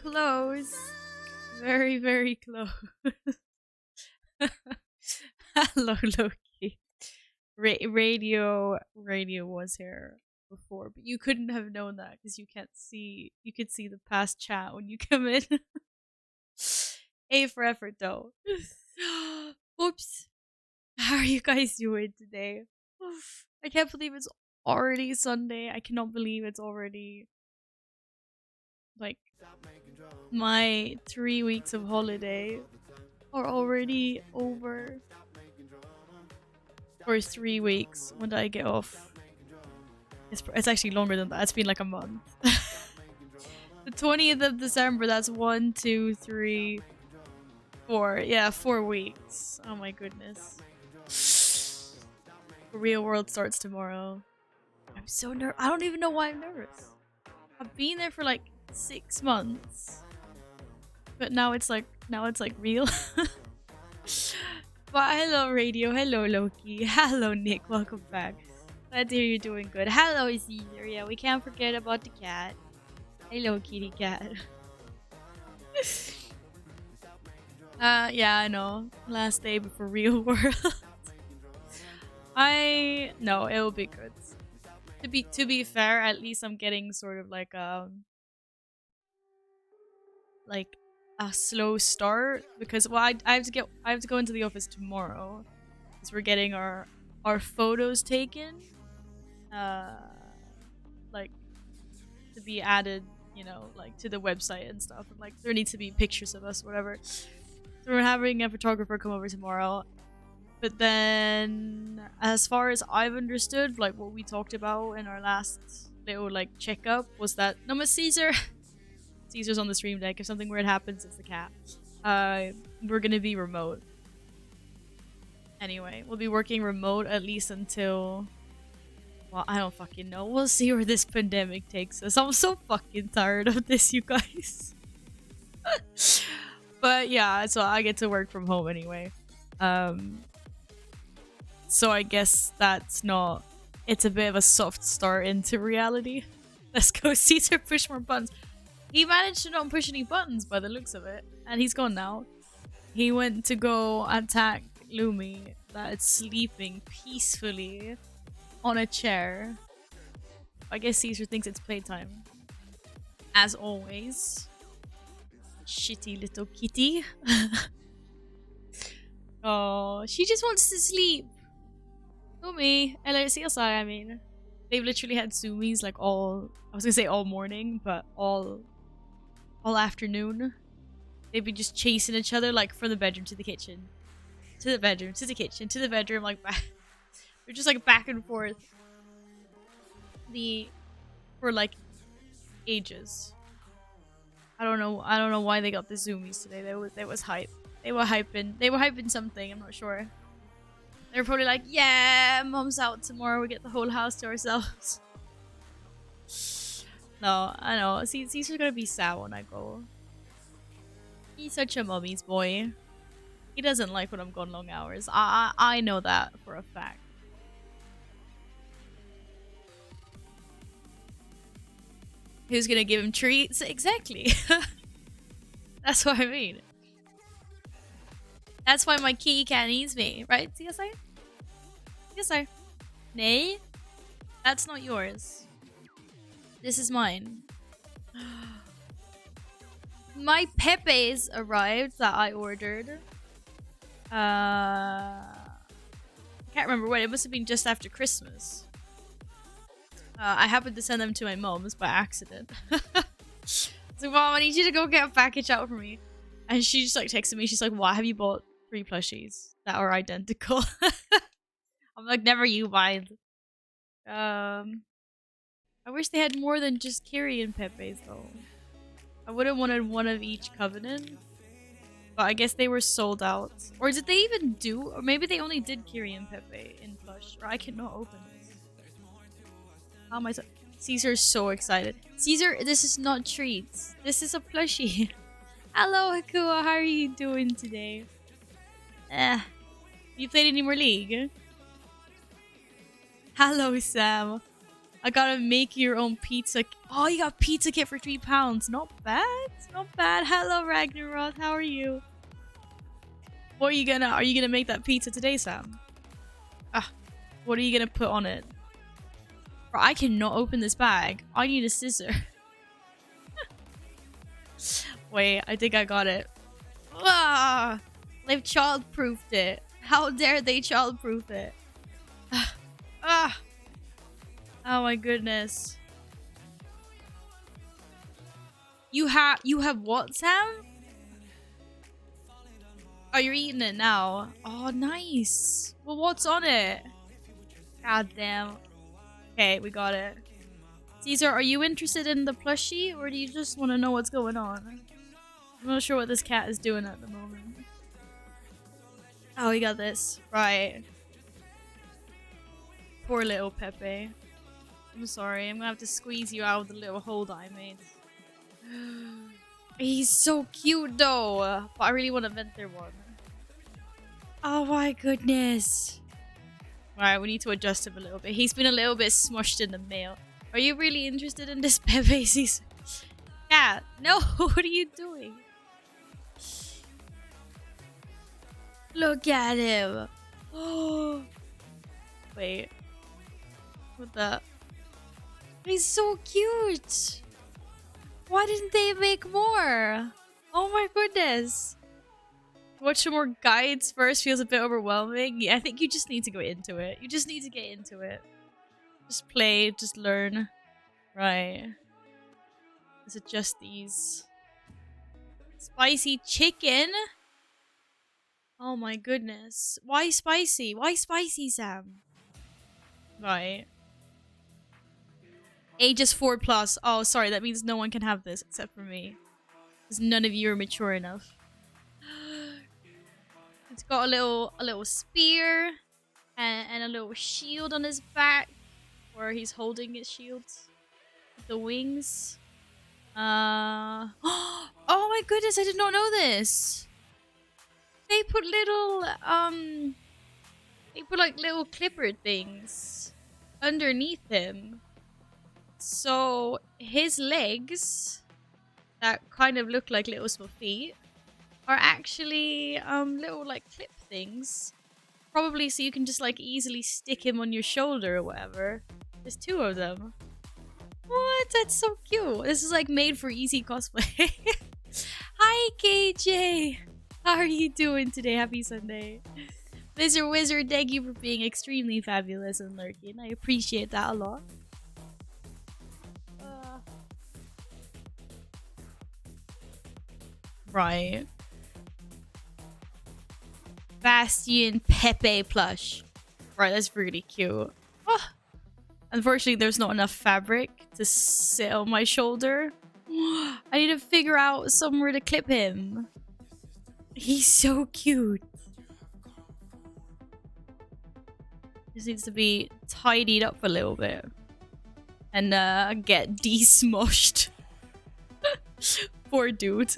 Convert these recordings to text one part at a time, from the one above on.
Close. Very, very close. Hello, Loki. Radio was here before, but you couldn't have known that because you can't see. You could see the past chat when you come in. A for effort, though. Oops. How are you guys doing today? I can't believe it's already Sunday. I cannot believe it's already like my 3 weeks of holiday are already over. Or 3 weeks. When did I get off? It's actually longer than that. It's been like a month. The 20th of December, that's 1, 2, 3, 4. Yeah, 4 weeks. Oh my goodness. The real world starts tomorrow. I'm so nervous. I don't even know why I'm nervous. I've been there for like 6 months. But now it's like real. But hello Radio, hello Loki, hello Nick, welcome back. Glad to hear you're doing good. Hello Caesar, yeah, we can't forget about the cat. Hello kitty cat. Yeah, I know. Last day before real world. No, it'll be good. To be fair, at least I'm getting sort of like a slow start because I have to go into the office tomorrow because we're getting our photos taken, like to be added, you know, like to the website and stuff. And like there needs to be pictures of us, whatever. So we're having a photographer come over tomorrow. But then, as far as I've understood, like what we talked about in our last little like checkup was that no, Miss Caesar. Caesar's on the stream deck. If something weird happens, it's the cat. We're gonna be remote. Anyway, we'll be working remote at least until... Well, I don't fucking know. We'll see where this pandemic takes us. I'm so fucking tired of this, you guys. But yeah, so I get to work from home anyway. So I guess that's not... It's a bit of a soft start into reality. Let's go, Caesar, push more buttons. He managed to not push any buttons by the looks of it. And he's gone now. He went to go attack Lumi that is sleeping peacefully on a chair. I guess Caesar thinks it's playtime. As always. Shitty little kitty. Oh, she just wants to sleep. Lumi. LCSI, I mean. They've literally had zoomies like all... I was gonna say all morning, but all afternoon. They'd be just chasing each other like from the bedroom to the kitchen. To the bedroom, to the kitchen, to the bedroom, like back. They're just like back and forth. For like ages. I don't know why they got the zoomies today. There was hype. They were hyping something, I'm not sure. They were probably like, yeah, mom's out tomorrow, we get the whole house to ourselves. No, I know. Caesar's gonna be sad when I go. He's such a mummy's boy. He doesn't like when I'm gone long hours. I know that for a fact. Who's gonna give him treats? Exactly. That's what I mean. That's why my kitty cat needs me, right, CSI? CSI. Nay? That's not yours. This is mine. My Pepe's arrived that I ordered. I can't remember when. It must have been just after Christmas. I happened to send them to my mom's by accident. So, Mom, I need you to go get a package out for me. And she just like texted me. She's like, "Why have you bought 3 plushies that are identical?" I'm like, "Never you mind." I wish they had more than just Kiri and Pepe's though. I would have wanted one of each Covenant. But I guess they were sold out. Or did they even do? Or maybe they only did Kiri and Pepe in plush. Or I cannot open this. How am I so... Caesar's so excited. Caesar, this is not treats. This is a plushie. Hello, Akua. How are you doing today? You played any more League? Hello, Sam. I gotta make your own pizza. Oh, you got pizza kit for £3. Not bad. Not bad. Hello, Ragnarok. How are you? What are you gonna make that pizza today, Sam? Ah, what are you gonna put on it? Bro, I cannot open this bag. I need a scissor. Wait, I think I got it. Ah, they've child-proofed it. How dare they child-proof it? Ah. Oh my goodness. You have what, Sam? Oh, you're eating it now. Oh, nice. Well, what's on it? God damn. Okay, we got it. Caesar, are you interested in the plushie, or do you just want to know what's going on? I'm not sure what this cat is doing at the moment. Oh, we got this. Right. Poor little Pepe. I'm sorry, I'm gonna have to squeeze you out of the little hole that I made. He's so cute though, but I really want to venter one. Oh my goodness. Alright, we need to adjust him a little bit. He's been a little bit smushed in the mail. Are you really interested in this Pepe? Cat, no, what are you doing? Look at him. Oh, wait. What the? He's so cute. Why didn't they make more? Oh my goodness. Watch some more guides first feels a bit overwhelming. Yeah, I think you just need to go into it. You just need to get into it. Just play, just learn. Right. Let's adjust these. Spicy chicken? Oh my goodness. Why spicy? Why spicy, Sam? Right. Age is 4+. Oh, sorry. That means no one can have this except for me. Because none of you are mature enough. It's got a little spear and a little shield on his back, where he's holding his shield with the wings. Oh my goodness! I did not know this. They put little like little clipper things underneath him. So his legs, that kind of look like little small feet, are actually little like clip things. Probably so you can just like easily stick him on your shoulder or whatever. There's 2 of them. What? That's so cute. This is like made for easy cosplay. Hi KJ! How are you doing today? Happy Sunday. Mr. Wizard, thank you for being extremely fabulous and lurking. I appreciate that a lot. Right. Bastion Pepe plush. Right, that's really cute. Oh. Unfortunately, there's not enough fabric to sit on my shoulder. I need to figure out somewhere to clip him. He's so cute. Just needs to be tidied up a little bit. And get de-smushed. Poor dude.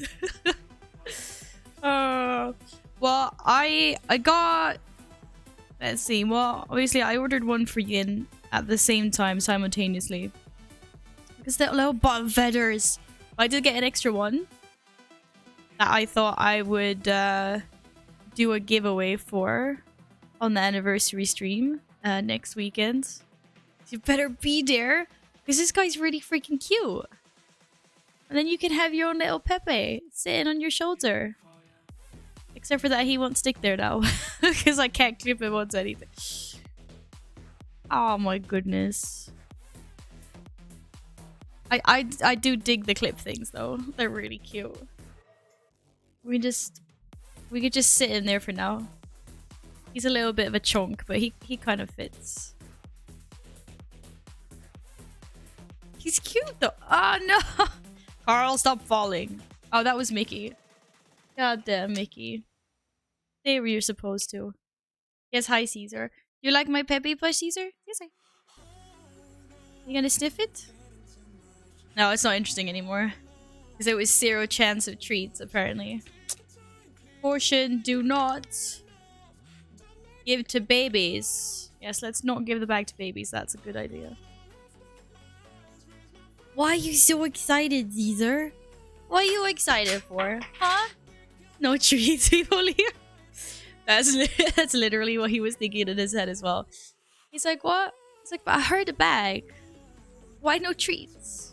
Well, I got... Let's see. Well, obviously I ordered one for Yin at the same time, simultaneously. Because they're little bottom feathers. I did get an extra one that I thought I would do a giveaway for on the anniversary stream next weekend. You better be there, because this guy's really freaking cute. And then you can have your own little Pepe sitting on your shoulder. Except for that he won't stick there now. Because I can't clip him onto anything. Oh my goodness. I do dig the clip things though. They're really cute. We could just sit in there for now. He's a little bit of a chunk, but he kind of fits. He's cute though. Oh no! Carl, stop falling. Oh, that was Mickey. God damn, Mickey. Stay where you're supposed to. Yes, hi, Caesar. You like my Pepe plush, Caesar? Yes, I. You gonna sniff it? No, it's not interesting anymore. Because there was 0 chance of treats, apparently. Portion, do not give to babies. Yes, let's not give the bag to babies. That's a good idea. Why are you so excited, Caesar? What are you excited for? Huh? No treats, people here. That's literally what he was thinking in his head as well. He's like, what? He's like, but I heard a bag. Why no treats?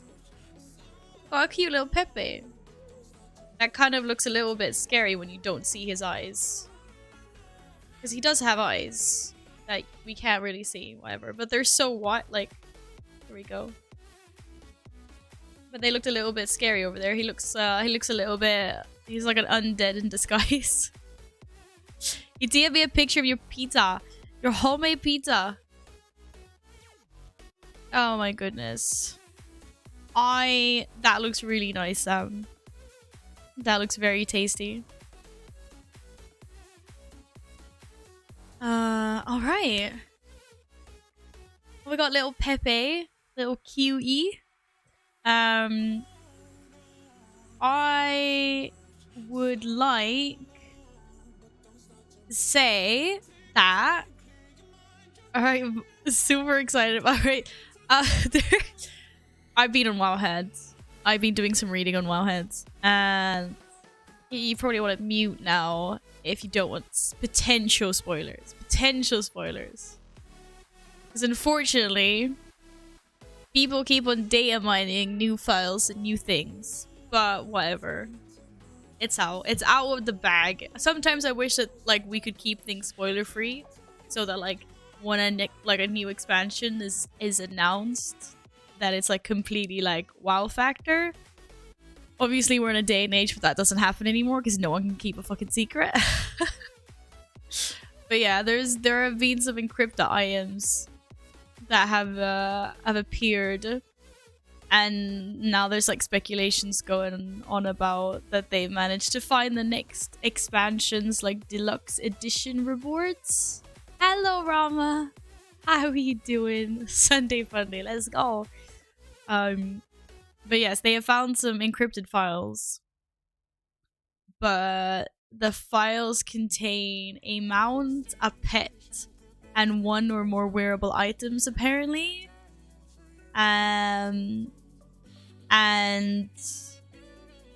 Oh, a cute little Pepe. That kind of looks a little bit scary when you don't see his eyes. Because he does have eyes that we can't really see, whatever. But they're so what? Like, here we go. But they looked a little bit scary over there. He looks a little bit... He's like an undead in disguise. You DM me a picture of your pizza. Your homemade pizza. Oh my goodness. That looks really nice, Sam. That looks very tasty. Alright. We got little Pepe. Little QE. I would like to say that... Alright, I'm super excited about it. I've been on Wowheads. I've been doing some reading on Wowheads. And you probably want to mute now if you don't want potential spoilers. Potential spoilers. Because unfortunately, people keep on data mining new files and new things. But whatever. It's out. It's out of the bag. Sometimes I wish that like we could keep things spoiler free. So that like when a new expansion is announced, that it's like completely like wow factor. Obviously we're in a day and age where that doesn't happen anymore because no one can keep a fucking secret. But yeah, there have been some encrypted items that have appeared, and now there's like speculations going on about that they managed to find the next expansion's like deluxe edition rewards. Hello, Rama. How are you doing? Sunday Funday, let's go. But yes, they have found some encrypted files. But the files contain a mount, a pet, and one or more wearable items, apparently. And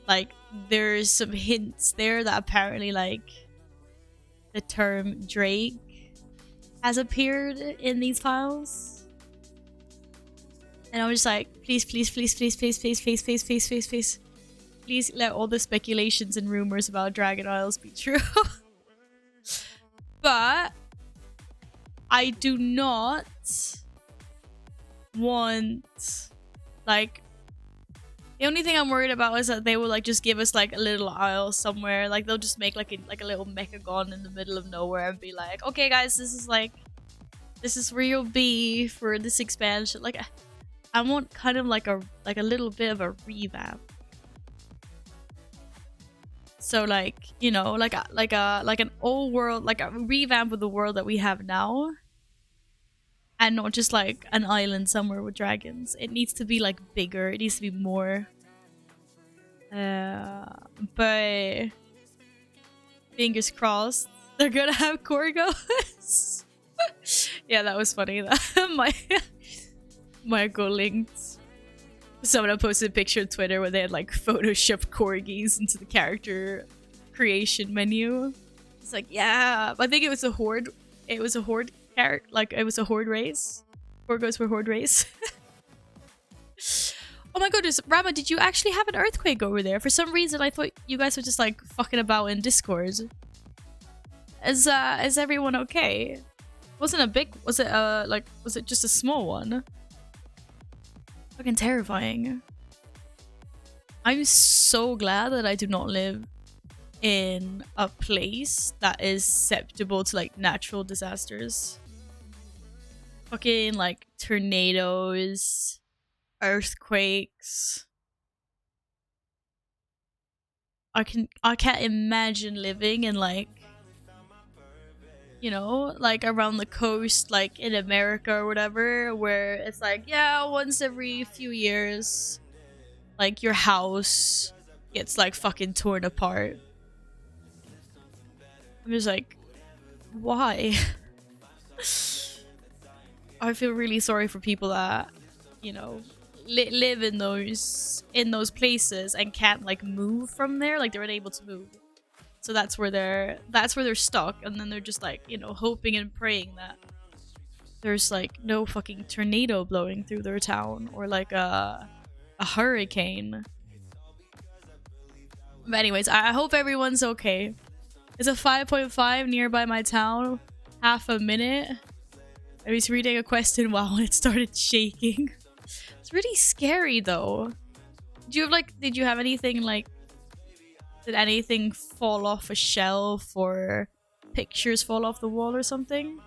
like there's some hints there that apparently like the term Drake has appeared in these files. And I was just like, please, please, please, please, please, please, please, please, please, please, please, please let all the speculations and rumors about Dragon Isles be true. But I do not want, like, the only thing I'm worried about is that they will like just give us like a little isle somewhere. Like they'll just make like a little mechagon in the middle of nowhere and be like, okay guys, this is where you'll be for this expansion. Like I want kind of like a little bit of a revamp. So like, you know, like an old world, like a revamp of the world that we have now. And not just like an island somewhere with dragons. It needs to be like bigger. It needs to be more. But fingers crossed, they're gonna have Korgos. Yeah, that was funny. Michael linked. Someone posted a picture on Twitter where they had like photoshopped corgis into the character creation menu. It's like, yeah, I think it was a horde. It was a horde character, like it was a horde race. Korgos were horde race. Oh my goodness, Rama, did you actually have an earthquake over there? For some reason, I thought you guys were just like fucking about in Discord. Is everyone okay? Wasn't a big? Was it just a small one? Fucking terrifying. I'm so glad that I do not live in a place that is susceptible to like natural disasters. Fucking like tornadoes, earthquakes. I can't imagine living in like, you know, like around the coast, like in America or whatever, where it's like, yeah, once every few years, like your house gets like fucking torn apart. I'm just like, why? I feel really sorry for people that, you know, live in those places and can't like move from there. Like they're unable to move, so that's where they're stuck. And then they're just like, you know, hoping and praying that there's like no fucking tornado blowing through their town or like a hurricane. But anyways, I hope everyone's okay. It's a 5.5 nearby my town. Half a minute. I was reading a question while it started shaking. It's really scary though. Did you have anything like, did anything fall off a shelf or pictures fall off the wall or something?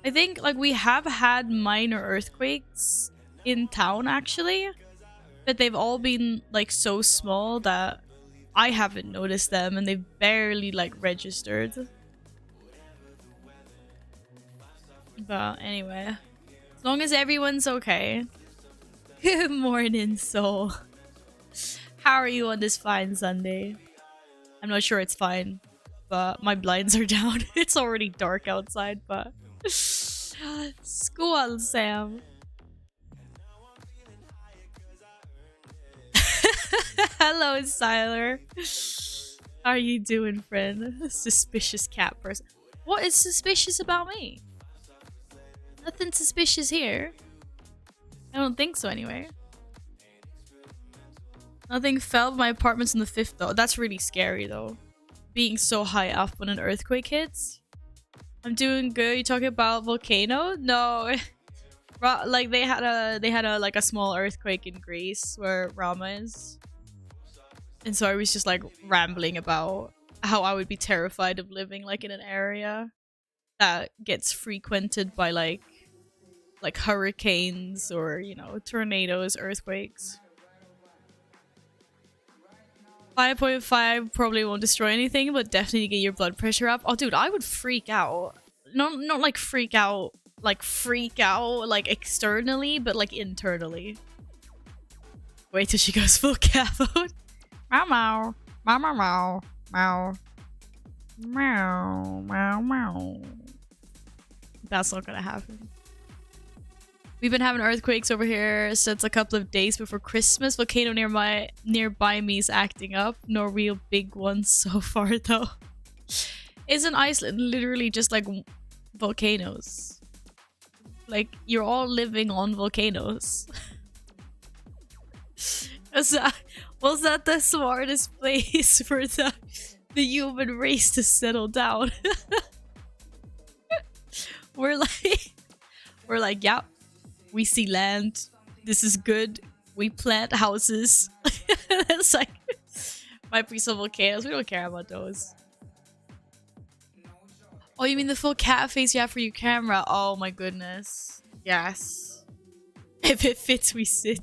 I think like we have had minor earthquakes in town actually, but they've all been like so small that I haven't noticed them and they've barely like registered. But anyway, as long as everyone's okay. Good morning, soul. How are you on this fine Sunday? I'm not sure it's fine, but my blinds are down. It's already dark outside, but... School, Sam. Hello, Siler. How are you doing, friend? Suspicious cat person. What is suspicious about me? Nothing suspicious here. I don't think so anyway. Nothing fell, but my apartment's in the 5th though. That's really scary though. Being so high up when an earthquake hits. I'm doing good. You talking about volcano? No. Like they had a like a small earthquake in Greece where Rama is. And so I was just like rambling about how I would be terrified of living like in an area that gets frequented by like hurricanes or, you know, tornadoes, earthquakes. 5.5 probably won't destroy anything, but definitely get your blood pressure up. Oh, dude, I would freak out. Not like freak out like externally, but like internally. Wait till she goes full cat mode. Meow meow. Meow meow meow. Meow. Meow meow meow. That's not gonna happen. We've been having earthquakes over here since a couple of days before Christmas. Volcano nearby me is acting up. No real big ones so far though. Isn't Iceland literally just like volcanoes? Like you're all living on volcanoes. Was that the smartest place for the human race to settle down? We're like, yeah. We see land. This is good. We plant houses. It's like, might be some volcanoes. We don't care about those. Oh, you mean the full cat face you have for your camera? Oh my goodness. Yes. If it fits, we sit.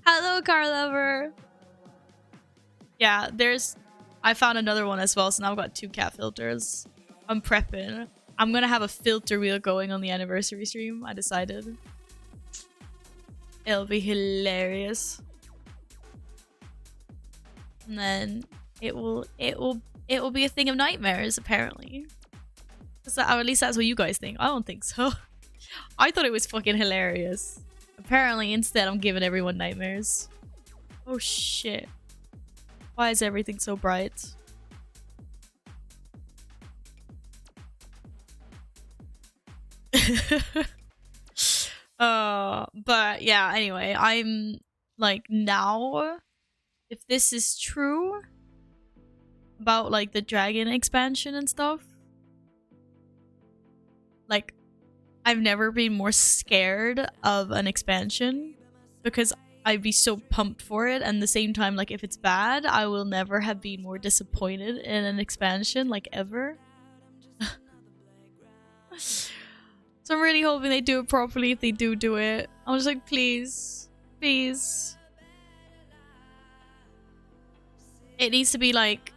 Hello, car lover. Yeah, I found another one as well, so now I've got 2 cat filters. I'm prepping. I'm gonna have a filter wheel going on the anniversary stream, I decided. It'll be hilarious. And then it will be a thing of nightmares, apparently. Or at least that's what you guys think. I don't think so. I thought it was fucking hilarious. Apparently, instead, I'm giving everyone nightmares. Oh shit. Why is everything so bright? But yeah, anyway, I'm like, now, if this is true about like the dragon expansion and stuff, like I've never been more scared of an expansion because I'd be so pumped for it, and at the same time, like if it's bad, I will never have been more disappointed in an expansion, like ever. So I'm really hoping they do it properly. If they do it, I'm just like, please, please. It needs to be like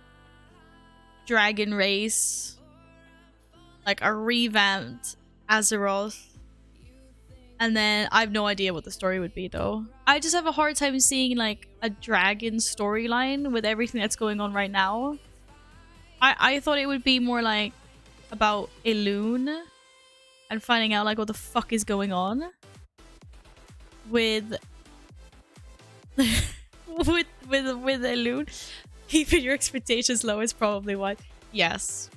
Dragon Race, like a revamped Azeroth. And then I have no idea what the story would be though. I just have a hard time seeing like a dragon storyline with everything that's going on right now. I thought it would be more like about Elune and finding out like what the fuck is going on. with with a loot. Keeping your expectations low is probably what. Yes.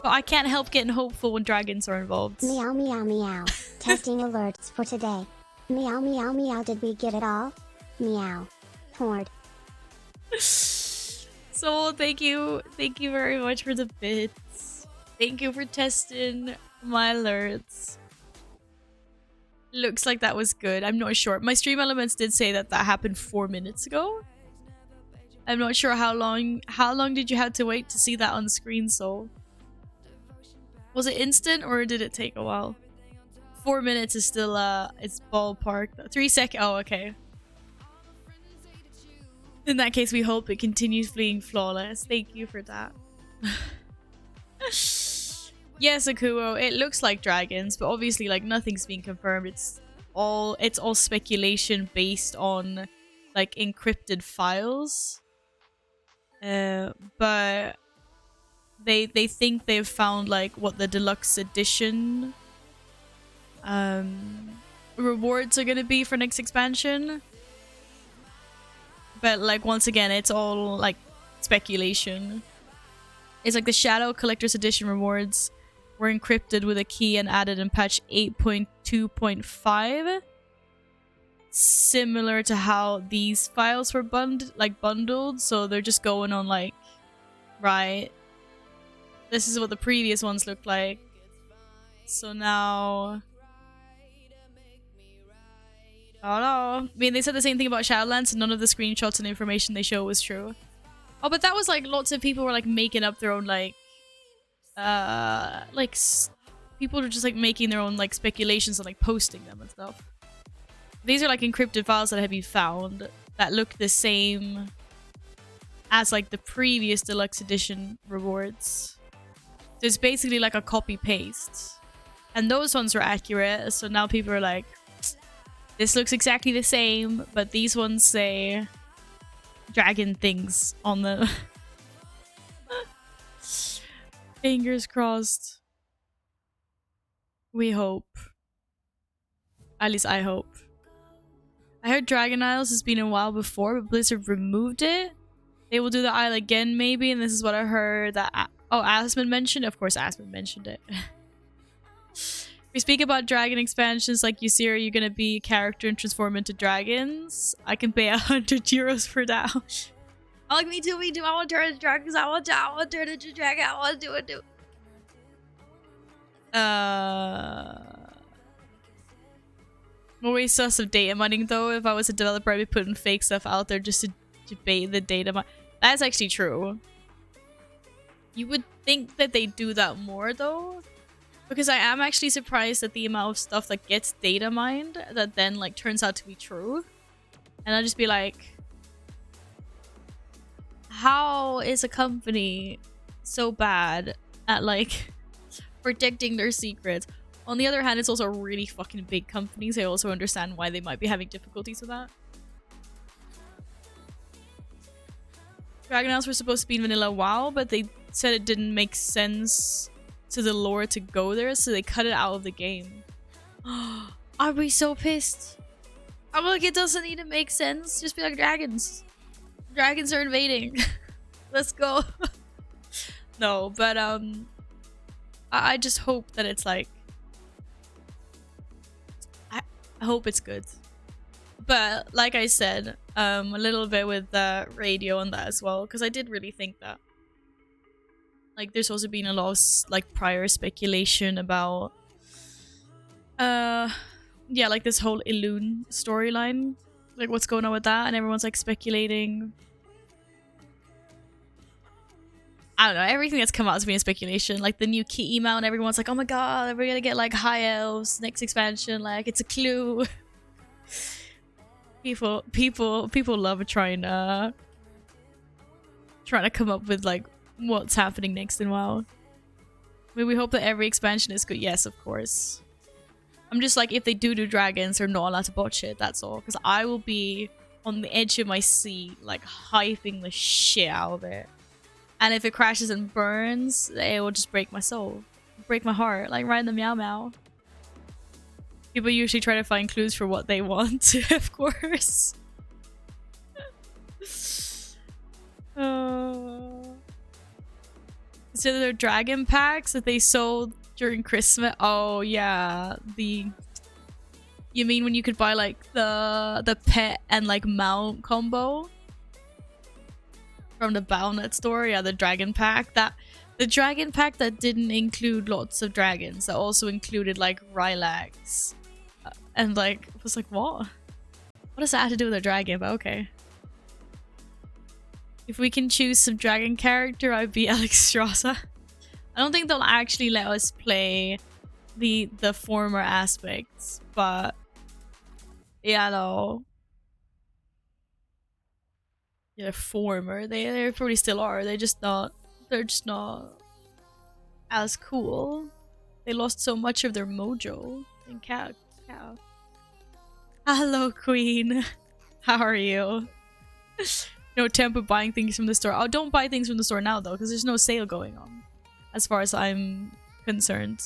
But I can't help getting hopeful when dragons are involved. Meow meow meow. Testing alerts for today. Meow meow meow. Did we get it all? Meow. Horde. So thank you very much for the bits. Thank you for testing my alerts. Looks like that was good. I'm not sure. My stream elements did say that happened 4 minutes ago. I'm not sure how long did you have to wait to see that on screen, so was it instant or did it take a while? 4 minutes is still it's ballpark. 3 seconds. Oh, okay. In that case, we hope it continues fleeing flawless. Thank you for that. Yes, Akuo, it looks like dragons, but obviously like nothing's been confirmed. It's all speculation based on like encrypted files. But they think they've found like what the deluxe edition rewards are gonna be for next expansion. But like once again, it's all like speculation. It's like the Shadow Collector's Edition rewards were encrypted with a key and added in patch 8.2.5. Similar to how these files were bundled, so they're just going on like, right, this is what the previous ones looked like. So now, I don't know. I mean, they said the same thing about Shadowlands, and none of the screenshots and information they show was true. Oh, but that was like lots of people were like making up their own people are just like making their own like speculations and like posting them and stuff. These are like encrypted files that have been found that look the same as like the previous deluxe edition rewards. So it's basically like a copy paste, and those ones were accurate. So now people are like, this looks exactly the same, but these ones say dragon things on them. Fingers crossed. We hope. At least I hope. I heard Dragon Isles has been a while before, but Blizzard removed it. They will do the Isle again, maybe, and this is what I heard that... Asmund mentioned? Of course, Asmund mentioned it. We speak about dragon expansions like Ysera, you're gonna be a character and transform into dragons. I can pay 100 euros for that. I'm like, me too. I want to turn into dragons. I want to turn into dragon. I want to do it. More sus of data mining though. If I was a developer, I'd be putting fake stuff out there just to debate the data. That's actually true. You would think that they do that more though, because I am actually surprised at the amount of stuff that gets data mined that then like turns out to be true. And I'll just be like, how is a company so bad at like protecting their secrets? On the other hand, it's also a really fucking big company, so I also understand why they might be having difficulties with that. Dragon Isles were supposed to be in vanilla WoW, but they said it didn't make sense to the lore to go there, so they cut it out of the game. I'd be so pissed. I'm like, it doesn't need to make sense. Just be like, dragons. Dragons are invading. Let's go. No, but I just hope that it's like, I hope it's good. But like I said, a little bit with the radio and that as well, because I did really think that like there's also been a lot of like prior speculation about yeah, like this whole Elune storyline, like what's going on with that, and everyone's like speculating. I don't know, everything that's come out has been a speculation. Like the new key email, and everyone's like, oh my god, we're gonna get like high elves next expansion, like it's a clue. People love trying to come up with like what's happening next in WoW. I mean, we hope that every expansion is good. Yes, of course. I'm just like, if they do dragons, they're not allowed to botch it, that's all. Because I will be on the edge of my seat, like hyping the shit out of it. And if it crashes and burns, it will just break my soul. Break my heart, like right in the meow meow. People usually try to find clues for what they want, of course. So they're dragon packs that they sold during Christmas. Oh yeah, you mean when you could buy like the pet and like mount combo from the Battle.net store? Yeah, the dragon pack. The dragon pack that didn't include lots of dragons, that also included like Rylax. And like, I was like, what? What does that have to do with a dragon? But okay. If we can choose some dragon character, I'd be Alexstrasza. I don't think they'll actually let us play the former aspects, but yeah, no. Yeah, former. They probably still are. They're just not as cool. They lost so much of their mojo. And cow. Hello, Queen. How are you? No tempo buying things from the store. Oh, don't buy things from the store now though, because there's no sale going on, as far as I'm concerned.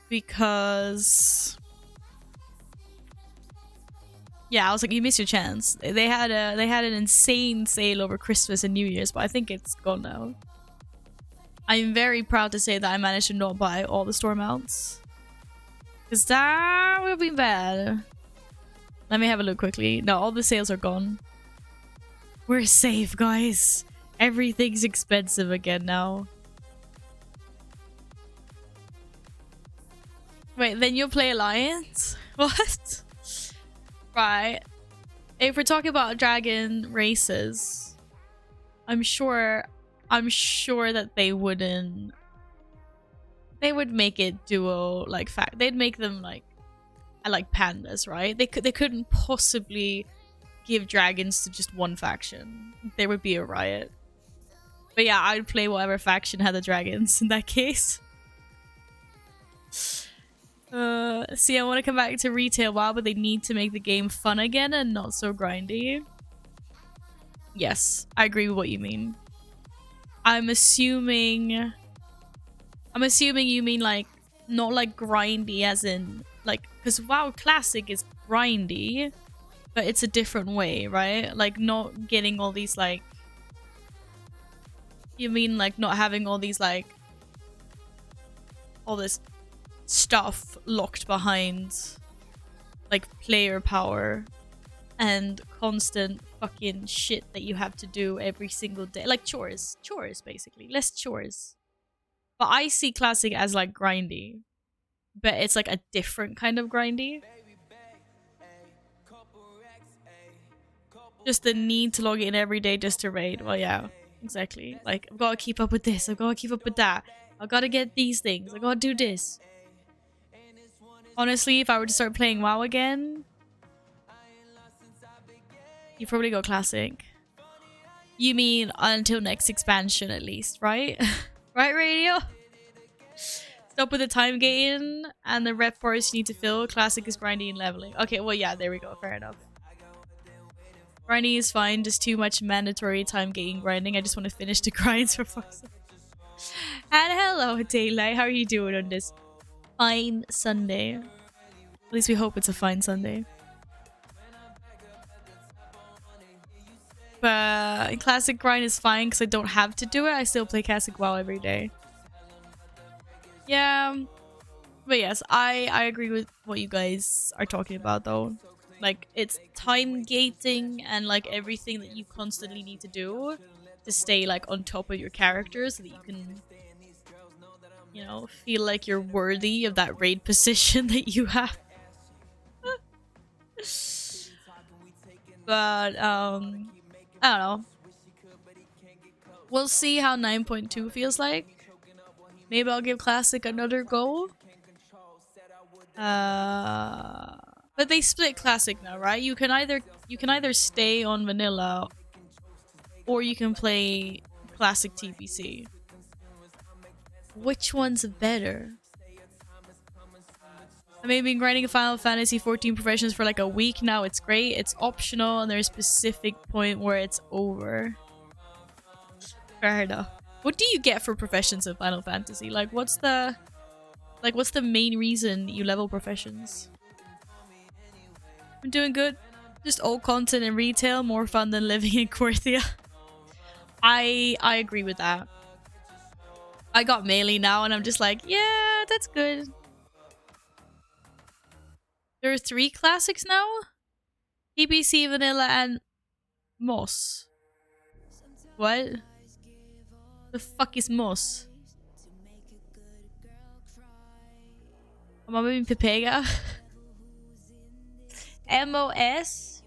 Because yeah, I was like, you missed your chance. They had an insane sale over Christmas and New Year's, but I think it's gone now. I'm very proud to say that I managed to not buy all the store mounts, because that would be bad. Let me have a look quickly. No, all the sales are gone. We're safe, guys. Everything's expensive again now. Wait, then you'll play Alliance? What? Right. If we're talking about dragon races, I'm sure that they would make it duo, like they'd make them like pandas, right? They couldn't possibly give dragons to just one faction. There would be a riot. But yeah, I'd play whatever faction had the dragons in that case. See, I want to come back to retail WoW, but they need to make the game fun again and not so grindy. Yes, I agree with what you mean. I'm assuming you mean like not like grindy as in like, because WoW Classic is grindy, but it's a different way, right? Like not getting all these like, you mean like not having all these like all this stuff locked behind like player power and constant fucking shit that you have to do every single day, like chores basically, less chores. But I see Classic as like grindy, but it's like a different kind of grindy. Just the need to log in every day just to raid. Well, yeah, exactly. Like, I've got to keep up with this, I've got to keep up with that, I've got to get these things, I've got to do this. Honestly, if I were to start playing WoW again, you probably go Classic. You mean until next expansion at least, right? Right, Radio? Stop with the time gain and the rep bars you need to fill. Classic is grindy and leveling. Okay, well, yeah, there we go. Fair enough. Grinding is fine, just too much mandatory time gain grinding. I just want to finish the grinds for fuck's sake. And hello, Daylight. How are you doing on this fine Sunday? At least we hope it's a fine Sunday. But Classic grind is fine because I don't have to do it. I still play Classic WoW every day. Yeah. But yes, I agree with what you guys are talking about though. Like, it's time gating and like everything that you constantly need to do to stay like on top of your character so that you can, you know, feel like you're worthy of that raid position that you have. But I don't know. We'll see how 9.2 feels like. Maybe I'll give Classic another go. But they split Classic now, right? You can either stay on vanilla or you can play Classic TBC. Which one's better? I mean, I've been grinding Final Fantasy 14 professions for like a week now. It's great. It's optional and there's a specific point where it's over. Fair enough. What do you get for professions in Final Fantasy? Like, what's the Like, what's the main reason you level professions? I'm doing good. Just old content and retail, more fun than living in Querthia. I agree with that. I got melee now and I'm just like, yeah, that's good. There are 3 classics now? PBC, Vanilla, and Moss. What? The fuck is Moss? Am I moving Pepega? MOS?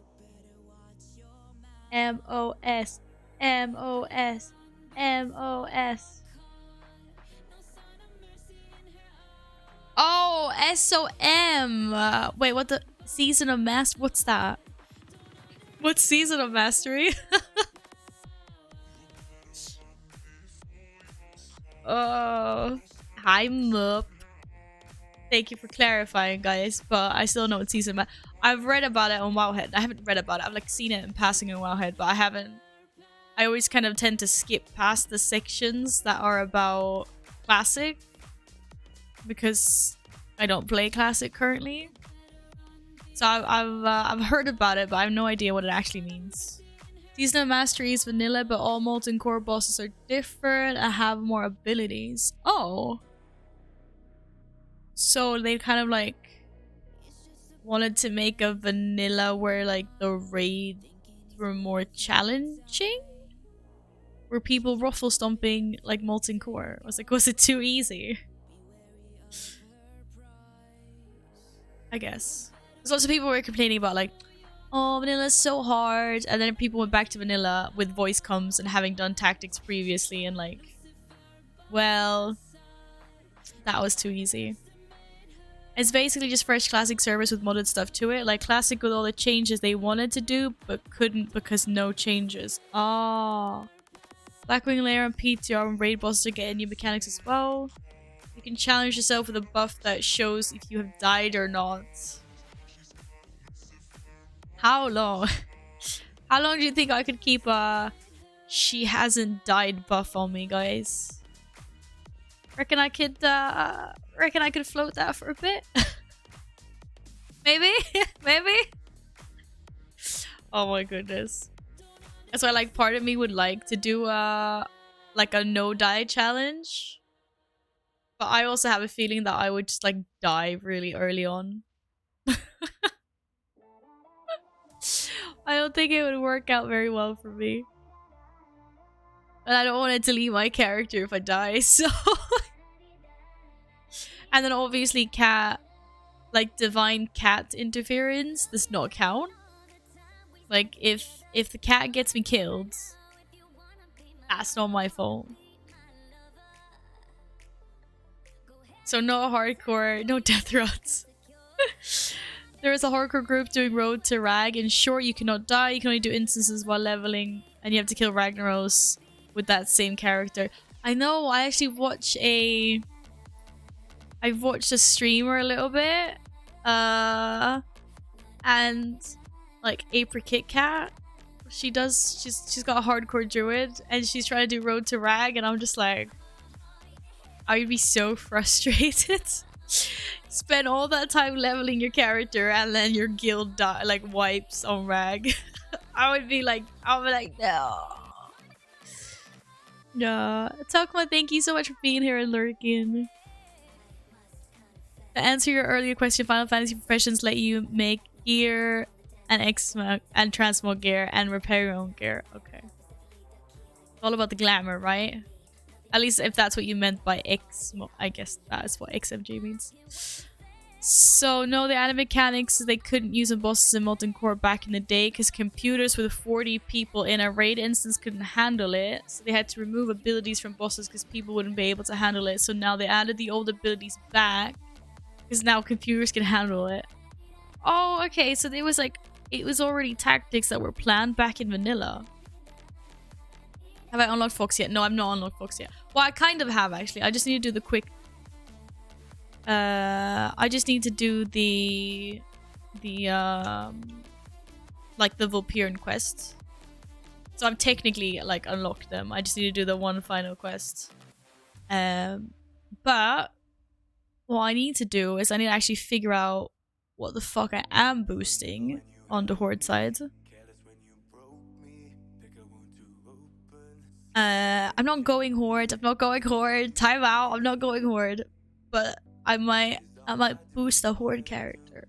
MOS. MOS. MOS. Oh, SOM. Wait, what the season of master? What's that? What season of mastery? Oh, hi Mup. Thank you for clarifying, guys. But I still don't know what season. I've read about it on Wowhead. I haven't read about it. I've like seen it in passing on Wowhead, but I haven't. I always kind of tend to skip past the sections that are about classic because I don't play classic currently. So I've heard about it, but I have no idea what it actually means. Season of Mastery is vanilla, but all Molten Core bosses are different and have more abilities. Oh. So they kind of like wanted to make a vanilla where like the raids were more challenging? Were people ruffle stomping like Molten Core? I was like, was it too easy? I guess. There's lots of people were complaining about like, oh, vanilla is so hard, and then people went back to vanilla with voice comms and having done tactics previously and like, well, that was too easy. It's basically just fresh classic service with modded stuff to it, like classic with all the changes they wanted to do but couldn't because no changes. Ah. Blackwing Lair and PTR and raid bosses are getting new mechanics as well. You can challenge yourself with a buff that shows if you have died or not. How long? How long do you think I could keep a she hasn't died buff on me, guys? Reckon I could float that for a bit? Maybe? Maybe? Oh my goodness. That's why like part of me would like to do like a no die challenge. But I also have a feeling that I would just like die really early on. I don't think it would work out very well for me. And I don't want it to leave my character if I die, so... And then obviously cat... Like, divine cat interference does not count. Like, if the cat gets me killed, that's not my fault. So no hardcore, no death rots. There is a hardcore group doing Road to Rag, and sure, you cannot die, you can only do instances while leveling, and you have to kill Ragnaros with that same character. I know, I actually watch a... I've watched a streamer a little bit, and like April Kit Kat, she's got a hardcore druid, and she's trying to do Road to Rag, and I'm just like, I would be so frustrated. Spend all that time leveling your character and then your guild like wipes on Rag. I'll be like, no. No. Takuma, thank you so much for being here and lurking. To answer your earlier question, Final Fantasy professions let you make gear and and transmog gear and repair your own gear. Okay. It's all about the glamour, right? At least if that's what you meant by X, I guess that's what XMG means. So no, the added mechanics they couldn't use on bosses in Molten Core back in the day because computers with 40 people in a raid instance couldn't handle it. So they had to remove abilities from bosses because people wouldn't be able to handle it. So now they added the old abilities back because now computers can handle it. Oh, okay. So there was like, it was already tactics that were planned back in vanilla. Have I unlocked Fox yet? No, I'm not unlocked Fox yet. Well, I kind of have actually. I just need to do the quick... I just need to do the like the Vulperian quest. So I've technically like unlocked them. I just need to do the one final quest. But what I need to do is I need to actually figure out what the fuck I am boosting on the Horde side. I'm not going Horde. I'm not going Horde. Time out. I'm not going Horde. But I might boost a Horde character.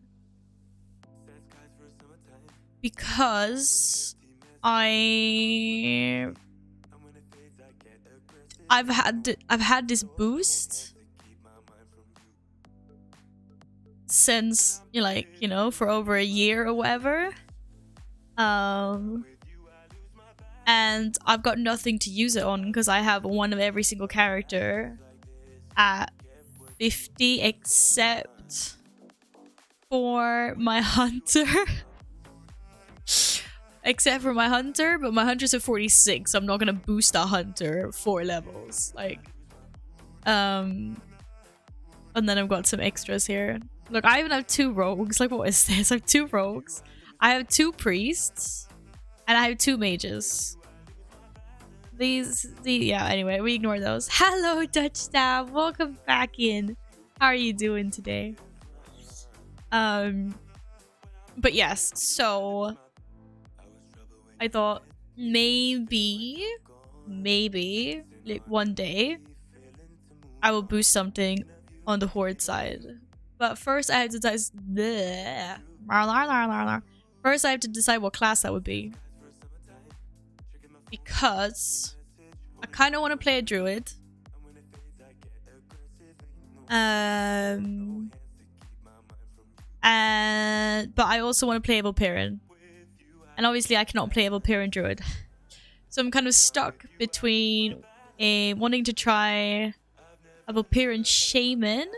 Because I've had this boost since for over a year or whatever. And I've got nothing to use it on because I have one of every single character at 50 except for my hunter. Except for my hunter, but my hunter's at 46, so I'm not gonna boost a hunter 4 levels. And then I've got some extras here. Look, I even have 2 rogues. Like, what is this? I have 2 rogues. I have 2 priests. And I have 2 mages. Yeah, anyway, we ignore those. Hello, Dutch Stab. Welcome back in. How are you doing today? But yes, so I thought maybe, like one day, I will boost something on the Horde side. But first I have to decide. First I have to decide what class that would be. Because I kind of want to play a druid. But I also want to play a Vampirian. And obviously I cannot play a Vampirian druid. So I'm kind of stuck between wanting to try a Vampirian shaman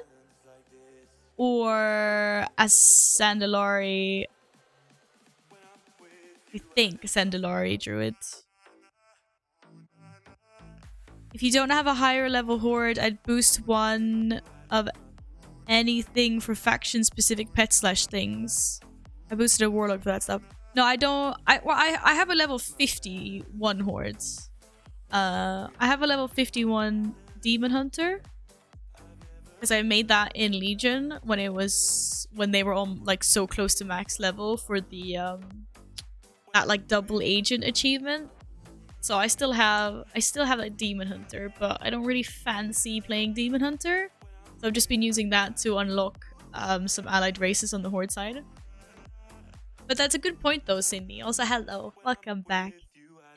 or a Sandalari. I think a Sandalari druid. If you don't have a higher level horde, I'd boost one of anything for faction specific pet / things. I boosted a warlock for that stuff. No, I don't. I have a level 51 hordes. I have a level 51 demon hunter. Because I made that in Legion when they were on like so close to max level for the that like double agent achievement. So I still have that demon hunter, but I don't really fancy playing demon hunter. So I've just been using that to unlock some allied races on the horde side. But that's a good point though, Cindy. Also, hello, welcome back.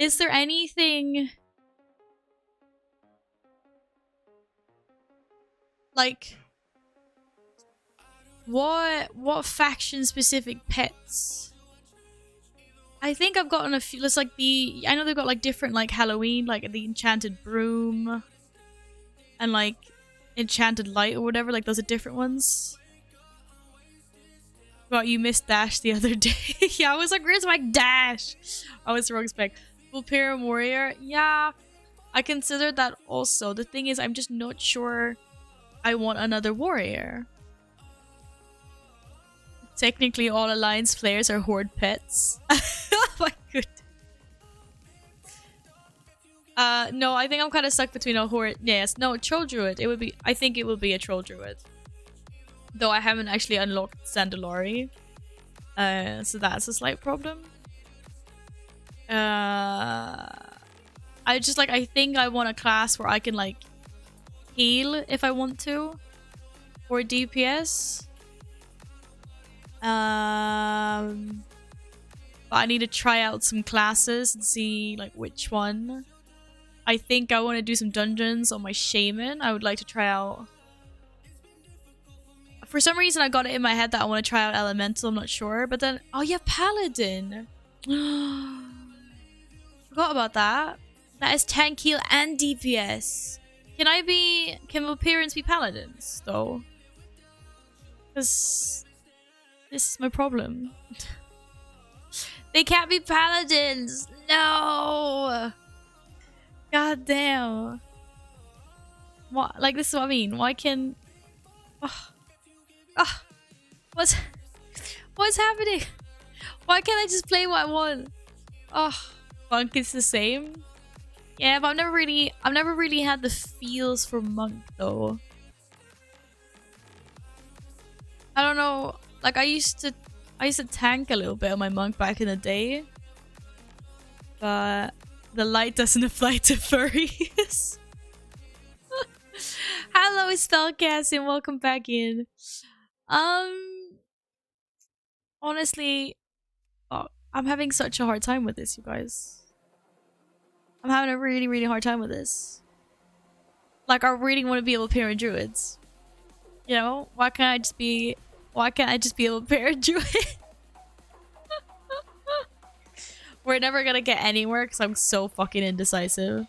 Is there anything like what faction specific pets? I think I've gotten a few. It's like I know they've got like different like Halloween, like the Enchanted Broom and like Enchanted Light or whatever. Like those are different ones. Well, you missed Dash the other day. Yeah, I was like, where's my Dash? I was wrong spec. Vampirian Warrior. Yeah, I considered that also. The thing is, I'm just not sure I want another warrior. Technically, all Alliance players are horde pets. Oh my goodness. No, I think I'm kind of stuck between a horde. Yes, no, troll druid. I think it would be a troll druid. Though I haven't actually unlocked Sandalari. So that's a slight problem. I think I want a class where I can like heal if I want to. Or DPS. But I need to try out some classes and see like which one. I think I want to do some dungeons on my shaman. I would like to try out. For some reason, I got it in my head that I want to try out elemental. I'm not sure, but then oh yeah, paladin. Forgot about that. That is tank heal and DPS. Can Vampirians be paladins though? Because this is my problem. They can't be paladins. No. God damn. What? Like this is what I mean. Why can? What's happening? Why can't I just play what I want? Monk is the same. Yeah, but I've never really had the feels for monk though. I don't know. Like I used to tank a little bit on my monk back in the day, but the light doesn't apply to furries. Hello, Spellcast, and welcome back in. Honestly, I'm having such a hard time with this, you guys. I'm having a really, really hard time with this. Like, I really want to be able to pair in druids. You know, why can't I just be able to pair a druid? We're never gonna get anywhere because I'm so fucking indecisive.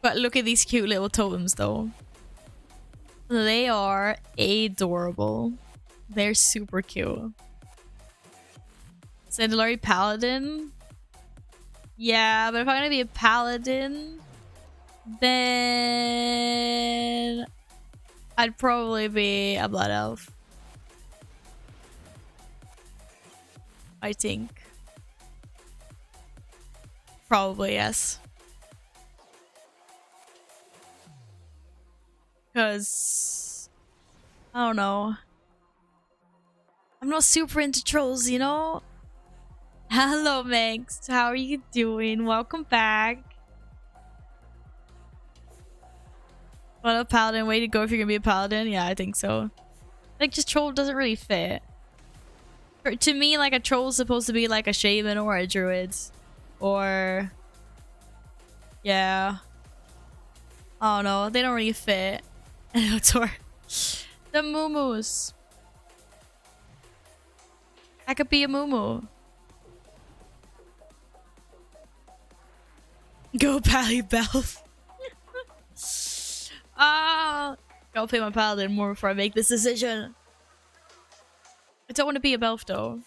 But look at these cute little totems, though. They are adorable. They're super cute. Sandalari Paladin? Yeah, but if I'm gonna be a Paladin, then I'd probably be a Blood Elf. I think. Probably, yes. Because I don't know. I'm not super into trolls, you know? Hello, Megs. How are you doing? Welcome back. What a paladin. Way to go if you're gonna be a paladin. Yeah, I think so. Like, just troll doesn't really fit. To me, like, a troll is supposed to be like a shaman or a druid. Or... yeah. I don't know. They don't really fit. The Mumus. I could be a Mumu. Go Pally Belf. Ah, I'll play my paladin more before I make this decision. I don't want to be a Belf though.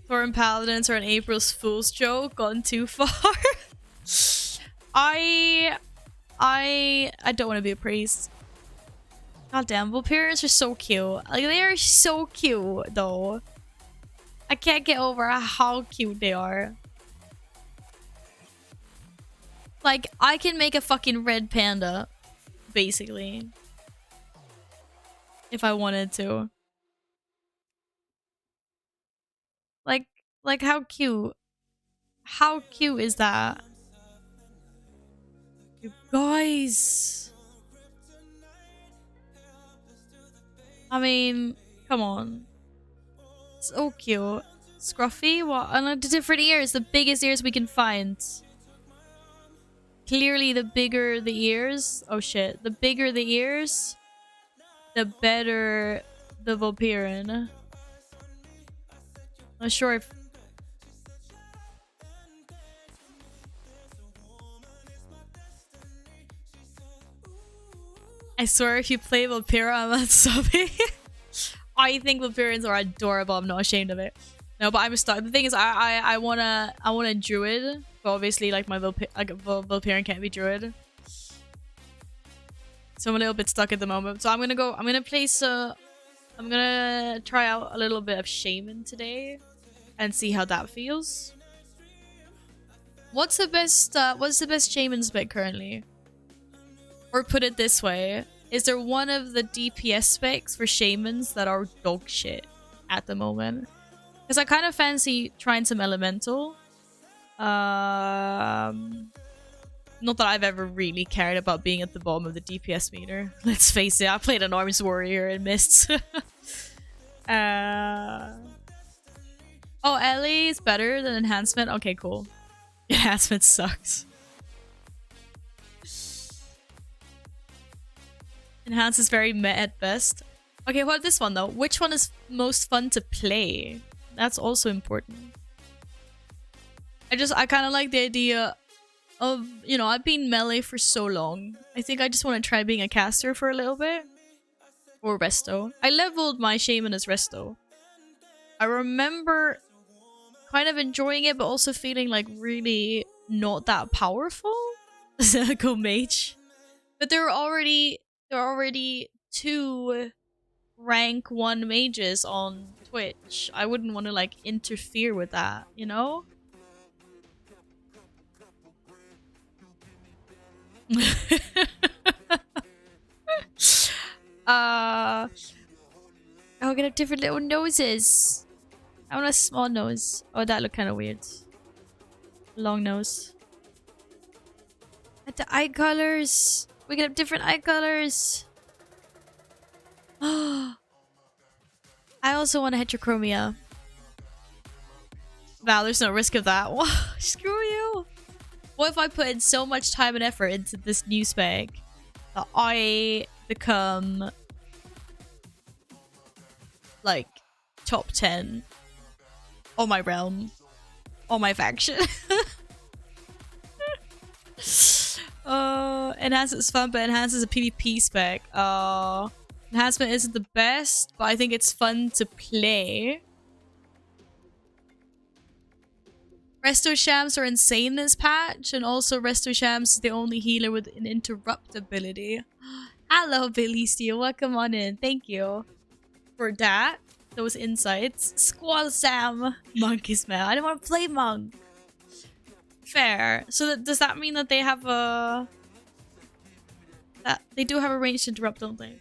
Foreign paladins are an April's Fool's joke. Gone too far. I don't want to be a priest. God damn, Vulperians are so cute. Like, they are so cute though. I can't get over how cute they are. Like, I can make a fucking red panda, basically. If I wanted to. Like how cute. How cute is that? You guys. I mean, come on. So cute. Scruffy? What? And the different ears. The biggest ears we can find. Clearly, the bigger the ears. Oh shit. The bigger the ears, the better the Vulperian. Not sure if... I swear if you play Vulpera, I'm not subbing. I think Vulperians are adorable. I'm not ashamed of it. No, but I'm stuck. The thing is, I want a druid, but obviously, like, my Vulperian can't be druid. So I'm a little bit stuck at the moment. So I'm gonna try out a little bit of Shaman today, and see how that feels. What's the best Shaman spec currently? Or put it this way, is there one of the DPS specs for Shamans that are dog shit at the moment? Because I kind of fancy trying some Elemental. Not that I've ever really cared about being at the bottom of the DPS meter. Let's face it, I played an Arms Warrior and missed. Oh, Ellie is better than Enhancement? Okay, cool. Enhancement sucks. Enhance is very meh at best. Okay, what about this one though? Which one is most fun to play? That's also important. I kind of like the idea of, you know, I've been melee for so long. I think I just want to try being a caster for a little bit. Or Resto. I leveled my Shaman as Resto. I remember kind of enjoying it, but also feeling like really not that powerful. Go mage. But there are already 2 rank 1 mages on Twitch. I wouldn't want to like interfere with that, you know? we're gonna have different little noses. I want a small nose. Oh, that looked kind of weird. Long nose. At the eye colors. We can have different eye colors. I also want a heterochromia. Wow, there's no risk of that. Screw you. What if I put in so much time and effort into this new spec that I become like top 10 on my realm, on my faction? Enhancement's fun, but enhance is a PvP spec. Enhancement isn't the best, but I think it's fun to play. Resto Shams are insane this patch, and also Resto Shams is the only healer with an interrupt ability. Hello, Belistia. Welcome on in. Thank you for that. Those insights. Squall Sam. Monk is mad. I don't want to play Monk. Fair. So does that mean that they have a... That they do have a ranged interrupt, don't they?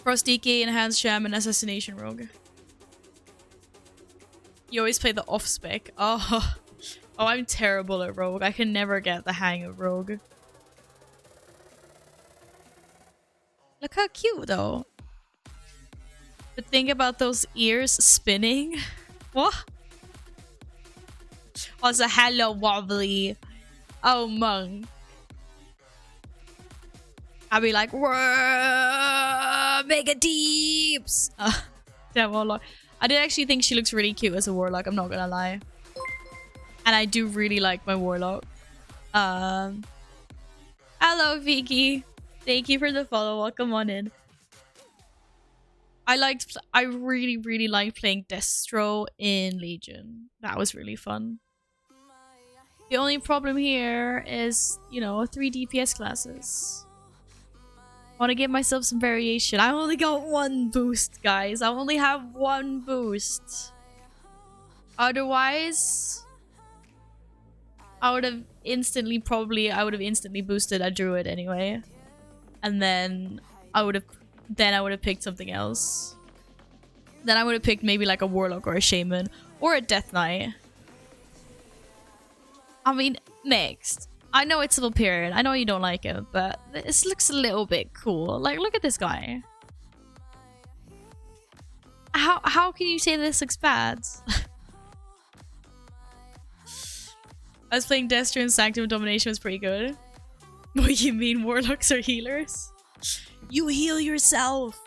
Frost DK, Enhanced Sham, and Assassination Rogue. You always play the off spec. Oh, I'm terrible at Rogue. I can never get the hang of Rogue. Look how cute though. But think about those ears spinning. What? Also, hello wobbly. Oh, Monk. I'll be like, mega deeps. Damn, Warlock. I did actually think she looks really cute as a Warlock, I'm not gonna lie. And I do really like my Warlock. Hello, Vicky. Thank you for the follow. Welcome on in. I really, really liked playing Destro in Legion. That was really fun. The only problem here is, you know, 3 DPS classes. I want to give myself some variation. I only got 1 boost, guys. I only have 1 boost. Otherwise, I would have instantly boosted a druid anyway. And then I would have picked something else. Then I would have picked maybe like a warlock or a shaman or a death knight. I mean, mixed. I know it's Valpyrian. I know you don't like it, but this looks a little bit cool. Like, look at this guy. How can you say this looks bad? I was playing Destro and Sanctum Domination was pretty good. What you mean, warlocks are healers? You heal yourself.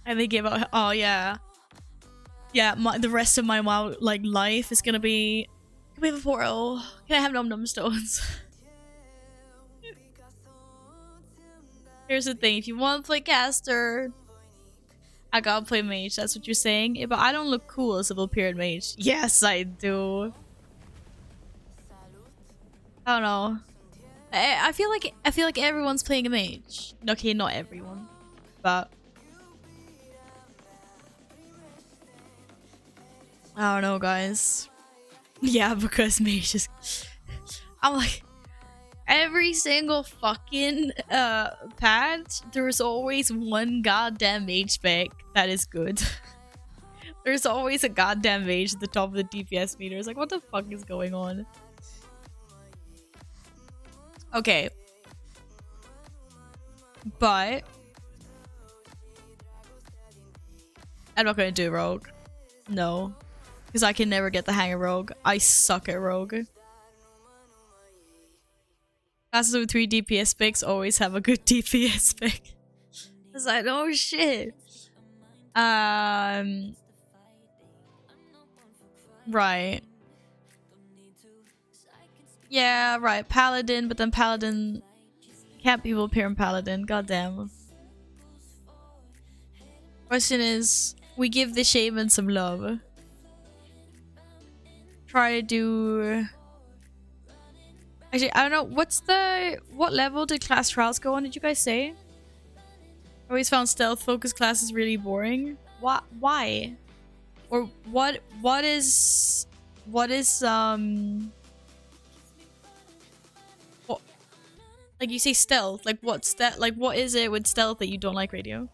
And they give out. Oh yeah. Yeah, the rest of my life is gonna be. Can we have a portal? Can I have num stones? Here's the thing: if you want to play caster, I gotta play mage. That's what you're saying. Yeah, but I don't look cool as a Valpyrian mage. Yes, I do. I don't know. I feel like everyone's playing a mage. Okay, not everyone, but. I don't know, guys. Yeah, because mage is... I'm like... Every single fucking patch, there's always one goddamn mage spec that is good. There's always a goddamn mage at the top of the DPS meter. It's like, what the fuck is going on? Okay. But... I'm not gonna do Rogue. No. Because I can never get the hang of Rogue. I suck at Rogue. Classes with 3 DPS specs always have a good DPS spec. It's like, oh shit. Right. Yeah, right. Paladin, but then Paladin can't be Valpyrian Paladin. Goddamn. Question is, we give the shaman some love. Try to do... Actually, I don't know. What level did class trials go on? Did you guys say? I always found stealth focus classes really boring. Why? Or what is Like you say stealth. Like what is it with stealth that you don't like, Radio?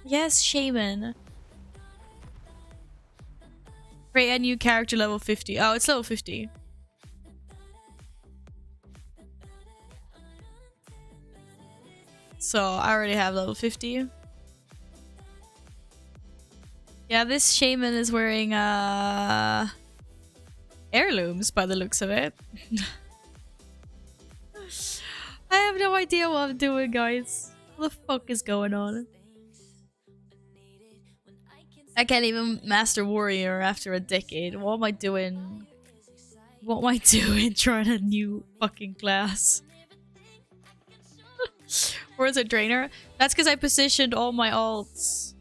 Yes, Shaman. Create a new character level 50. Oh, it's level 50. So I already have level 50. Yeah, this shaman is wearing heirlooms by the looks of it. I have no idea what I'm doing, guys. What the fuck is going on? I can't even master warrior after a decade. What am I doing? What am I doing trying a new fucking class? Or is it Drainer? That's because I positioned all my alts.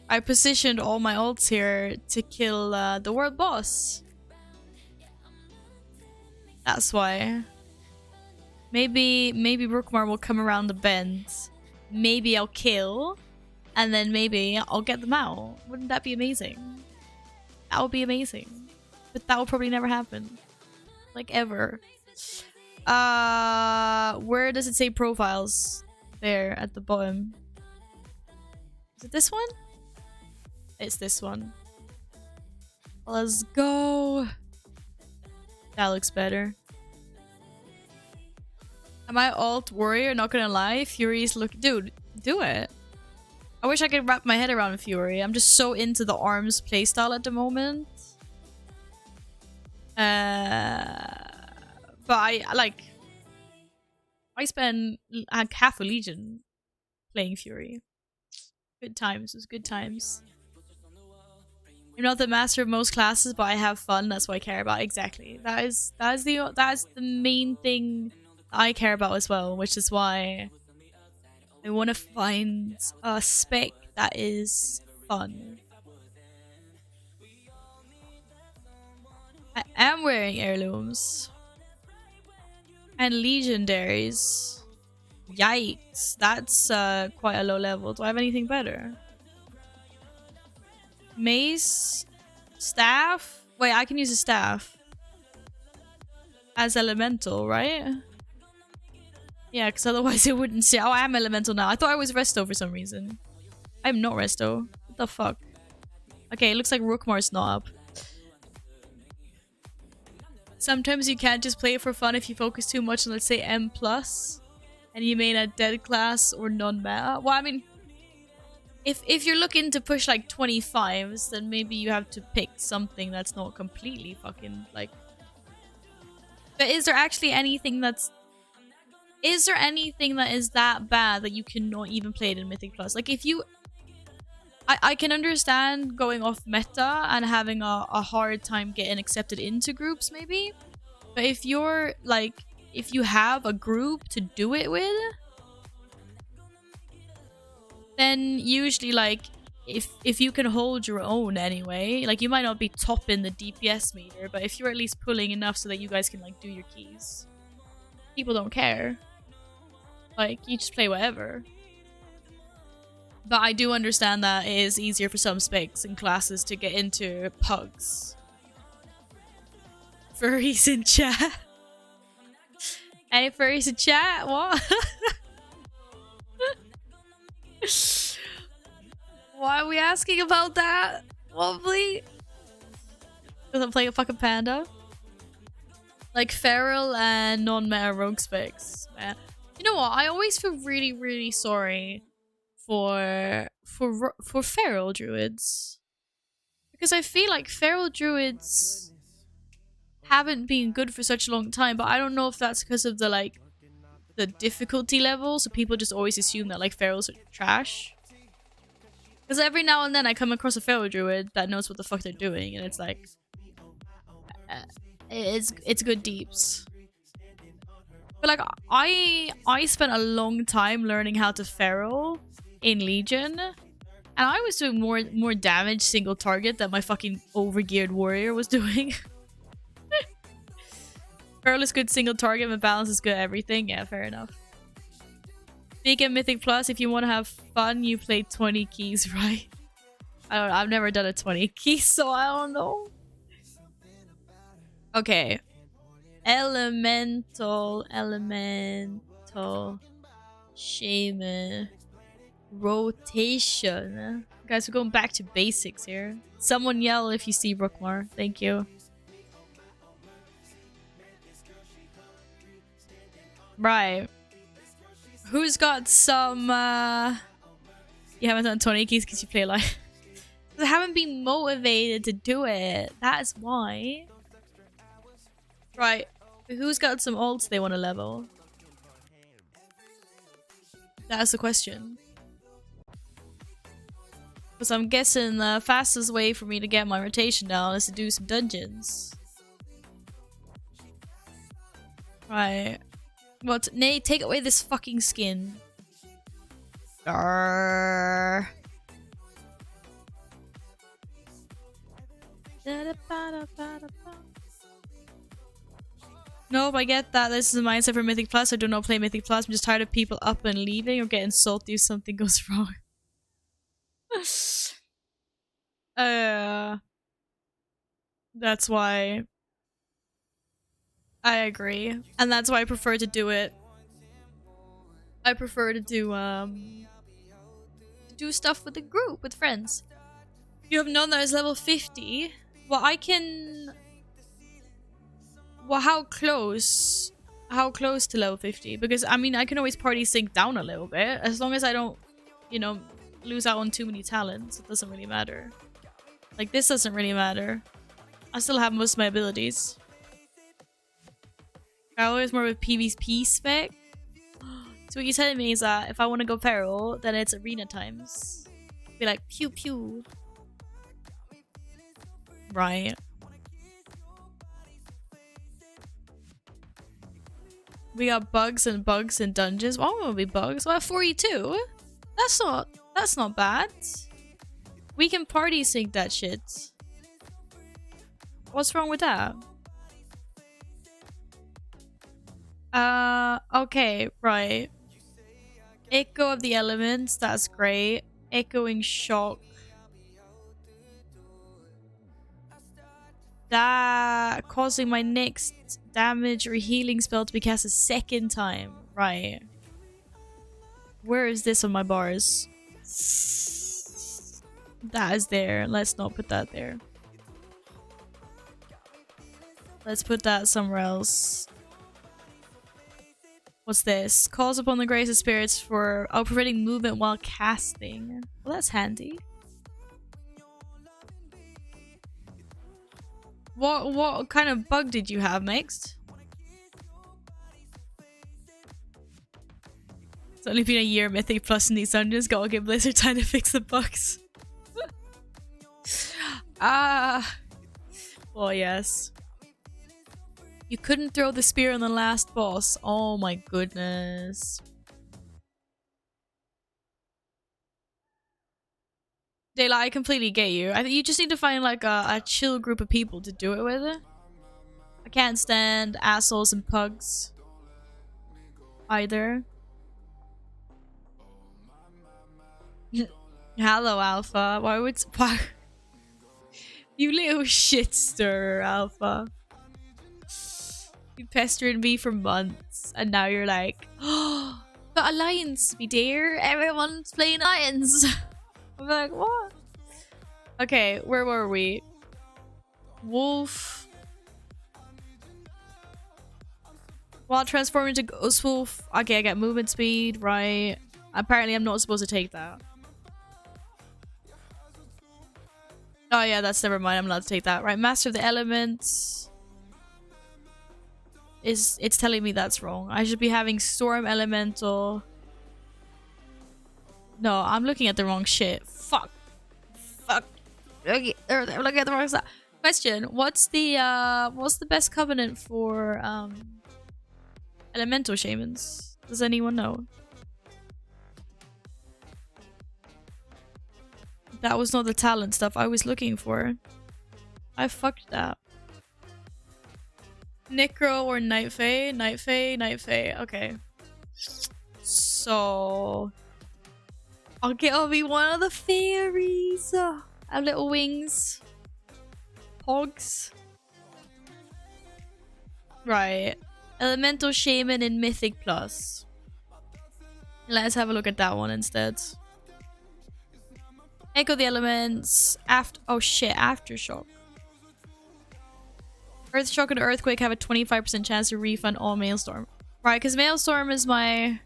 I positioned all my alts here to kill the world boss. That's why. Maybe Rookmar will come around the bend. Maybe I'll kill. And then maybe I'll get them out. Wouldn't that be amazing? That would be amazing. But that will probably never happen. Like, ever. Where does it say profiles? There, at the bottom. Is it this one? It's this one. Let's go. That looks better. Am I alt warrior? Not gonna lie. Fury's look. Dude, do it. I wish I could wrap my head around Fury. I'm just so into the arms playstyle at the moment. But I spent like half a legion playing Fury. Good times. It was good times. I'm not the master of most classes, but I have fun. That's what I care about. Exactly. That is the main thing I care about as well, which is why I want to find a spec that is fun. I am wearing heirlooms and legendaries. Yikes, that's quite a low level. Do I have anything better? Mace? Staff? Wait, I can use a staff as elemental, right? Yeah, because otherwise it wouldn't say. Oh, I am elemental now. I thought I was resto for some reason. I'm not resto. What the fuck? Okay, it looks like Rookmar's not up. Sometimes you can't just play it for fun if you focus too much on, let's say, M+, and you main a dead class or non-meta. Well, I mean, if you're looking to push like 25s, then maybe you have to pick something that's not completely fucking like... But is there actually anything that's... Is there anything that is that bad that you cannot even play it in Mythic Plus? Like if you... I can understand going off meta and having a hard time getting accepted into groups maybe. But if you're like... If you have a group to do it with... Then usually like... If you can hold your own anyway, like you might not be top in the DPS meter, but if you're at least pulling enough so that you guys can like do your keys, people don't care. Like you just play whatever. But I do understand that it is easier for some specs and classes to get into pugs. Furries in chat. Any furries in chat? What? Why are we asking about that? Wobbly? Because I'm playing a fucking panda. Like feral and non-meta rogue specs. Man. You know what? I always feel really, really sorry for feral druids. Because I feel like feral druids haven't been good for such a long time, but I don't know if that's because of the like the difficulty level, so people just always assume that like ferals are trash. Because every now and then I come across a feral druid that knows what the fuck they're doing, and it's like it's good deeps. But like I spent a long time learning how to feral in Legion, and I was doing more damage single target than my fucking overgeared warrior was doing. Feral is good single target, but balance is good everything. Yeah, fair enough. Big and Mythic Plus, if you want to have fun, you play 20 keys, right? I don't know, I've never done a 20 keys, so I don't know. Okay. Elemental shaman rotation. Guys, we're going back to basics here. Someone yell if you see Brookmar. Thank you. Right. Who's got some you haven't done 20 keys because you play live. I haven't been motivated to do it. That's why. Right. Who's got some ults they want to level? That's the question. Because I'm guessing the fastest way for me to get my rotation down is to do some dungeons. Right. What? Nate, take away this fucking skin. Arrgh. Nope, I get that. This is a mindset for Mythic Plus. I do not play Mythic Plus. I'm just tired of people up and leaving or getting salty if something goes wrong. That's why I agree. And that's why I prefer to do it. I prefer to do stuff with the group, with friends. You have none that is level 50. Well, I can... Well, how close? How close to level 50? Because, I mean, I can always party sync down a little bit. As long as I don't, you know, lose out on too many talents. It doesn't really matter. Like, this doesn't really matter. I still have most of my abilities. I always more of a PvP spec. So what you're telling me is that if I want to go feral, then it's arena times. Be like, pew pew. Right. We got bugs and dungeons. Well, will be bugs. Well, 42. That's not bad. We can party sync that shit. What's wrong with that? Okay, right. Echo of the elements, that's great. Echoing shock. That causing my next damage or healing spell to be cast a second time. Right. Where is this on my bars? That is there. Let's not put that there. Let's put that somewhere else. What's this? Calls upon the grace of spirits for preventing movement while casting. Well, that's handy. What kind of bug did you have, Mixed? It's only been a year Mythic Plus in these dungeons. Gotta give Blizzard time to fix the bugs. Oh yes. You couldn't throw the spear on the last boss. Oh my goodness. Dayla, I completely get you. I think you just need to find like a chill group of people to do it with. I can't stand assholes and pugs. Either. Hello, Alpha. Why would... Why? You little shitster, Alpha. You pestered me for months, and now you're like, oh, but Alliance, me dear. Everyone's playing Alliance. I'm like, what? Okay, where were we? Wolf. While transforming into Ghost Wolf. Okay, I get movement speed, right. Apparently I'm not supposed to take that. Oh yeah, that's never mind. I'm allowed to take that. Right, Master of the Elements. It's telling me that's wrong. I should be having Storm Elemental. No, I'm looking at the wrong shit. Fuck. Fuck. I'm looking at the wrong stuff. Question, what's the best covenant for elemental shamans? Does anyone know? That was not the talent stuff I was looking for. I fucked that. Necro or Night Fae? Night Fae, Night Fae. Okay. So I'll be one of the fairies. Have little wings. Hogs. Right. Elemental Shaman in Mythic Plus. Let's have a look at that one instead. Echo the Elements. Oh shit, Aftershock. Earthshock and Earthquake have a 25% chance to refund all Maelstrom. Right, because Maelstrom is my...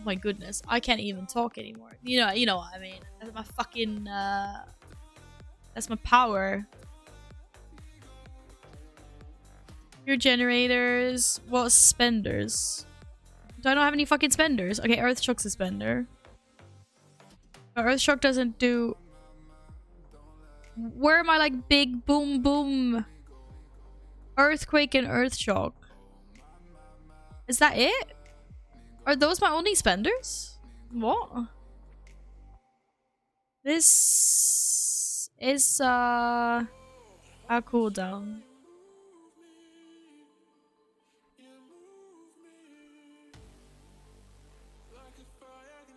my goodness, I can't even talk anymore. You know what I mean. That's my fucking that's my power. Your generators. What spenders? Do I not have any fucking spenders? Okay, Earthshock's a spender. But Earthshock doesn't do... Where are my like big boom boom? Earthquake and Earthshock. Is that it? Are those my only spenders? What? This is a cooldown.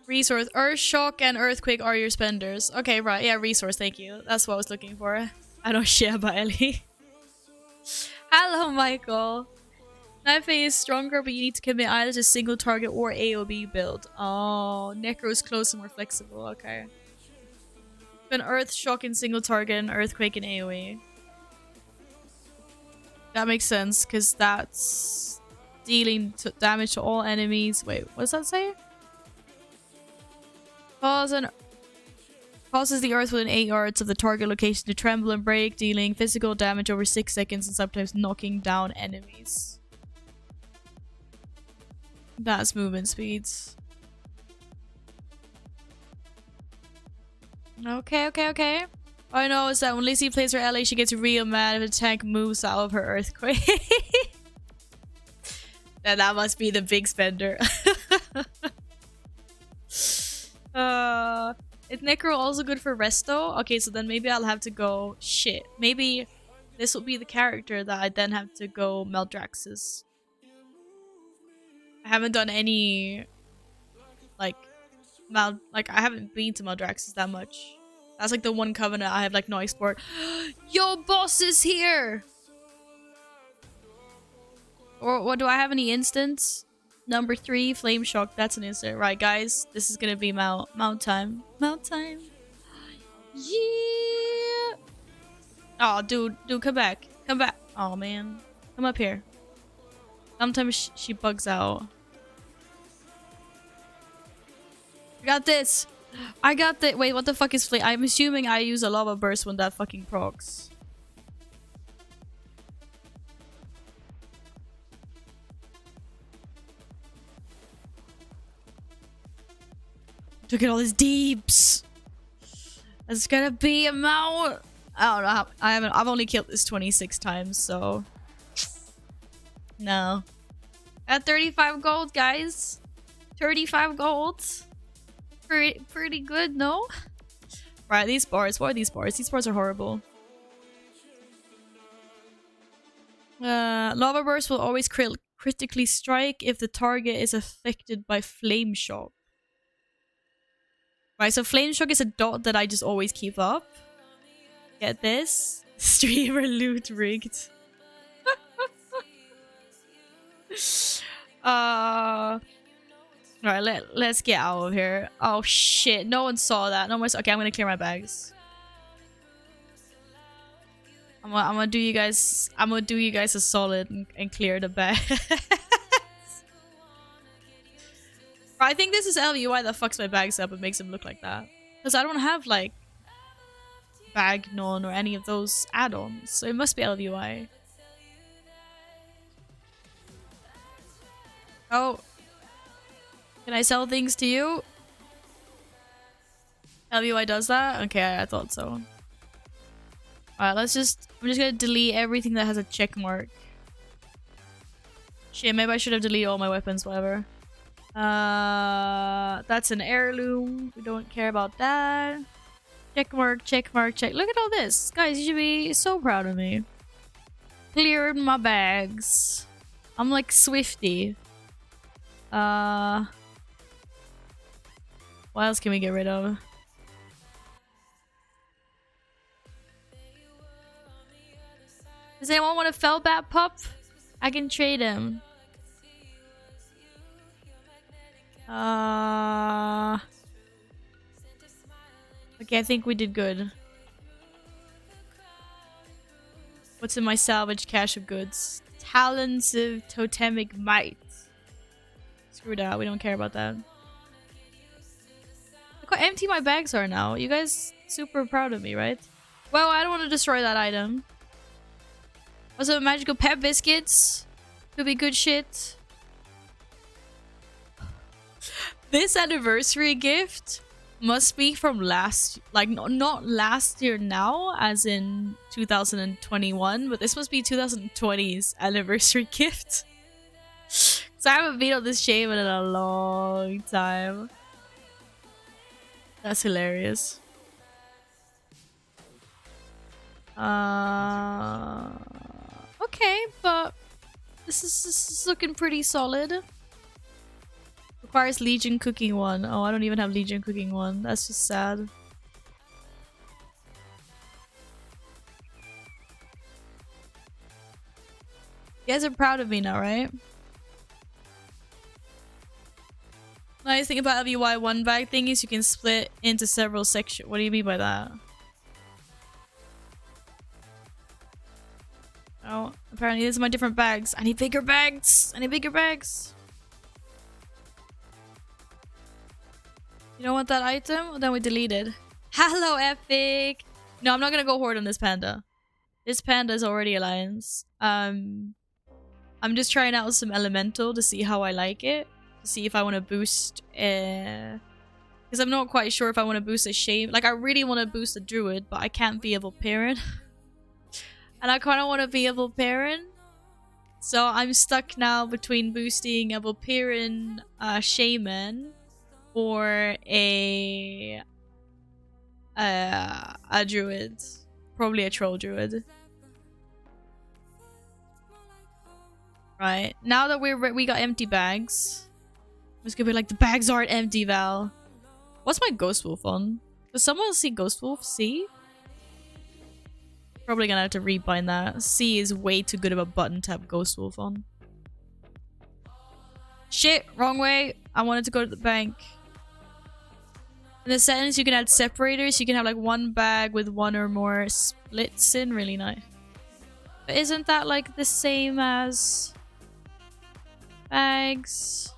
Resource. Earthshock and Earthquake are your spenders. Okay, right. Yeah, resource. Thank you. That's what I was looking for. I don't shit about Ellie. Hello, Michael. Knife is stronger, but you need to commit either to single target or AoB build. Oh, Necro is close and more flexible. Okay. An Earthshock in single target and Earthquake in AoE. That makes sense, because that's dealing damage to all enemies. Wait, what does that say? Causes the earth within 8 yards of the target location to tremble and break, dealing physical damage over 6 seconds and sometimes knocking down enemies. That's movement speeds. Okay. All I know is that when Lizzie plays her LA, she gets real mad if a tank moves out of her Earthquake. That must be the big spender. Is Necro also good for resto? Okay, so then maybe I'll have to go... Shit. Maybe this will be the character that I then have to go Maldraxxus. I haven't done any... I haven't been to Maldraxxus that much. That's like the one covenant I have like no explored. Yo, boss is here! Or what, do I have any instants? Number 3, Flame Shock. That's an instant. Right, guys. This is gonna be mount time. Mount time. Yeah! Oh, dude, come back. Come back. Oh, man. Come up here. Sometimes she bugs out. I got this! I got this! Wait, what the fuck is flame? I'm assuming I use a lava burst when that fucking procs. Look at all these deeps! It's gonna be a mount! I don't know how, I've only killed this 26 times, so... No. At 35 gold, guys! 35 gold! Pretty good, no? Right, these bars. What are these bars? These bars are horrible. Lava burst will always critically strike if the target is affected by flame shock. Right, so flame shock is a dot that I just always keep up. Get this? Streamer loot rigged. Alright, let's get out of here. Oh shit, no one saw that. No one saw. Okay, I'm gonna clear my bags. I'm gonna do you guys a solid and clear the bag. I think this is LVUI that fucks my bags up and makes them look like that. Because I don't have like bag none or any of those add-ons. So it must be LVUI. Oh. Can I sell things to you? LVUI does that? Okay, I thought so. Alright, I'm just gonna delete everything that has a check mark. Shit, maybe I should have deleted all my weapons, whatever. That's an heirloom. We don't care about that. Check mark, check mark, check. Look at all this. Guys, you should be so proud of me. Cleared my bags. I'm like Swifty. What else can we get rid of? Does anyone want a Fellbat pup? I can trade him. Okay, I think we did good. What's in my salvage cache of goods? Talons of Totemic Might. Screw that, we don't care about that. Look how empty my bags are now. You guys super proud of me, right? Well, I don't want to destroy that item. Also, magical pet biscuits. Could be good shit. This anniversary gift must be from last, like not last year now, as in 2021, but this must be 2020's anniversary gift. So I haven't been on this shaman in a long time. That's hilarious. Okay, but this is looking pretty solid. Requires Legion Cooking 1. Oh, I don't even have Legion Cooking 1. That's just sad. You guys are proud of me now, right? Nice thing about LVY one bag thing is you can split into several sections. What do you mean by that? Oh, apparently these are my different bags. I need bigger bags. I need bigger bags. You don't want that item? Well, then we deleted. Hello, Epic! No, I'm not gonna go horde on this panda. This panda is already Alliance. I'm just trying out some Elemental to see how I like it. To see if I want to boost... Because I'm not quite sure if I want to boost a Shaman. Like, I really want to boost a Druid, but I can't be a Vulparian. And I kind of want to be a Vulparian. So I'm stuck now between boosting a Vulparian Shaman or a Druid. Probably a Troll Druid. Right. Now that we got empty bags. I'm just gonna be like, the bags aren't empty, Val. What's my Ghost Wolf on? Does someone see Ghost Wolf? C? Probably gonna have to rebind that. C is way too good of a button to have Ghost Wolf on. Shit, wrong way. I wanted to go to the bank. In the settings, you can add separators. You can have like one bag with one or more splits in. Really nice. But isn't that like the same as bags?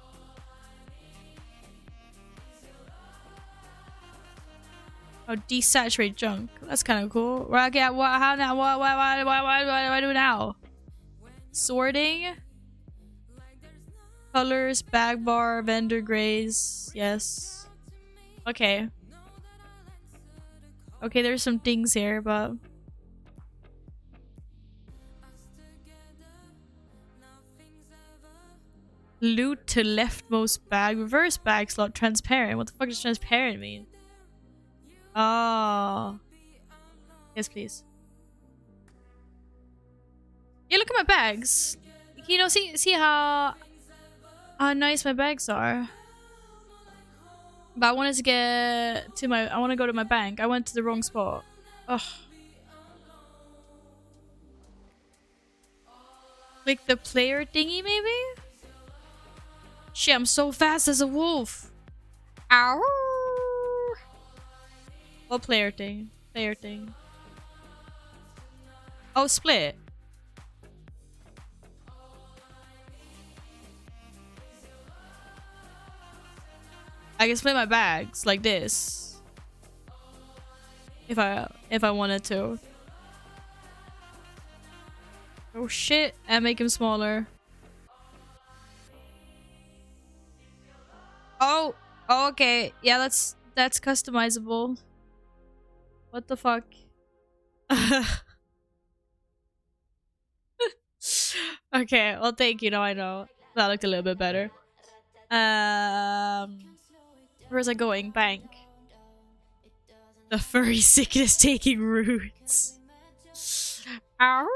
Oh, desaturate junk. That's kind of cool. Right, okay, how now? What do I do now? Sorting. Colors, bag bar, vendor grays. Yes. Okay. Okay, there's some things here, but... Loot to leftmost bag. Reverse bag slot. Transparent. What the fuck does transparent mean? Oh. Yes, please. Yeah, look at my bags. You know, see how nice my bags are. But I wanted to get to my... I want to go to my bank. I went to the wrong spot. Ugh. Click the player thingy, maybe? Shit, I'm so fast as a wolf. Ow! What player thing? Player thing. Oh, split. I can split my bags like this. If I wanted to. Oh shit, and make him smaller. Oh, okay. Yeah, that's customizable. What the fuck? Okay, well thank you. Now I know. That looked a little bit better. Where is I going? Bank. The furry sickness taking roots. Ow.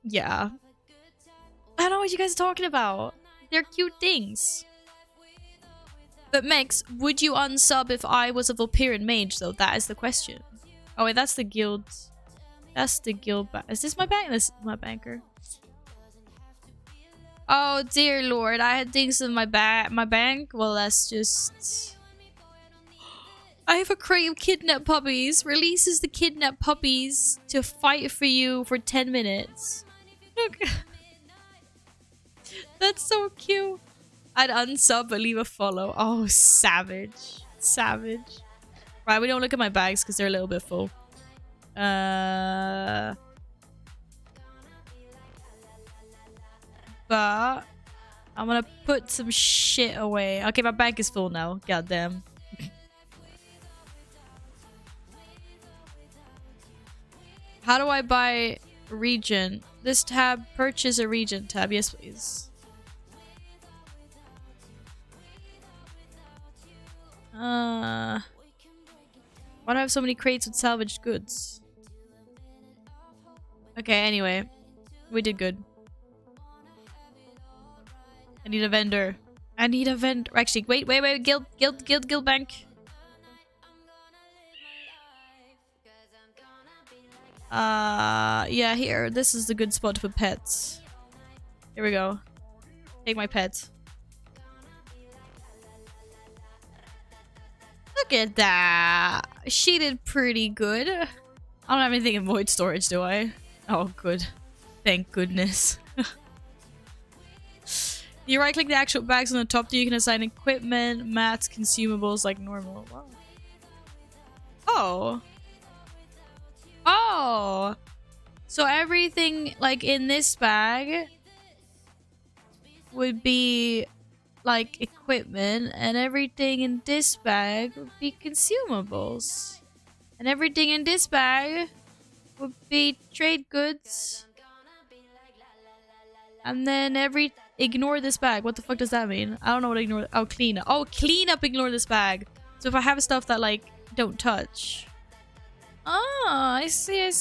Yeah. I don't know what you guys are talking about. They're cute things. But Mex, would you unsub if I was a Vulparian mage though? That is the question. Oh wait, that's the guild. That's the guild bank. Is this my bank? This is my banker. Oh dear lord, I had things in my bank. Well, that's just... I have a crate of kidnapped puppies. Releases the kidnapped puppies to fight for you for 10 minutes. Look. That's so cute. I'd unsub but leave a follow. Oh, savage. Savage. Right, we don't look at my bags because they're a little bit full. But I'm gonna put some shit away. Okay, my bank is full now. Goddamn. How do I buy region? This tab, purchase a region tab. Yes, please. Why do I have so many crates with salvaged goods? Okay, anyway. We did good. I need a vendor. I need a vendor. Actually, wait. Guild bank. Yeah, here. This is the good spot to put pets. Here we go. Take my pet. Look at that. She did pretty good. I don't have anything in void storage, do I? Oh, good. Thank goodness. You right click the actual bags on the top, you can assign equipment, mats, consumables like normal. Wow. Oh. Oh. So everything like in this bag would be like equipment, and everything in this bag would be consumables. And everything in this bag would be trade goods. And then ignore this bag. What the fuck does that mean? I don't know what ignore. Oh, clean up. Oh, clean up, ignore this bag. So if I have stuff that like don't touch. Oh, I see.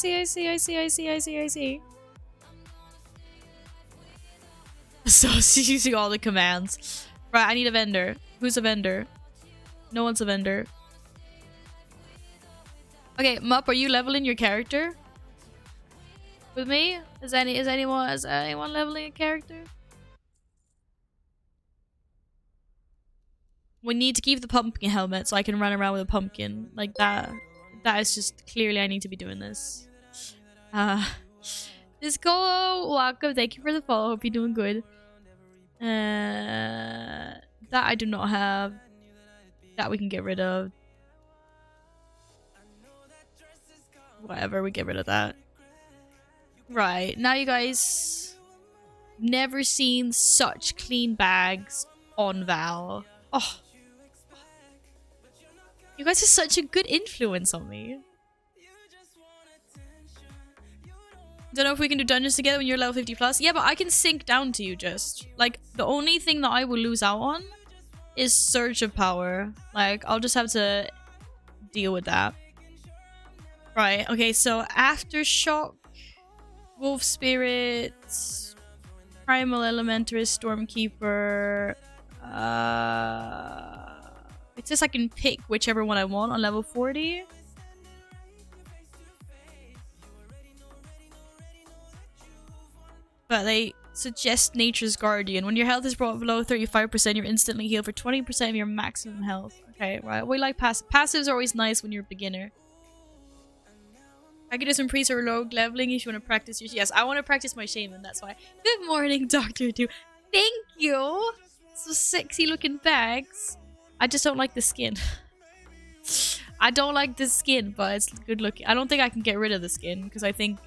So she's using all the commands. Right, I need a vendor. Who's a vendor? No one's a vendor. Okay, Mup, are you leveling your character? With me? Is anyone leveling a character? We need to keep the pumpkin helmet so I can run around with a pumpkin. Like that. That is just clearly I need to be doing this. Disco, welcome. Thank you for the follow. Hope you're doing good. That I do not have. That we can get rid of. Whatever, we get rid of that. Right, now you guys... Never seen such clean bags on Val. Oh. You guys are such a good influence on me. Don't know if we can do dungeons together when you're level 50 plus. Yeah, but I can sink down to you just. Like, the only thing that I will lose out on is Surge of Power. Like, I'll just have to deal with that. Right, okay, so Aftershock, Wolf Spirit, Primal Elementarist, Stormkeeper. It says I can pick whichever one I want on level 40. But they suggest Nature's Guardian. When your health is brought below 35%, you're instantly healed for 20% of your maximum health. Okay, right. We like passive. Passives are always nice when you're a beginner. I could do some priest or rogue leveling if you want to practice your... Yes, I want to practice my shaman, that's why. Good morning, Dr. Do. Thank you! So sexy looking bags. I just don't like the skin. I don't like the skin, but it's good looking. I don't think I can get rid of the skin, because I think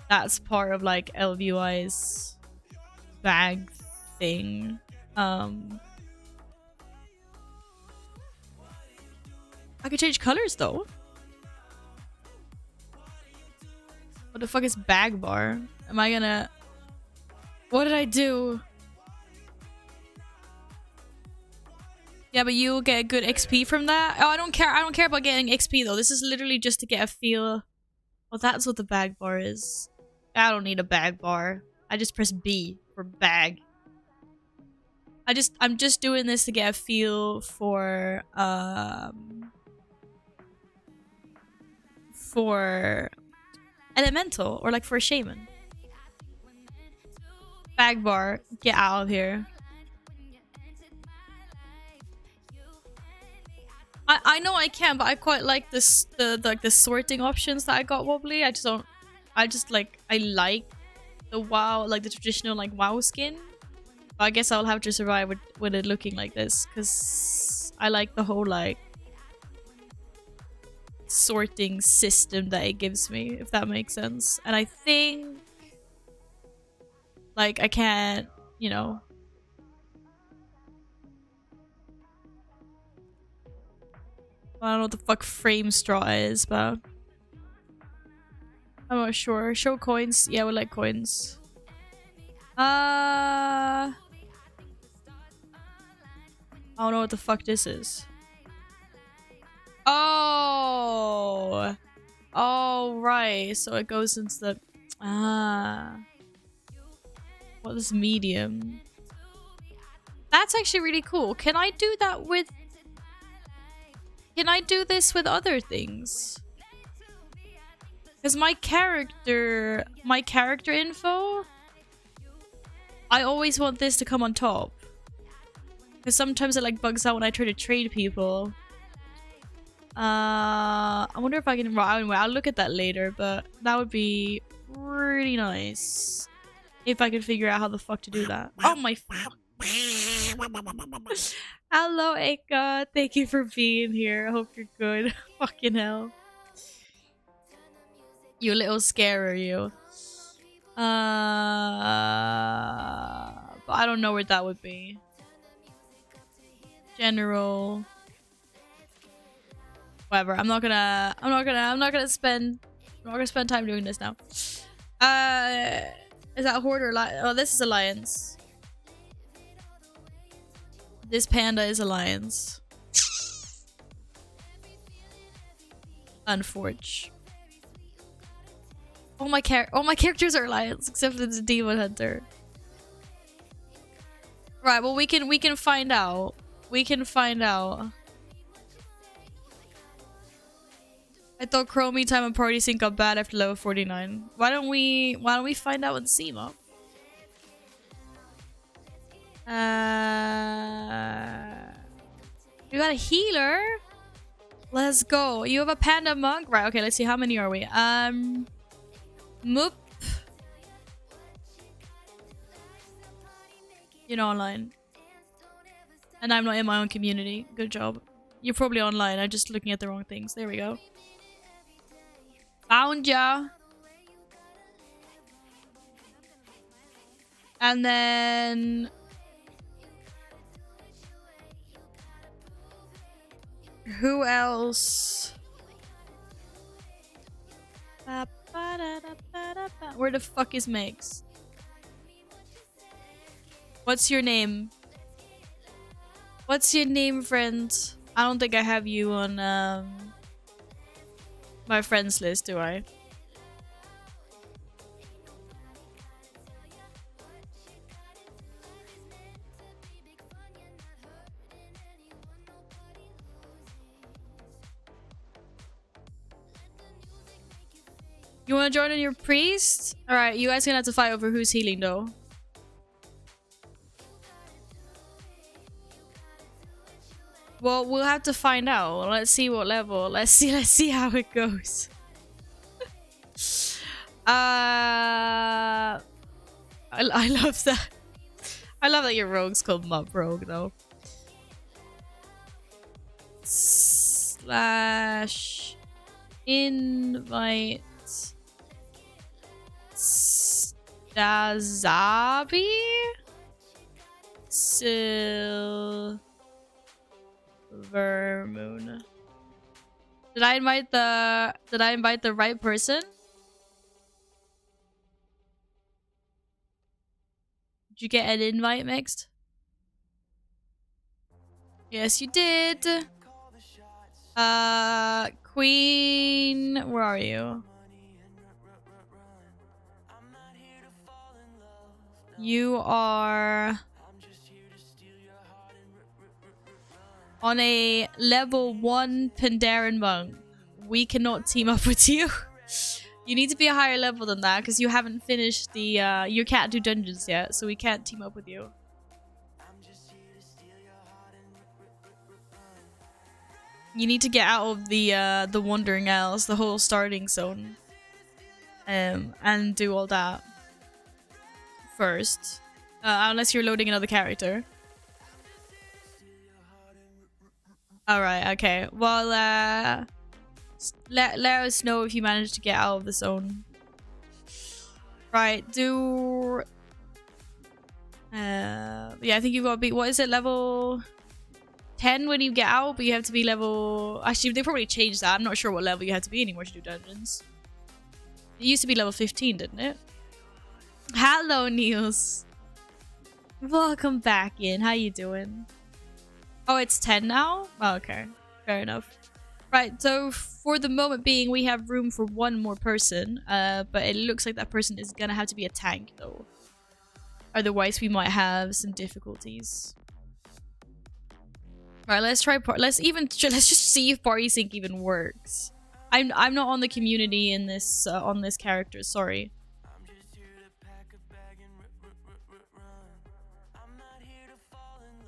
that's part of, like, LVI's bag thing. I could change colors, though. What the fuck is bag bar? Am I gonna... What did I do? Yeah, but you'll get good XP from that? Oh, I don't care. I don't care about getting XP, though. This is literally just to get a feel... Oh, that's what the bag bar is. I don't need a bag bar. I just press B for bag. I'm just doing this to get a feel for elemental or like for a shaman. Bagbar, get out of here. I know I can, but I quite like this the sorting options that I got wobbly. I like the WoW, like the traditional like WoW skin. But I guess I'll have to survive with it looking like this, because I like the whole like sorting system that it gives me, if that makes sense. And I think like I can't, you know, I don't know what the fuck frame straw is, but I'm not sure. Show coins. Yeah, we like coins. I don't know what the fuck this is. Oh! Oh, right. So it goes into the... What is medium? That's actually really cool. Can I do that with... Can I do this with other things? Because my character info, I always want this to come on top. Because sometimes it like bugs out when I try to trade people. I wonder if I can... Well, anyway, I'll look at that later, but that would be really nice. If I can figure out how the fuck to do that. Oh my fuck. Hello, Eka. Thank you for being here. I hope you're good. Fucking hell. You little scarer, you. But I don't know where that would be. General. Whatever. I'm not gonna spend time doing this now. Is that Horde or Alliance? Oh, this is Alliance. This panda is Alliance. Unforge. All my characters are Alliance except for the Demon Hunter. Right, well we can find out. We can find out. I thought Chromie time and party sync got bad after level 49. Why don't we find out in SEMA? You got a healer? Let's go. You have a panda monk? Right, okay, let's see. How many are we? Moop. You're not online. And I'm not in my own community. Good job. You're probably online. I'm just looking at the wrong things. There we go. Found ya. And then... Who else? Where the fuck is Megs? What's your name? What's your name, friend? I don't think I have you on my friends list, do I? You want to join in your priest? Alright, you guys gonna have to fight over who's healing though. Well, we'll have to find out. Let's see what level. Let's see how it goes. I love that. I love that your rogue's called Mob Rogue though. Slash invite Dazabi Silvermoon. Did I invite the right person? Did you get an invite mixed? Yes, you did. Queen, where are you? You are on a level 1 Pandaren monk. We cannot team up with you. You need to be a higher level than that because you haven't finished the you can't do dungeons yet, so we can't team up with you. You need to get out of the Wandering Elves, the whole starting zone. And do all that first. Unless you're loading another character. Alright, okay. Well, let us know if you manage to get out of the zone. Right, do... yeah, I think you've got to be... What is it? Level 10 when you get out, but you have to be level... Actually, they probably changed that. I'm not sure what level you have to be anymore to do dungeons. It used to be level 15, didn't it? Hello, Niels. Welcome back in. How you doing? Oh, it's 10 now? Oh, okay. Fair enough. Right, so for the moment being, we have room for one more person. But it looks like that person is gonna have to be a tank, though. Otherwise, we might have some difficulties. Right, let's try. Let's just see if party sync even works. I'm not on the community in this on this character. Sorry.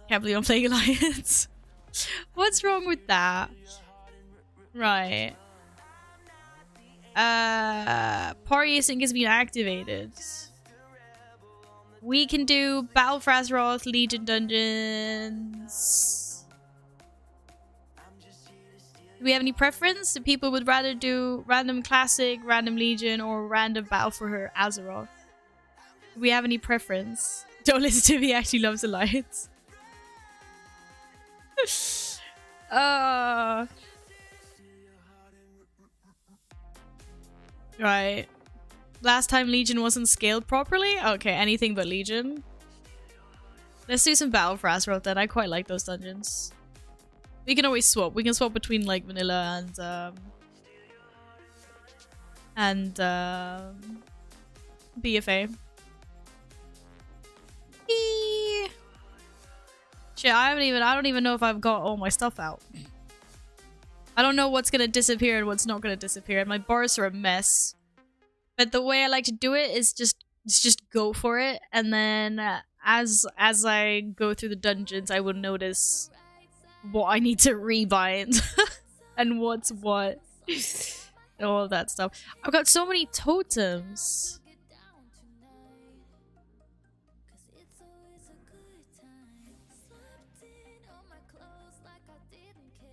Can't believe I'm playing Alliance. What's wrong with that? Right. Party sync has been activated. We can do Battle for Azeroth, Legion dungeons. Do we have any preference? Do people would rather do random classic, random Legion, or random Battle for her Azeroth? Do we have any preference? Don't listen to me, actually loves Alliance. Right. Last time Legion wasn't scaled properly? Okay, anything but Legion. Let's do some Battle for Azeroth then. I quite like those dungeons. We can always swap. We can swap between like vanilla and BFA. Eee. Shit, I don't even know if I've got all my stuff out. I don't know what's gonna disappear and what's not gonna disappear. My bars are a mess. But the way I like to do it is just go for it, and then as I go through the dungeons, I will notice what I need to rebind and what's what. And all of that stuff. I've got so many totems.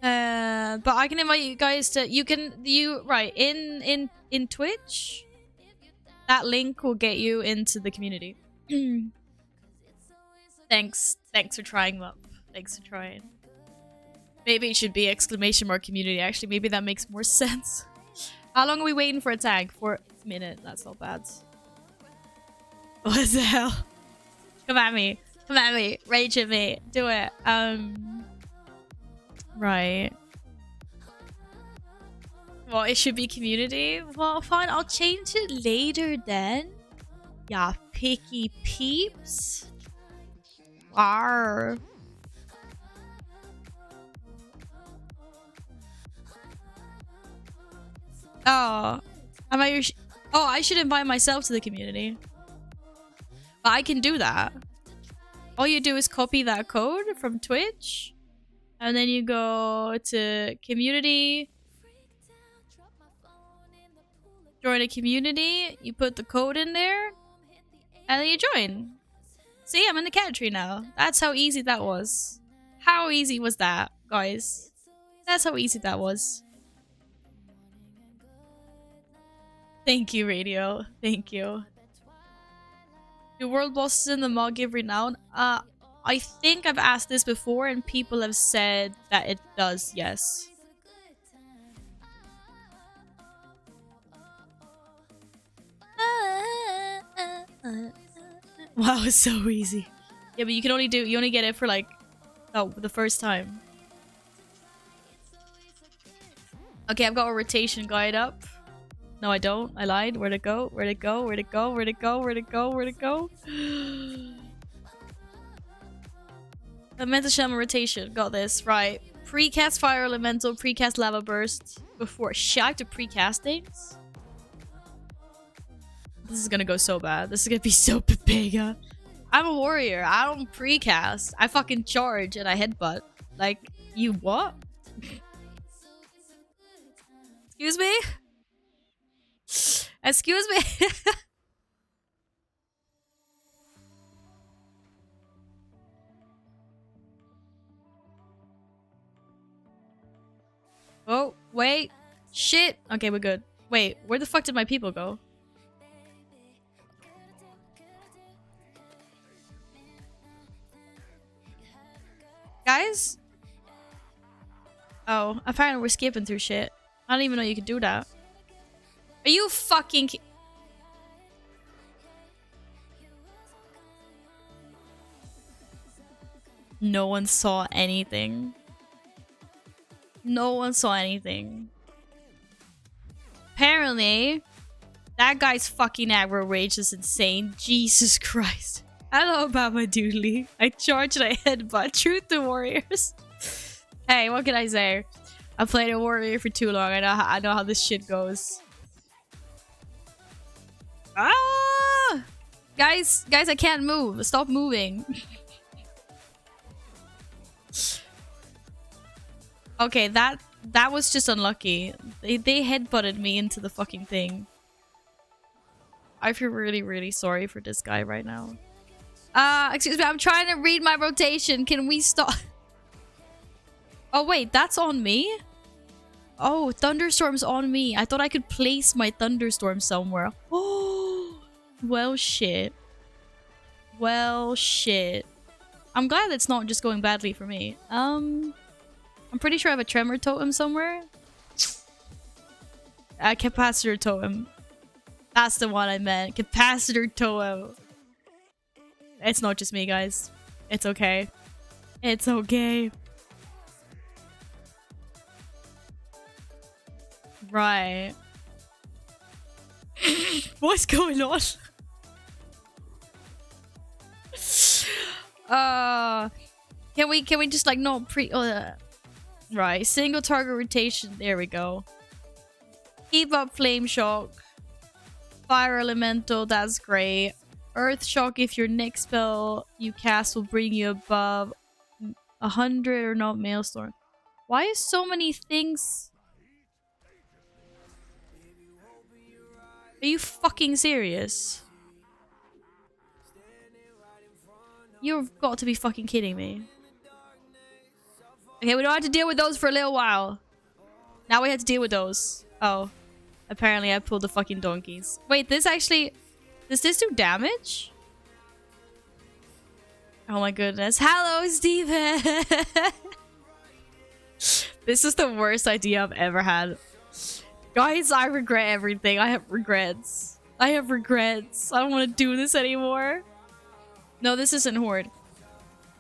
But I can invite you guys to right in Twitch. That link will get you into the community. Thanks for trying, Mup. Thanks for trying. Maybe it should be ! community. Actually, maybe that makes more sense. How long are we waiting for a tag? For a minute. That's not bad. What the hell? Come at me. Come at me. Rage at me. Do it. Right. Well, it should be community. Well, fine. I'll change it later then. Yeah, picky peeps. Arr. Oh, I should invite myself to the community. But I can do that. All you do is copy that code from Twitch, and then you go to community, join a community, you put the code in there, and then you join. See, I'm in the cat tree now. That's how easy that was. How easy was that, guys? That's how easy that was. Thank you, Radio. Thank you. Do world bosses in the mod give renown? I think I've asked this before and people have said that it does, yes. Wow, it's so easy. Yeah, but you only get it for like, the first time. Okay, I've got a rotation guide up. No, I don't. I lied. Where'd it go? Where'd it go? Where'd it go? Where'd it go? Where'd it go? Where'd it go? Elemental Shaman rotation. Got this. Right. Precast Fire Elemental. Precast Lava Burst. Before. Shit, I have to precast things? This is gonna go so bad. This is gonna be so big. I'm a warrior. I don't precast. I fucking charge and I headbutt. Like, you what? Excuse me? Excuse me? Oh, wait. Shit. Okay, we're good. Wait, where the fuck did my people go? Guys? Oh, apparently we're skipping through shit. I don't even know you could do that. Are you fucking... No one saw anything. No one saw anything. Apparently, that guy's fucking aggro rage is insane. Jesus Christ. I don't know about my doodly. I charge and I headbutt. Truth to warriors. Hey, what can I say? I played a warrior for too long. I know how this shit goes. Ah! Guys, I can't move. Stop moving. Okay, that was just unlucky. They headbutted me into the fucking thing. I feel really, really sorry for this guy right now. Excuse me, I'm trying to read my rotation. Can we stop? Oh wait, that's on me? Oh, thunderstorm's on me. I thought I could place my thunderstorm somewhere. Oh, well shit. Well shit. I'm glad it's not just going badly for me. I'm pretty sure I have a tremor totem somewhere. A capacitor totem. That's the one I meant. Capacitor totem. It's not just me, guys. It's okay. It's okay. Right. What's going on? Can we just like not right, single target rotation. There we go. Keep up flame shock. Fire elemental, that's great. Earth shock, if your next spell you cast will bring you above 100 or not maelstrom. Why is so many things? Are you fucking serious? You've got to be fucking kidding me. Okay, we don't have to deal with those for a little while. Now we have to deal with those. Oh. Apparently I pulled the fucking donkeys. Wait, this actually... Does this do damage? Oh my goodness. Hello, Steven! This is the worst idea I've ever had. Guys, I regret everything. I have regrets. I have regrets. I don't want to do this anymore. No, this isn't Horde.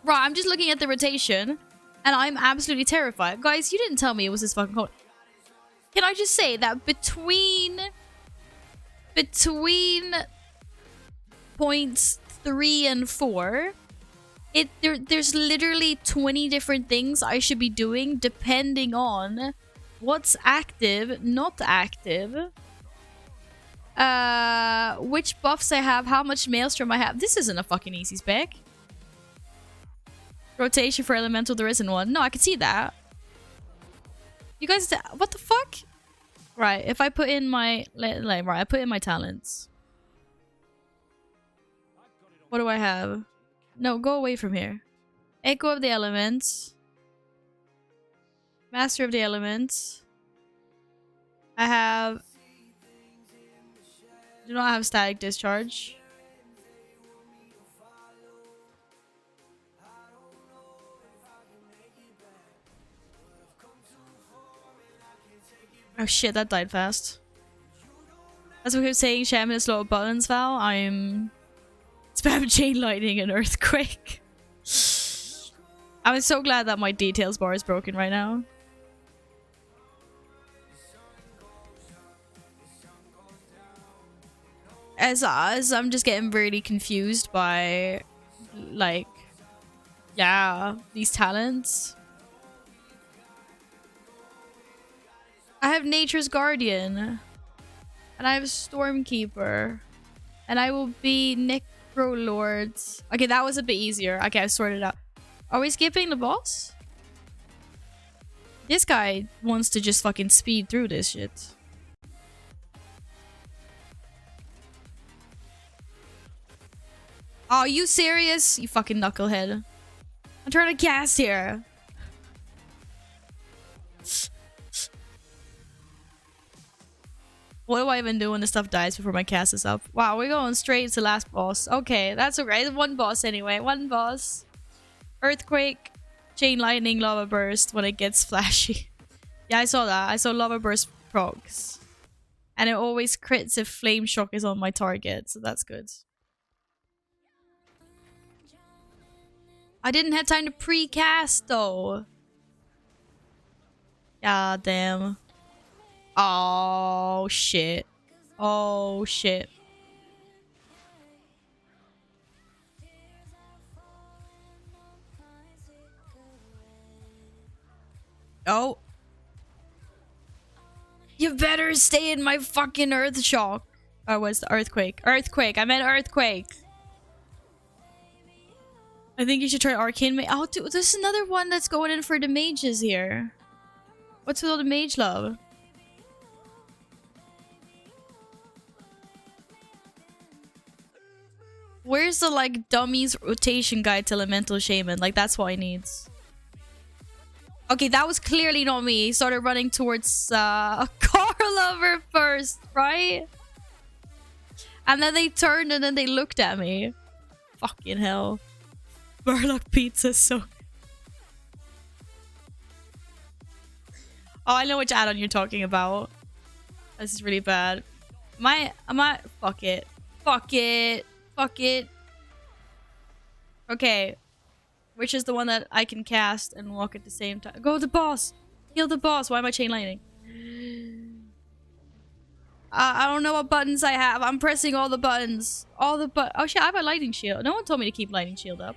Right, I'm just looking at the rotation. And I'm absolutely terrified. Guys, you didn't tell me it was this fucking cold. Can I just say that between points 3 and 4, there's literally 20 different things I should be doing depending on what's active, not active, which buffs I have, how much maelstrom I have. This isn't a fucking easy spec. Rotation for elemental, there isn't one. No, I can see that. You guys, what the fuck? Right, if I put in my... right, I put in my talents. What do I have? No, go away from here. Echo of the Elements. Master of the Elements. I have... do not have Static Discharge. Oh shit, that died fast. As we were saying, Shaman is low balance Val. I'm spam chain lightning and earthquake. I'm so glad that my details bar is broken right now. As I'm just getting really confused by, like, yeah, these talents. I have Nature's Guardian. And I have Stormkeeper. And I will be Necrolord. Okay, that was a bit easier. Okay, I sorted it out. Are we skipping the boss? This guy wants to just fucking speed through this shit. Oh, are you serious? You fucking knucklehead. I'm trying to cast here. What do I even do when the stuff dies before my cast is up? Wow, we're going straight to last boss. Okay, that's alright. One boss anyway. One boss. Earthquake, Chain Lightning, Lava Burst when it gets flashy. Yeah, I saw that. I saw Lava Burst procs. And it always crits if Flame Shock is on my target, so that's good. I didn't have time to pre-cast though. God damn. Oh shit. Oh shit. Oh. You better stay in my fucking Earth Shock. Oh, what's the Earthquake? Earthquake. I meant Earthquake. I think you should try Arcane Mage. Oh, dude, there's another one that's going in for the mages here. What's with all the mage love? Where's the, like, dummies rotation guide to Elemental Shaman? Like, that's what I need. Okay, that was clearly not me. He started running towards a car lover first, right? And then they turned and then they looked at me. Fucking hell. Murloc pizza is so... Oh, I know which add-on you're talking about. This is really bad. Fuck it. Fuck it. Fuck it. Okay. Which is the one that I can cast and walk at the same time? Go the boss! Heal the boss! Why am I chain lightning? I don't know what buttons I have. I'm pressing all the buttons. Oh shit, I have a lightning shield. No one told me to keep lightning shield up.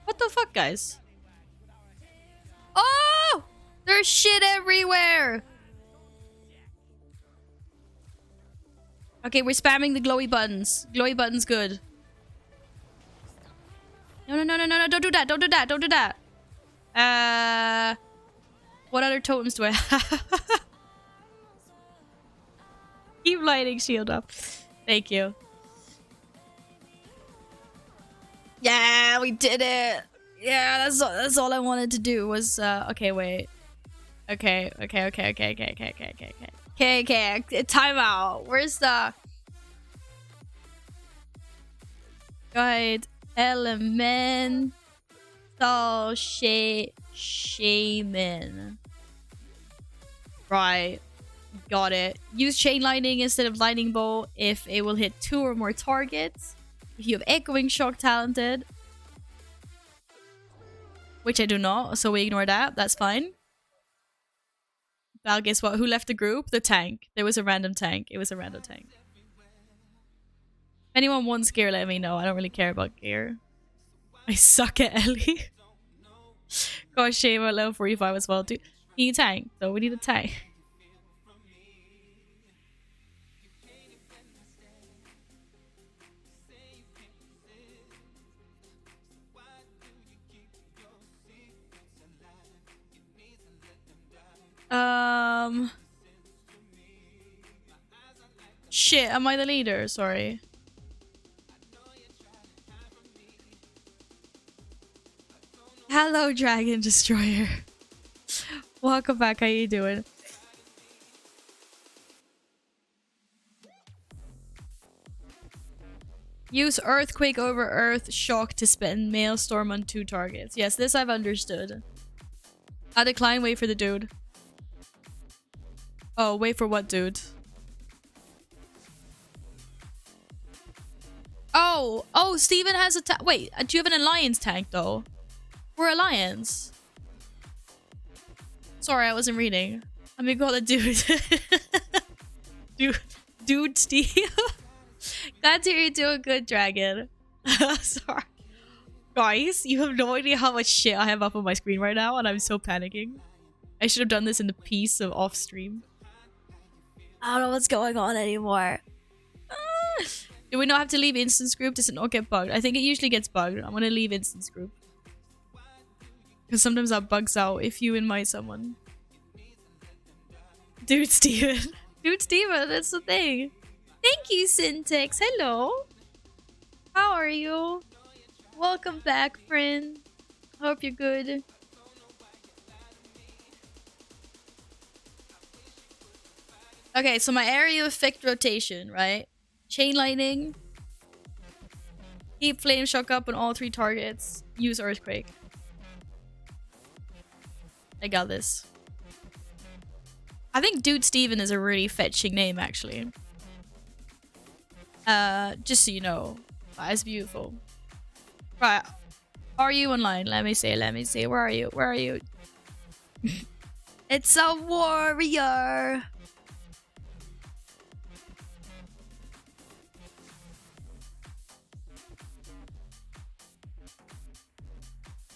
What the fuck, guys? Oh! There's shit everywhere! Okay, we're spamming the glowy buttons. Glowy buttons good. No, don't do that, don't do that, don't do that. What other totems do I have? Keep lighting shield up. Thank you. Yeah, we did it. Yeah, that's all I wanted to do was okay, wait. Okay. Time out. Where's the guide? Elemental Shaman. Right. Got it. Use Chain Lightning instead of Lightning Bolt if it will hit 2 or more targets. If you have Echoing Shock talented. Which I do not, so we ignore that. That's fine. Well, guess what? Who left the group? The tank. There was a random tank. It was a random tank. If anyone wants gear, let me know. I don't really care about gear. I suck at Ellie. Gosh, shame at level 45 as well, dude. We need a tank, though. We need a tank. Shit, am I the leader? Sorry. Hello, Dragon Destroyer. Welcome back. How you doing? Use Earthquake over Earth Shock to spend Maelstrom on 2 targets. Yes, this I've understood. I decline. Wait for the dude. Oh, wait for what, dude? Oh, Steven has a tank. Wait, do you have an Alliance tank, though? We're Alliance. Sorry, I wasn't reading. Let me call the dude. Dude Steve. Glad to hear you're doing good, Dragon. Sorry. Guys, you have no idea how much shit I have up on my screen right now, and I'm so panicking. I should have done this in the piece of off stream. I don't know what's going on anymore. Do we not have to leave instance group? Does it not get bugged? I think it usually gets bugged. I'm gonna leave instance group. Because sometimes that bugs out if you invite someone. Dude Steven. Dude Steven, that's the thing. Thank you, Syntax. Hello. How are you? Welcome back, friend. Hope you're good. Okay, so my area of effect rotation, right? Chain lightning. Keep flame shock up on all 3 targets. Use earthquake. I got this. I think Dude Steven is a really fetching name, actually. Just so you know. It's beautiful. Right. Are you online? Let me see. Where are you? Where are you? It's a warrior.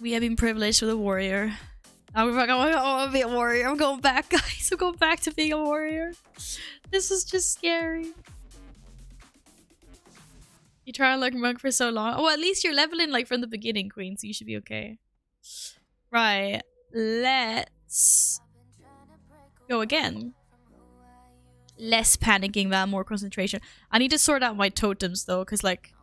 We have been privileged with a warrior. I want to be a warrior. I'm going back, guys. I'm going back to being a warrior. This is just scary. You try and look monk for so long. Oh, at least you're leveling like from the beginning, Queen, so you should be okay. Right. Let's go again. Less panicking, that more concentration. I need to sort out my totems though, because like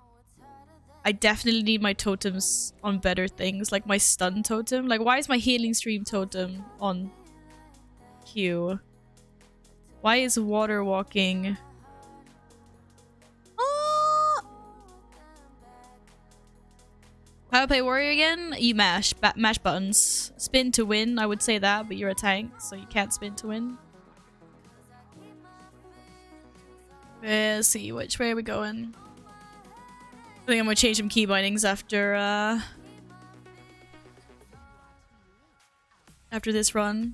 I definitely need my totems on better things, like my stun totem. Like, why is my healing stream totem on Q? Why is water walking? Oh! How to play warrior again? You mash buttons. Spin to win, I would say that, but you're a tank, so you can't spin to win. Let's see, which way are we going? I think I'm gonna change some key bindings after this run.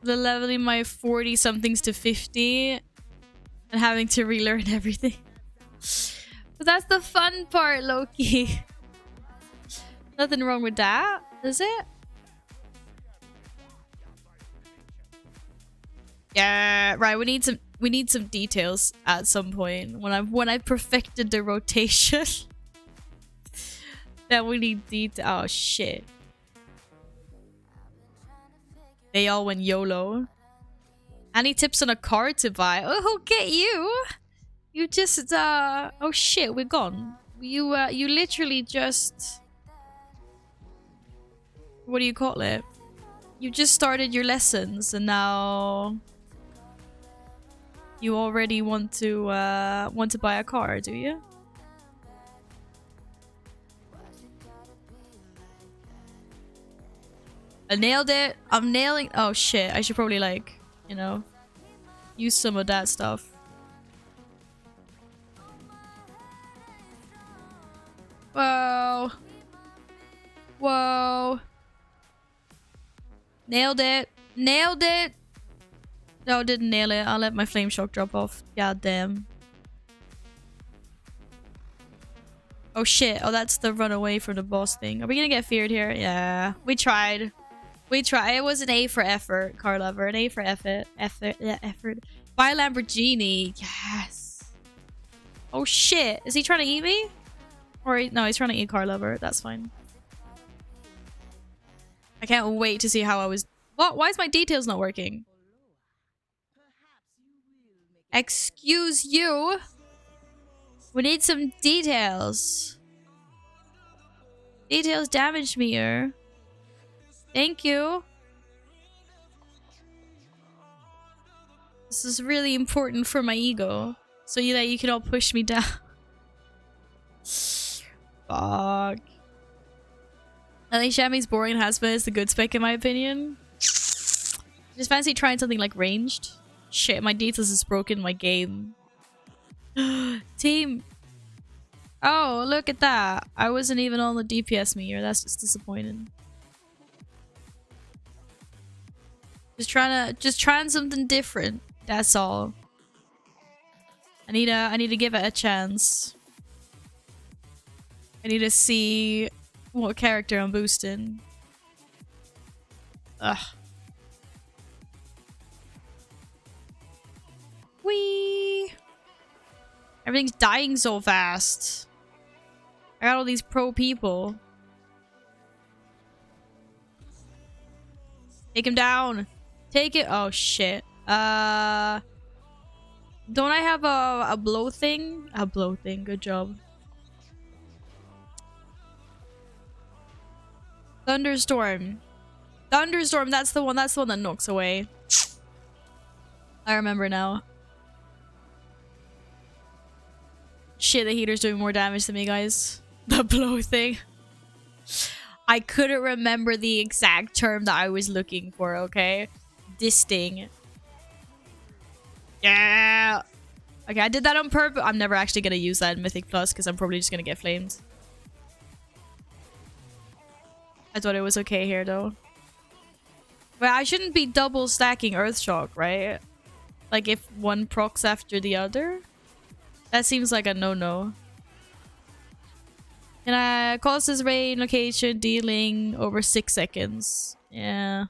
The leveling my 40 somethings to 50 and having to relearn everything. But that's the fun part, Loki. Nothing wrong with that, is it? Yeah, right. We need some details at some point when I've perfected the rotation. Then we need detail. Oh shit! They all went YOLO. Any tips on a card to buy? Oh, get you! You just oh shit, we're gone. You literally just, what do you call it? You just started your lessons and now you already want to buy a car, do you? I nailed it. I'm nailing. Oh shit! I should probably like, you know, use some of that stuff. Whoa! Whoa! Nailed it! Nailed it! No, didn't nail it. I'll let my flame shock drop off. God damn. Oh shit. Oh, that's the run away from the boss thing. Are we gonna get feared here? Yeah. We tried. We tried. It was an A for effort, car lover. An A for effort. Effort. Buy a Lamborghini. Yes. Oh shit. Is he trying to eat me? Or no, he's trying to eat car lover. That's fine. I can't wait to see how I was. What? Why is my details not working? Excuse you. We need some details. Details damaged me here. Thank you. This is really important for my ego. So that you can all push me down. Fuck. I think Shammy's boring and Hasbah is the good spec in my opinion. Just fancy trying something like ranged. Shit, my details is broken my game. Team. Oh, look at that. I wasn't even on the DPS meter. That's just disappointing. Just trying something different. That's all. I need to give it a chance. I need to see what character I'm boosting. Ugh. Whee! Everything's dying so fast. I got all these pro people. Take him down. Take it. Oh shit. Don't I have a blow thing? A blow thing. Good job. Thunderstorm. Thunderstorm. That's the one. That's the one that knocks away. I remember now. Shit, the heater's doing more damage than me, guys. The blow thing. I couldn't remember the exact term that I was looking for, okay? Disting. Yeah! Okay, I did that on purpose. I'm never actually gonna use that in Mythic Plus because I'm probably just gonna get flamed. I thought it was okay here, though. But I shouldn't be double stacking Earthshock, right? Like, if one procs after the other? That seems like a no-no. Can I causes rain location dealing over 6 seconds? Yeah.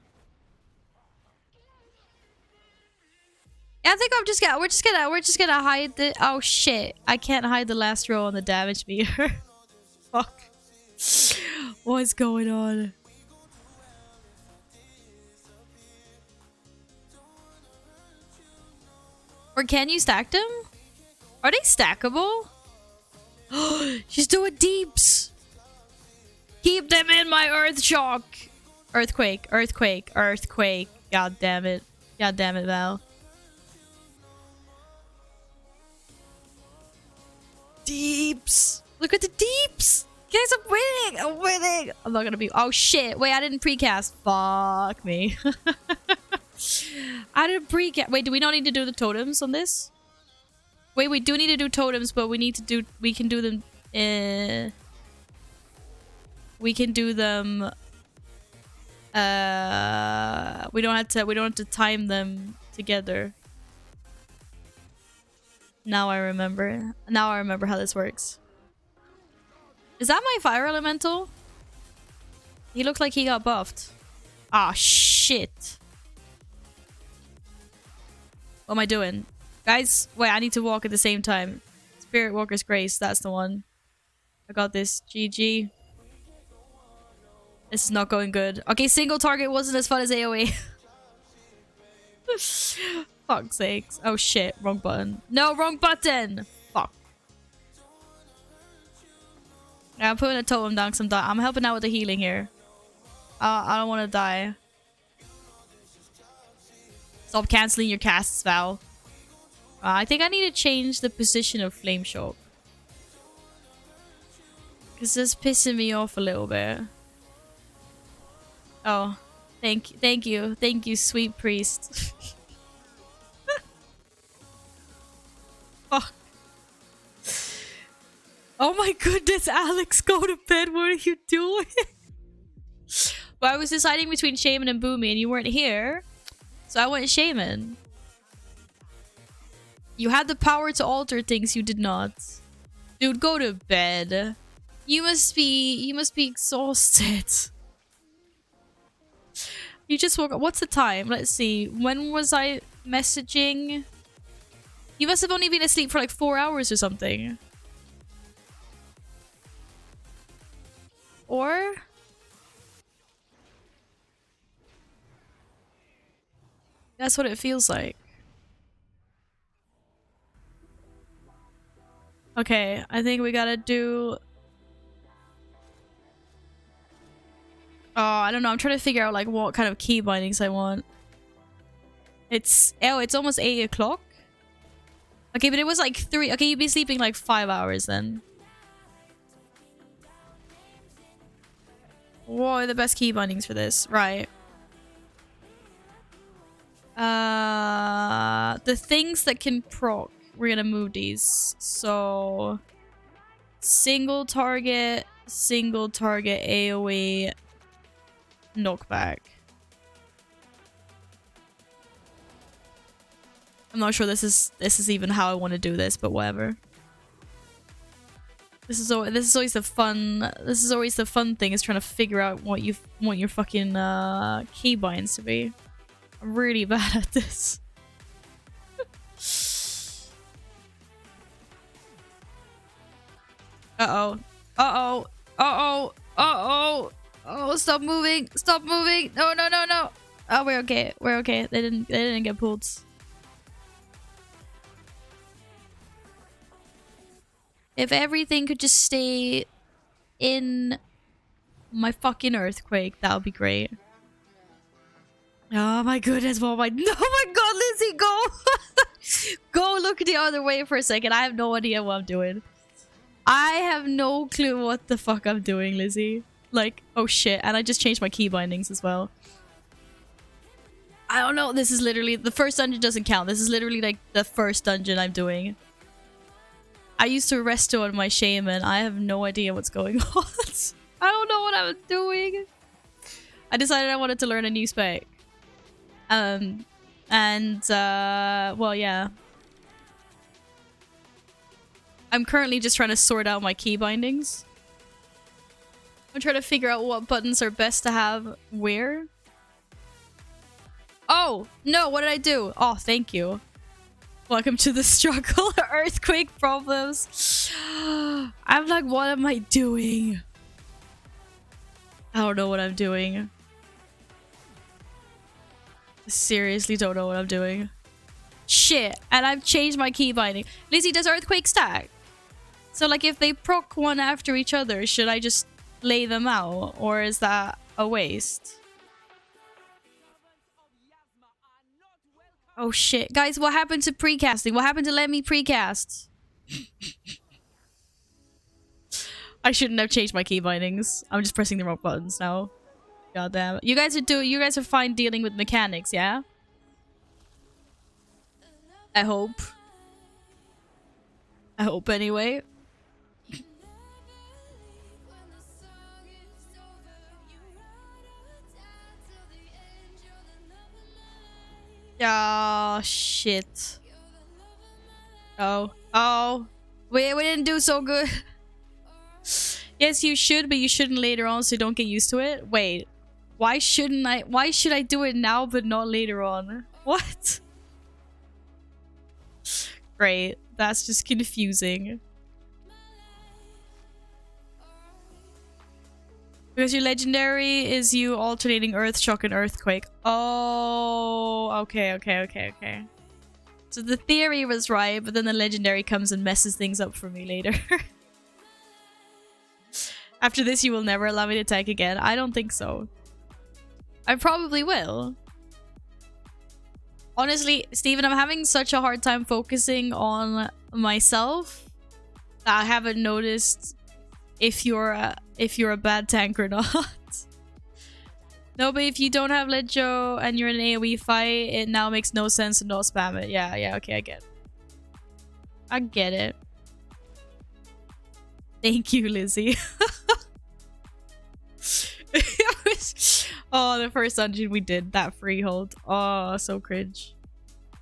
I think I'm just gonna we're just gonna hide the oh shit. I can't hide the last row on the damage meter. Fuck. What's going on? Or can you stack them? Are they stackable? She's doing deeps. Keep them in my earth shock. Earthquake, earthquake, earthquake. God damn it. God damn it, Val. Deeps. Look at the deeps. Guys, I'm winning. I'm winning. I'm not gonna be. Oh shit. Wait, I didn't precast. Fuck me. I didn't precast. Wait, do we not need to do the totems on this? Wait, we do need to do totems, but we need to do. We can do them. We can do them. We don't have to. We don't have to time them together. Now I remember. Now I remember how this works. Is that my fire elemental? He looked like he got buffed. Ah, shit. What am I doing? Guys, wait, I need to walk at the same time. Spirit Walker's Grace, that's the one. I got this. GG. This is not going good. Okay, single target wasn't as fun as AoE. Fuck's sakes. Oh shit, wrong button. No, wrong button! Fuck. Yeah, I'm putting a totem down because I'm helping out with the healing here. I don't want to die. Stop cancelling your casts, Val. I think I need to change the position of Flame Shock. Because this is pissing me off a little bit. Oh. Thank you, sweet priest. Fuck. Oh my goodness, Alex, go to bed. What are you doing? Well, I was deciding between Shaman and Boomy and you weren't here. So I went Shaman. You had the power to alter things, you did not. Dude, go to bed. You must be exhausted. You just woke up. What's the time? Let's see. When was I messaging? You must have only been asleep for like 4 hours or something. Or? That's what it feels like. Okay, I think we gotta do... Oh, I don't know. I'm trying to figure out like what kind of key bindings I want. It's almost 8 o'clock. Okay, but it was like 3. Okay, you'd be sleeping like 5 hours then. What are the best key bindings for this? Right. The things that can proc. We're gonna move these. So single target AoE knockback. I'm not sure this is even how I want to do this, but whatever. This is always the fun. This is always the fun thing, is trying to figure out what you want your fucking keybinds to be. I'm really bad at this. Uh-oh. Uh-oh. Uh-oh. Uh-oh. Oh, stop moving. Stop moving. No, no, no, no. Oh, we're okay. We're okay. They didn't get pulled. If everything could just stay in my fucking earthquake, that would be great. Oh my goodness, oh my god, Lizzie, go! Go look the other way for a second. I have no idea what I'm doing. I have no clue what the fuck I'm doing, Lizzie. Like, oh shit, and I just changed my key bindings as well. I don't know, this is literally... The first dungeon doesn't count. This is literally like the first dungeon I'm doing. I used to resto on my shaman. I have no idea what's going on. I don't know what I'm doing. I decided I wanted to learn a new spec. Well, yeah. I'm currently just trying to sort out my key bindings. I'm trying to figure out what buttons are best to have where. Oh, no, what did I do? Oh, thank you. Welcome to the struggle. Earthquake problems. I'm like, what am I doing? I don't know what I'm doing. I seriously don't know what I'm doing. Shit, and I've changed my key binding. Lizzie, does Earthquake stack? So like if they proc one after each other, should I just lay them out? Or is that a waste? Oh shit. Guys, what happened to precasting? What happened to let me precast? I shouldn't have changed my key bindings. I'm just pressing the wrong buttons now. God damn it. You guys are fine dealing with mechanics, yeah? I hope. I hope anyway. Oh shit. Oh. We didn't do so good. Yes, you should, but you shouldn't later on, so don't get used to it. Wait. Why should I do it now but not later on? What? Great. That's just confusing. Because your legendary is you alternating Earth Shock and Earthquake. Oh, okay. So the theory was right, but then the legendary comes and messes things up for me later. After this, you will never allow me to attack again. I don't think so. I probably will. Honestly, Steven, I'm having such a hard time focusing on myself that I haven't noticed if you're a bad tank or not. No, but if you don't have Leggio and you're in an AoE fight, it now makes no sense to not spam it. Yeah, okay, I get it. I get it. Thank you, Lizzie. Oh, the first dungeon we did, that Freehold. Oh, so cringe.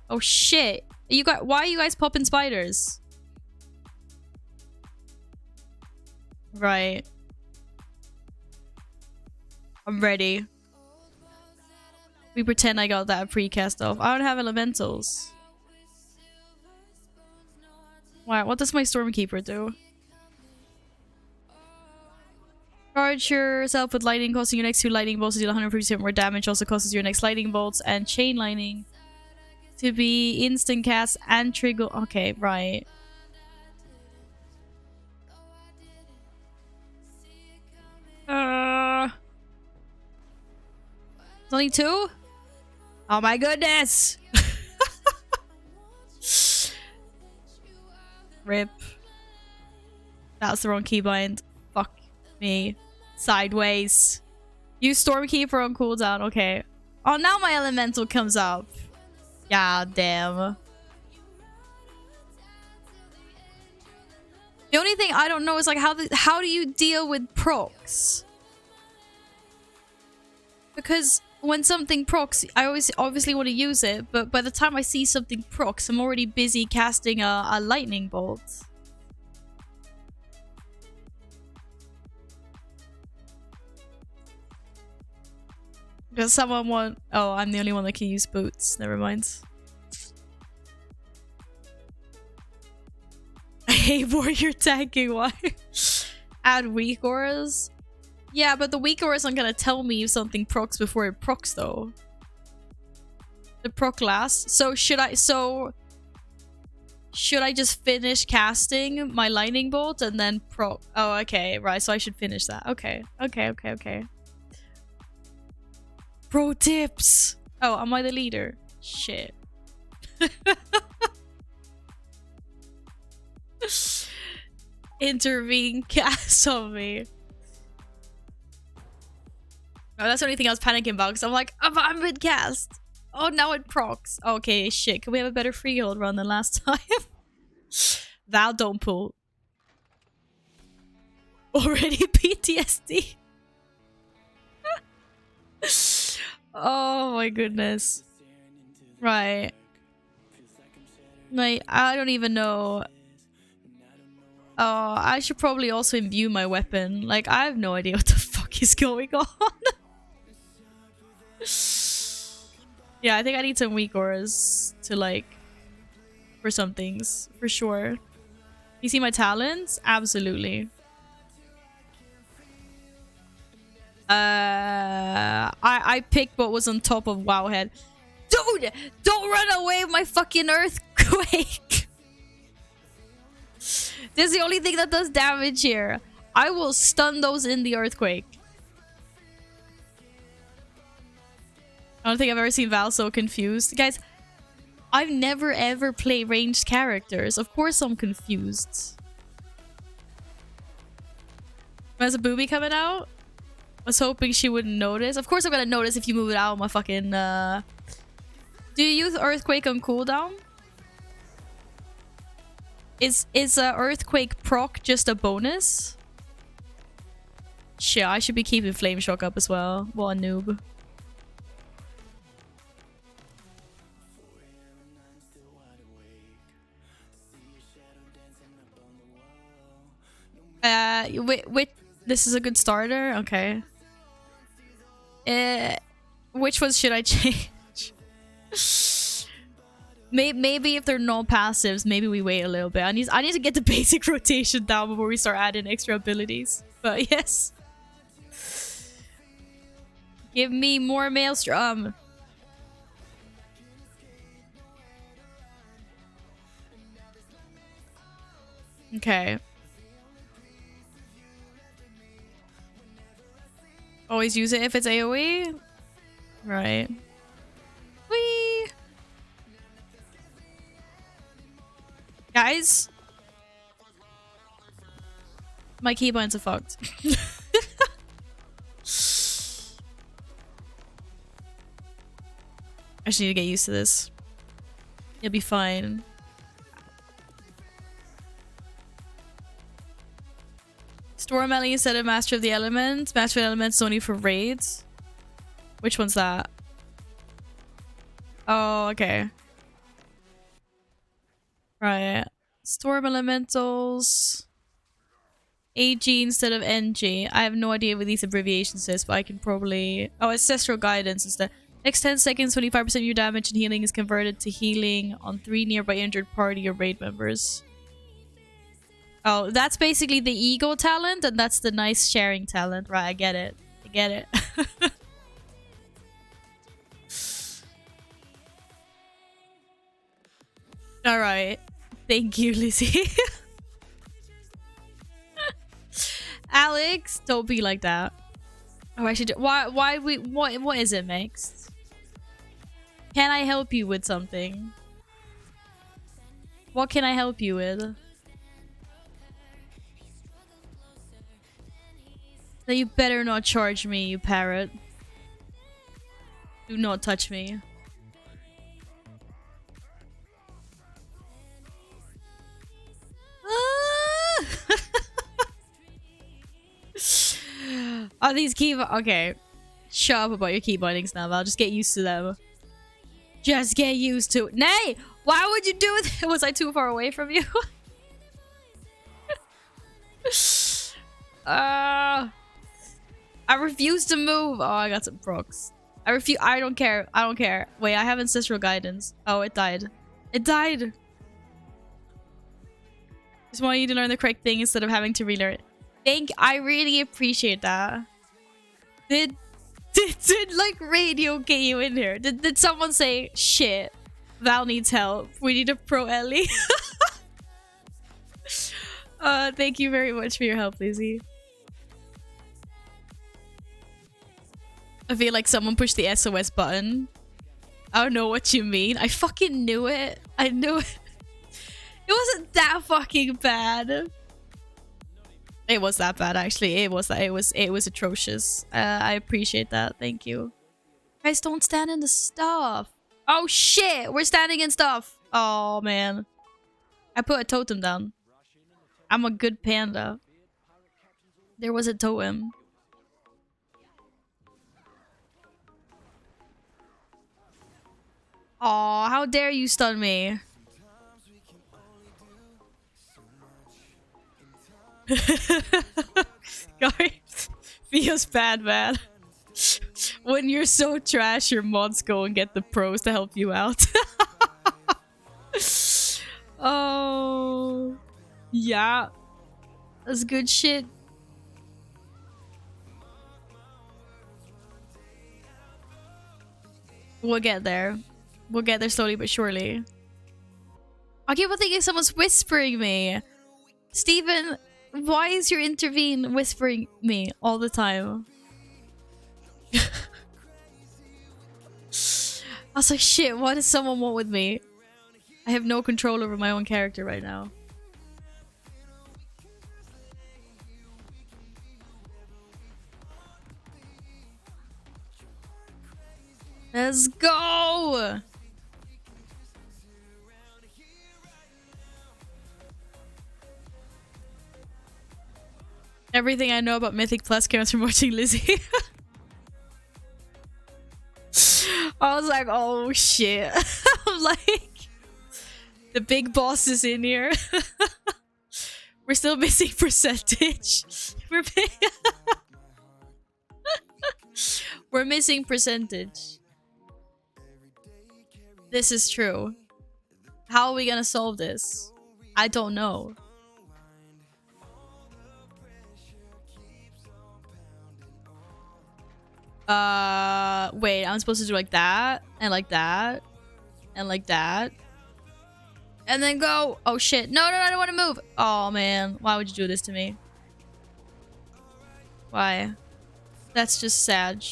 Oh shit. Why are you guys popping spiders? Right. I'm ready. We pretend I got that precast off. I don't have elementals. Wow, what does my Stormkeeper do? Charge yourself with lightning, causing your next 2 lightning bolts to deal 150% more damage. Also causes your next lightning bolts and chain lightning to be instant cast and trigger. Okay, right. It's only 2? Oh my goodness! Rip. That's the wrong keybind. Fuck me. Sideways. Use Stormkeeper on cooldown. Okay. Oh, now my elemental comes up. God damn. The only thing I don't know is like how do you deal with procs? Because when something procs, I always obviously want to use it, but by the time I see something procs, I'm already busy casting a lightning bolt. Does someone want... Oh, I'm the only one that can use boots. Never mind. I hate warrior tanking. Why? Add weak auras. Yeah, but the weak auras aren't gonna tell me if something procs before it procs though. The proc last. So should I just finish casting my lightning bolt and then proc? Oh, okay, right. So I should finish that. Okay. Pro tips. Oh, am I the leader? Shit. Intervene cast on me. Oh, that's the only thing I was panicking about because I'm like, I'm mid-cast. Oh, now it procs. Okay, shit. Can we have a better freehold run than last time? Val, don't pull. Already PTSD. Oh my goodness. Right. Like, I don't even know. Oh, I should probably also imbue my weapon. Like, I have no idea what the fuck is going on. Yeah, I think I need some weak auras to, like, for some things, for sure. You see my talents? Absolutely. I picked what was on top of Wowhead. Dude! Don't run away with my fucking earthquake! This is the only thing that does damage here. I will stun those in the earthquake. I don't think I've ever seen Val so confused. Guys, I've never ever played ranged characters. Of course I'm confused. There's a booby coming out? I was hoping she wouldn't notice. Of course I'm gonna notice if you move it out of my fucking... Do you use Earthquake on cooldown? Is Earthquake proc just a bonus? Shit, I should be keeping Flame Shock up as well. What a noob. Wait, this is a good starter? Okay. Which ones should I change? Maybe if they're no passives, maybe we wait a little bit. I need to get the basic rotation down before we start adding extra abilities. But yes. Give me more Maelstrom. Okay. Always use it if it's AoE? Right. Whee! Guys? My keybinds are fucked. I just need to get used to this. You'll be fine. Storm Ellie instead of Master of the Elements. Master of the Elements only for raids. Which one's that? Oh, okay. Right. Storm Elementals. AG instead of NG. I have no idea what these abbreviations is, but I can probably... Oh, Ancestral Guidance instead. Next 10 seconds, 25% of your damage and healing is converted to healing on 3 nearby injured party or raid members. Oh, that's basically the ego talent, and that's the nice sharing talent. Right, I get it. I get it. Alright. Thank you, Lizzie. Alex, don't be like that. Oh, I should do... What is it, Mixed? Can I help you with something? What can I help you with? That you better not charge me, you parrot. Do not touch me. Are these key... Okay. Shut up about your key bindings now, Val. Just get used to them. Just get used to it. Nay! Why would you do it? Was I too far away from you? I refuse to move. Oh, I got some procs. I refuse. I don't care. I don't care. Wait, I have Ancestral Guidance. Oh, it died. It died! Just want you to learn the correct thing instead of having to relearn it. I really appreciate that. Did like radio get you in here? Did someone say shit? Val needs help. We need a pro Ellie. Thank you very much for your help, Lizzie. I feel like someone pushed the SOS button. I don't know what you mean. I fucking knew it. I knew it. It wasn't that fucking bad. It was that bad, actually. It was atrocious. I appreciate that. Thank you. Guys, don't stand in the stuff. Oh shit, we're standing in stuff. Oh man, I put a totem down. I'm a good panda. There was a totem. Oh, how dare you stun me? Guys, feels bad, man. When you're so trash, your mods go and get the pros to help you out. Oh, yeah, that's good shit. We'll get there. We'll get there slowly but surely. I keep on thinking someone's whispering me. Steven, why is your intervene whispering me all the time? I was like, shit, what does someone want with me? I have no control over my own character right now. Let's go! Everything I know about Mythic Plus comes from watching Lizzie. I was like, oh shit. I'm like, the big boss is in here. We're still missing percentage. We're missing percentage. This is true. How are we gonna solve this? I don't know. Wait, I'm supposed to do like that, and like that, and like that. And then go! Oh shit. No, I don't want to move! Oh man, why would you do this to me? Why? That's just sad.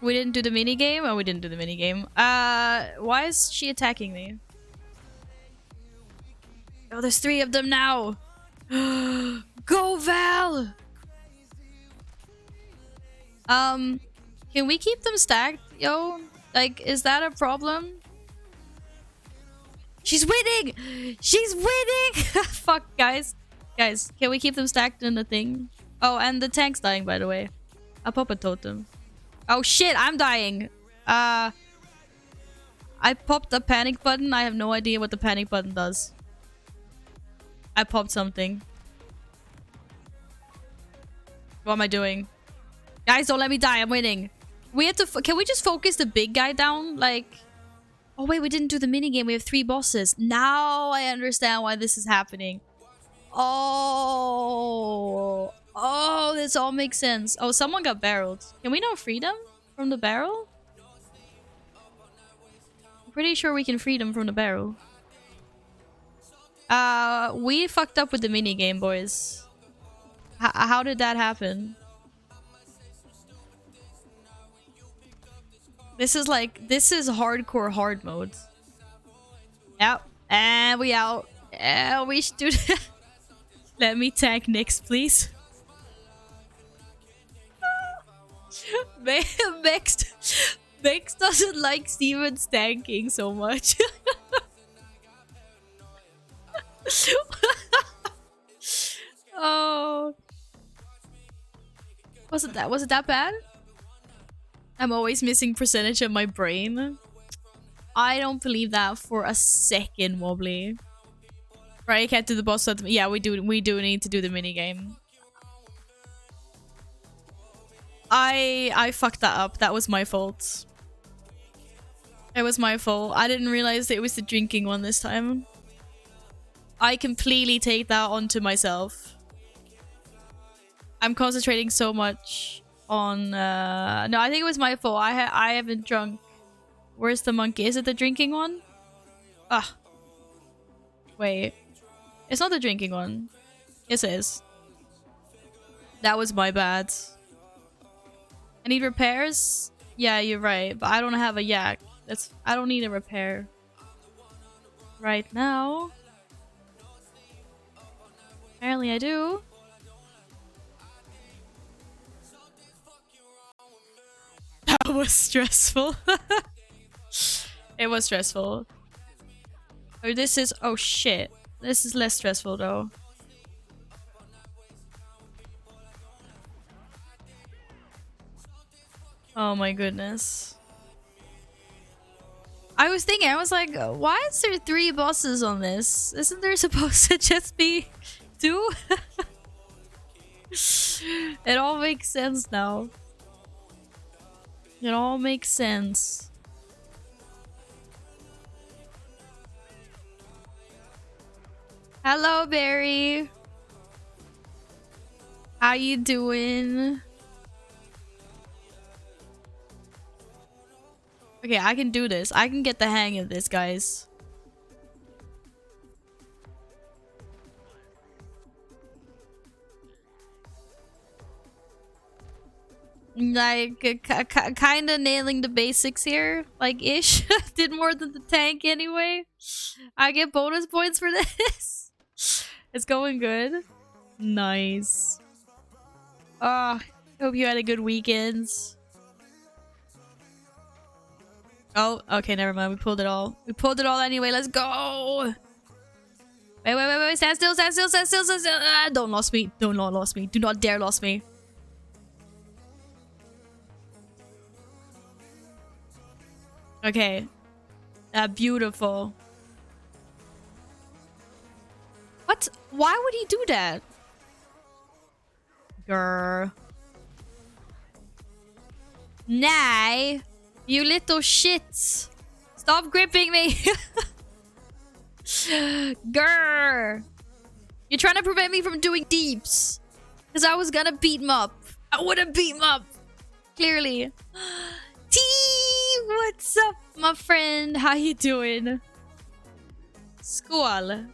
We didn't do the minigame? Oh, we didn't do the minigame. Why is she attacking me? Oh, there's 3 of them now! Go, Val! Can we keep them stacked, yo? Like, is that a problem? She's winning! She's winning! Fuck, guys. Guys, can we keep them stacked in the thing? Oh, and the tank's dying, by the way. I'll pop a totem. Oh shit, I'm dying. I popped a panic button. I have no idea what the panic button does. I popped something. What am I doing? Guys, don't let me die. I'm winning. We have to... Can we just focus the big guy down? Like... Oh wait, we didn't do the minigame. We have 3 bosses. Now I understand why this is happening. Oh... Oh, this all makes sense. Oh, someone got barreled. Can we now free them from the barrel? I'm pretty sure we can free them from the barrel. We fucked up with the minigame, boys. How did that happen? This is hardcore hard mode. Yep. And we out. And we should do that. Let me tank next, please. Vex doesn't like Steven's tanking so much. Oh. Was it that bad? I'm always missing percentage of my brain. I don't believe that for a second, Wobbly. Right, I can't do the boss. Yeah, we do need to do the minigame. I fucked that up. That was my fault. It was my fault. I didn't realize it was the drinking one this time. I completely take that onto myself. I'm concentrating so much on no, I think it was my fault. I haven't drunk. Where's the monkey? Is it the drinking one? Ah. Wait. It's not the drinking one. Yes, it is. That was my bad. I need repairs? Yeah, you're right. But I don't have a yak. I don't need a repair. Right now. Apparently I do. That was stressful. It was stressful. Oh, this is... Oh, shit. This is less stressful, though. Oh my goodness. I was thinking, I was like, why is there 3 bosses on this? Isn't there supposed to just be 2? It all makes sense now. It all makes sense. Hello, Barry. How you doing? Okay, I can do this. I can get the hang of this, guys. Like, kind of nailing the basics here. Like, ish. Did more than the tank anyway. I get bonus points for this. It's going good. Nice. Oh, hope you had a good weekend. Oh, okay, never mind. We pulled it all. We pulled it all anyway. Let's go. Wait. Stand still, stand still, stand still, stand still. Ah, don't lose me. Don't lose me. Do not dare lose me. Okay. Beautiful. What? Why would he do that? Grr. Nay. You little shit. Stop gripping me. Grr. You're trying to prevent me from doing deeps. Because I was gonna beat him up. I would have beat him up. Clearly. T, what's up, my friend? How you doing? School.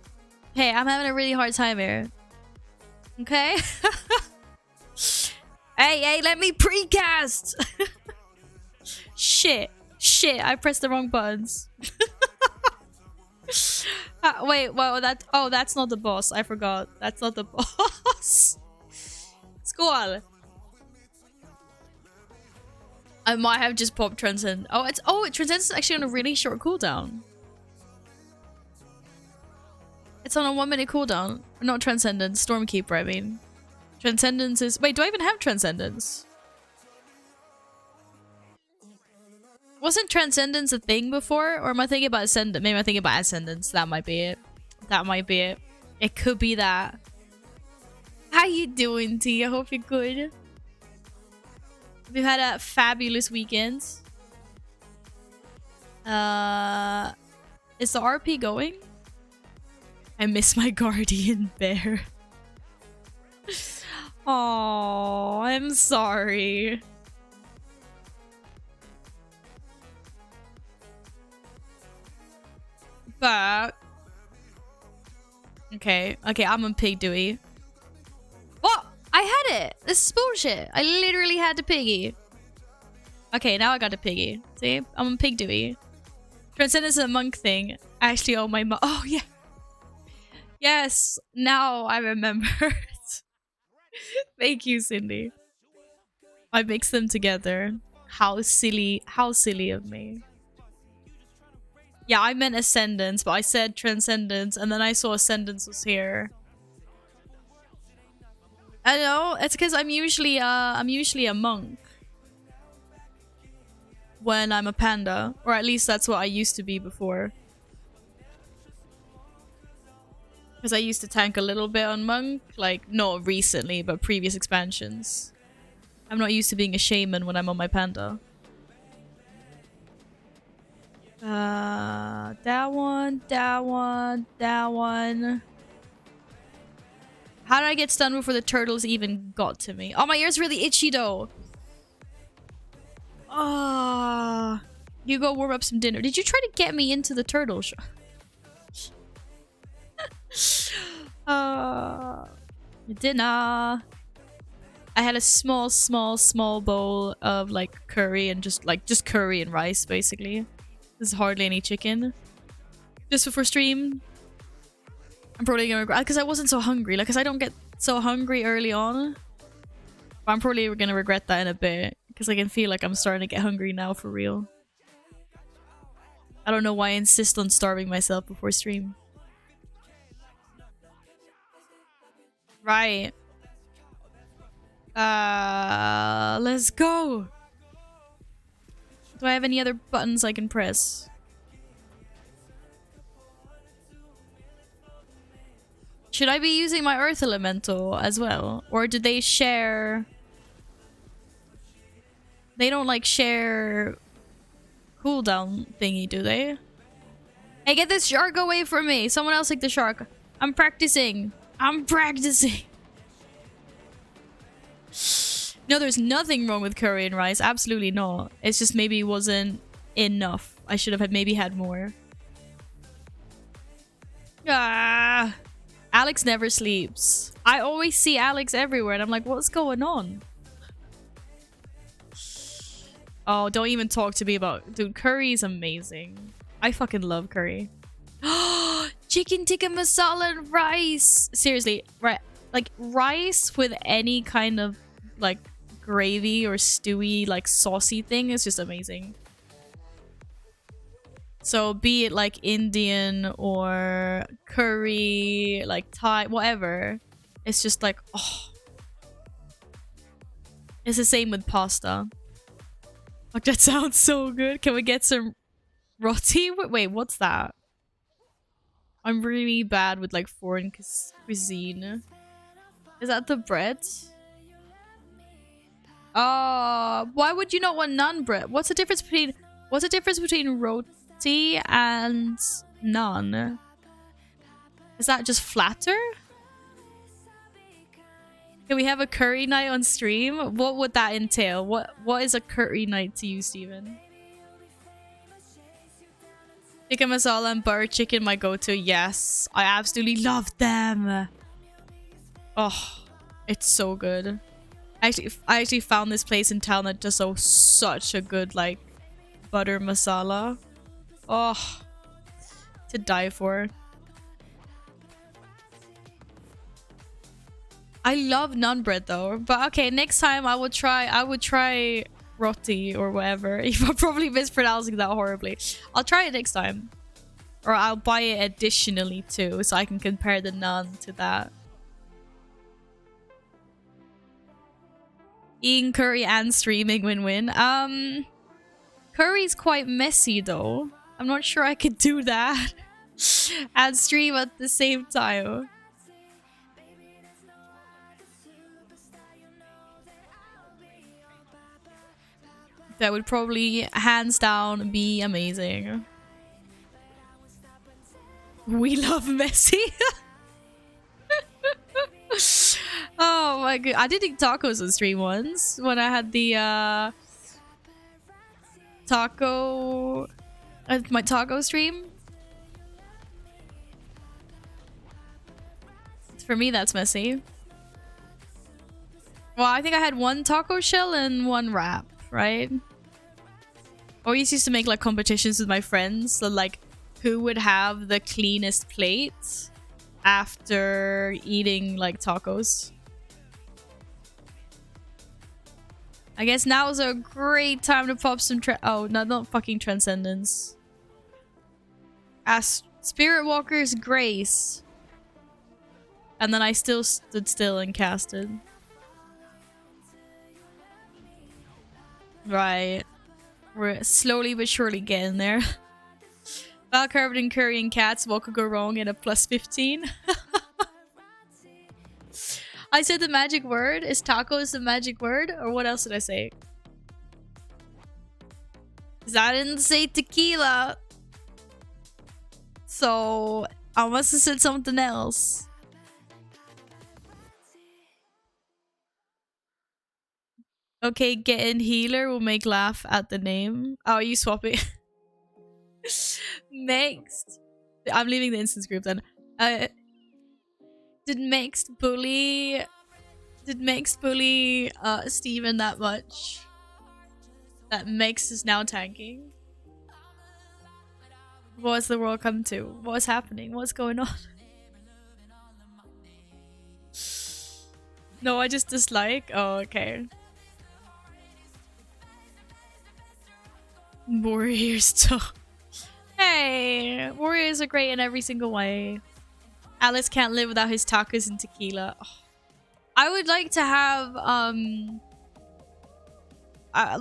Hey, I'm having a really hard time here. Okay? Hey, let me precast! Shit, I pressed the wrong buttons. Wait, well, that's not the boss. I forgot. That's not the boss. Squall. I might have just popped Transcend. Transcend is actually on a really short cooldown. It's on a 1-minute cooldown. Not Transcendence, Stormkeeper, I mean. Transcendence is... Wait, do I even have Transcendence? Wasn't Transcendence a thing before? Or am I thinking about Ascendance? Maybe I'm thinking about Ascendance. That might be it. That might be it. It could be that. How you doing, T? I hope you're good. We've had a fabulous weekend. Is the RP going? I miss my guardian bear. Oh, I'm sorry. But okay, I'm on Pig Dewey. What? I had it. This is bullshit. I literally had the piggy. Okay, now I got a piggy. See, I'm on Pig Dewey. Transcendence is a monk thing. Actually, oh my oh yeah. Yes, now I remember. Thank you, Cindy. I mixed them together. How silly of me. Yeah, I meant Ascendance, but I said Transcendence, and then I saw Ascendance was here. I know, it's because I'm usually a monk when I'm a panda, or at least that's what I used to be before. Because I used to tank a little bit on monk, like not recently, but previous expansions. I'm not used to being a shaman when I'm on my panda. That one. How did I get stunned before the turtles even got to me? Oh, my ear's really itchy though. Ah, you go warm up some dinner. Did you try to get me into the turtle shop? Dinner. I had a small bowl of like curry and just curry and rice basically. There's hardly any chicken. Just before stream. I'm probably gonna regret because I wasn't so hungry. Like, cause I don't get so hungry early on. But I'm probably gonna regret that in a bit because I can feel like I'm starting to get hungry now for real. I don't know why I insist on starving myself before stream. Right. Let's go. Do I have any other buttons I can press? Should I be using my Earth Elemental as well? Or do they share... They don't like share cooldown thingy, do they? Hey, get this shark away from me! Someone else take the shark. I'm practicing. I'm practicing. No, there's nothing wrong with curry and rice. Absolutely not. It's just maybe wasn't enough. I should have maybe had more. Ah, Alex never sleeps. I always see Alex everywhere and I'm like, what's going on? Oh, don't even talk to me about... Dude, curry is amazing. I fucking love curry. Chicken tikka masala and rice. Seriously, right? Like rice with any kind of like gravy or stewy like saucy thing is just amazing. So be it like Indian or curry, like Thai, whatever. It's just like, oh. It's the same with pasta. Like, that sounds so good. Can we get some roti? Wait, what's that? I'm really bad with like foreign cuisine. Is that the bread? Why would you not want naan bread? What's the difference between roti and naan? Is that just flatter? Can we have a curry night on stream? What would that entail? What is a curry night to you, Steven? Tikka masala and butter chicken, my go-to. Yes, I absolutely love them. Oh, it's so good. I actually found this place in town that does such a good like butter masala. Oh, to die for. I love naan bread though, but okay, next time I would try roti or whatever. I'm probably mispronouncing that horribly. I'll try it next time. Or I'll buy it additionally too, so I can compare the naan to that. Eating curry and streaming win-win. Curry's quite messy though. I'm not sure I could do that and stream at the same time. That would probably, hands down, be amazing. We love messy. Oh my god. I did eat tacos on stream once when I had the my taco stream. For me, that's messy. Well, I think I had one taco shell and one wrap, right? Always used to make like competitions with my friends, so like who would have the cleanest plate after eating like tacos. I guess now is a great time to pop some oh, no, not fucking Transcendence. Spirit Walker's Grace. And then I still stood still and casted. Right. We're slowly but surely getting there. Val Carved and Curry and Cats, what could go wrong in a plus 15? I said the magic word. Is tacos the magic word? Or what else did I say? Because I didn't say tequila. So I must have said something else. Okay, getting healer will make laugh at the name. Oh, you swap it. Mixed. I'm leaving the instance group then. Did Mixed bully Steven that much? That Mixed is now tanking? What's the world come to? What's happening? What's going on? No, I just dislike. Oh, okay. Warriors too. Hey, warriors are great in every single way. Alice can't live without his tacos and tequila. Oh. I would like to have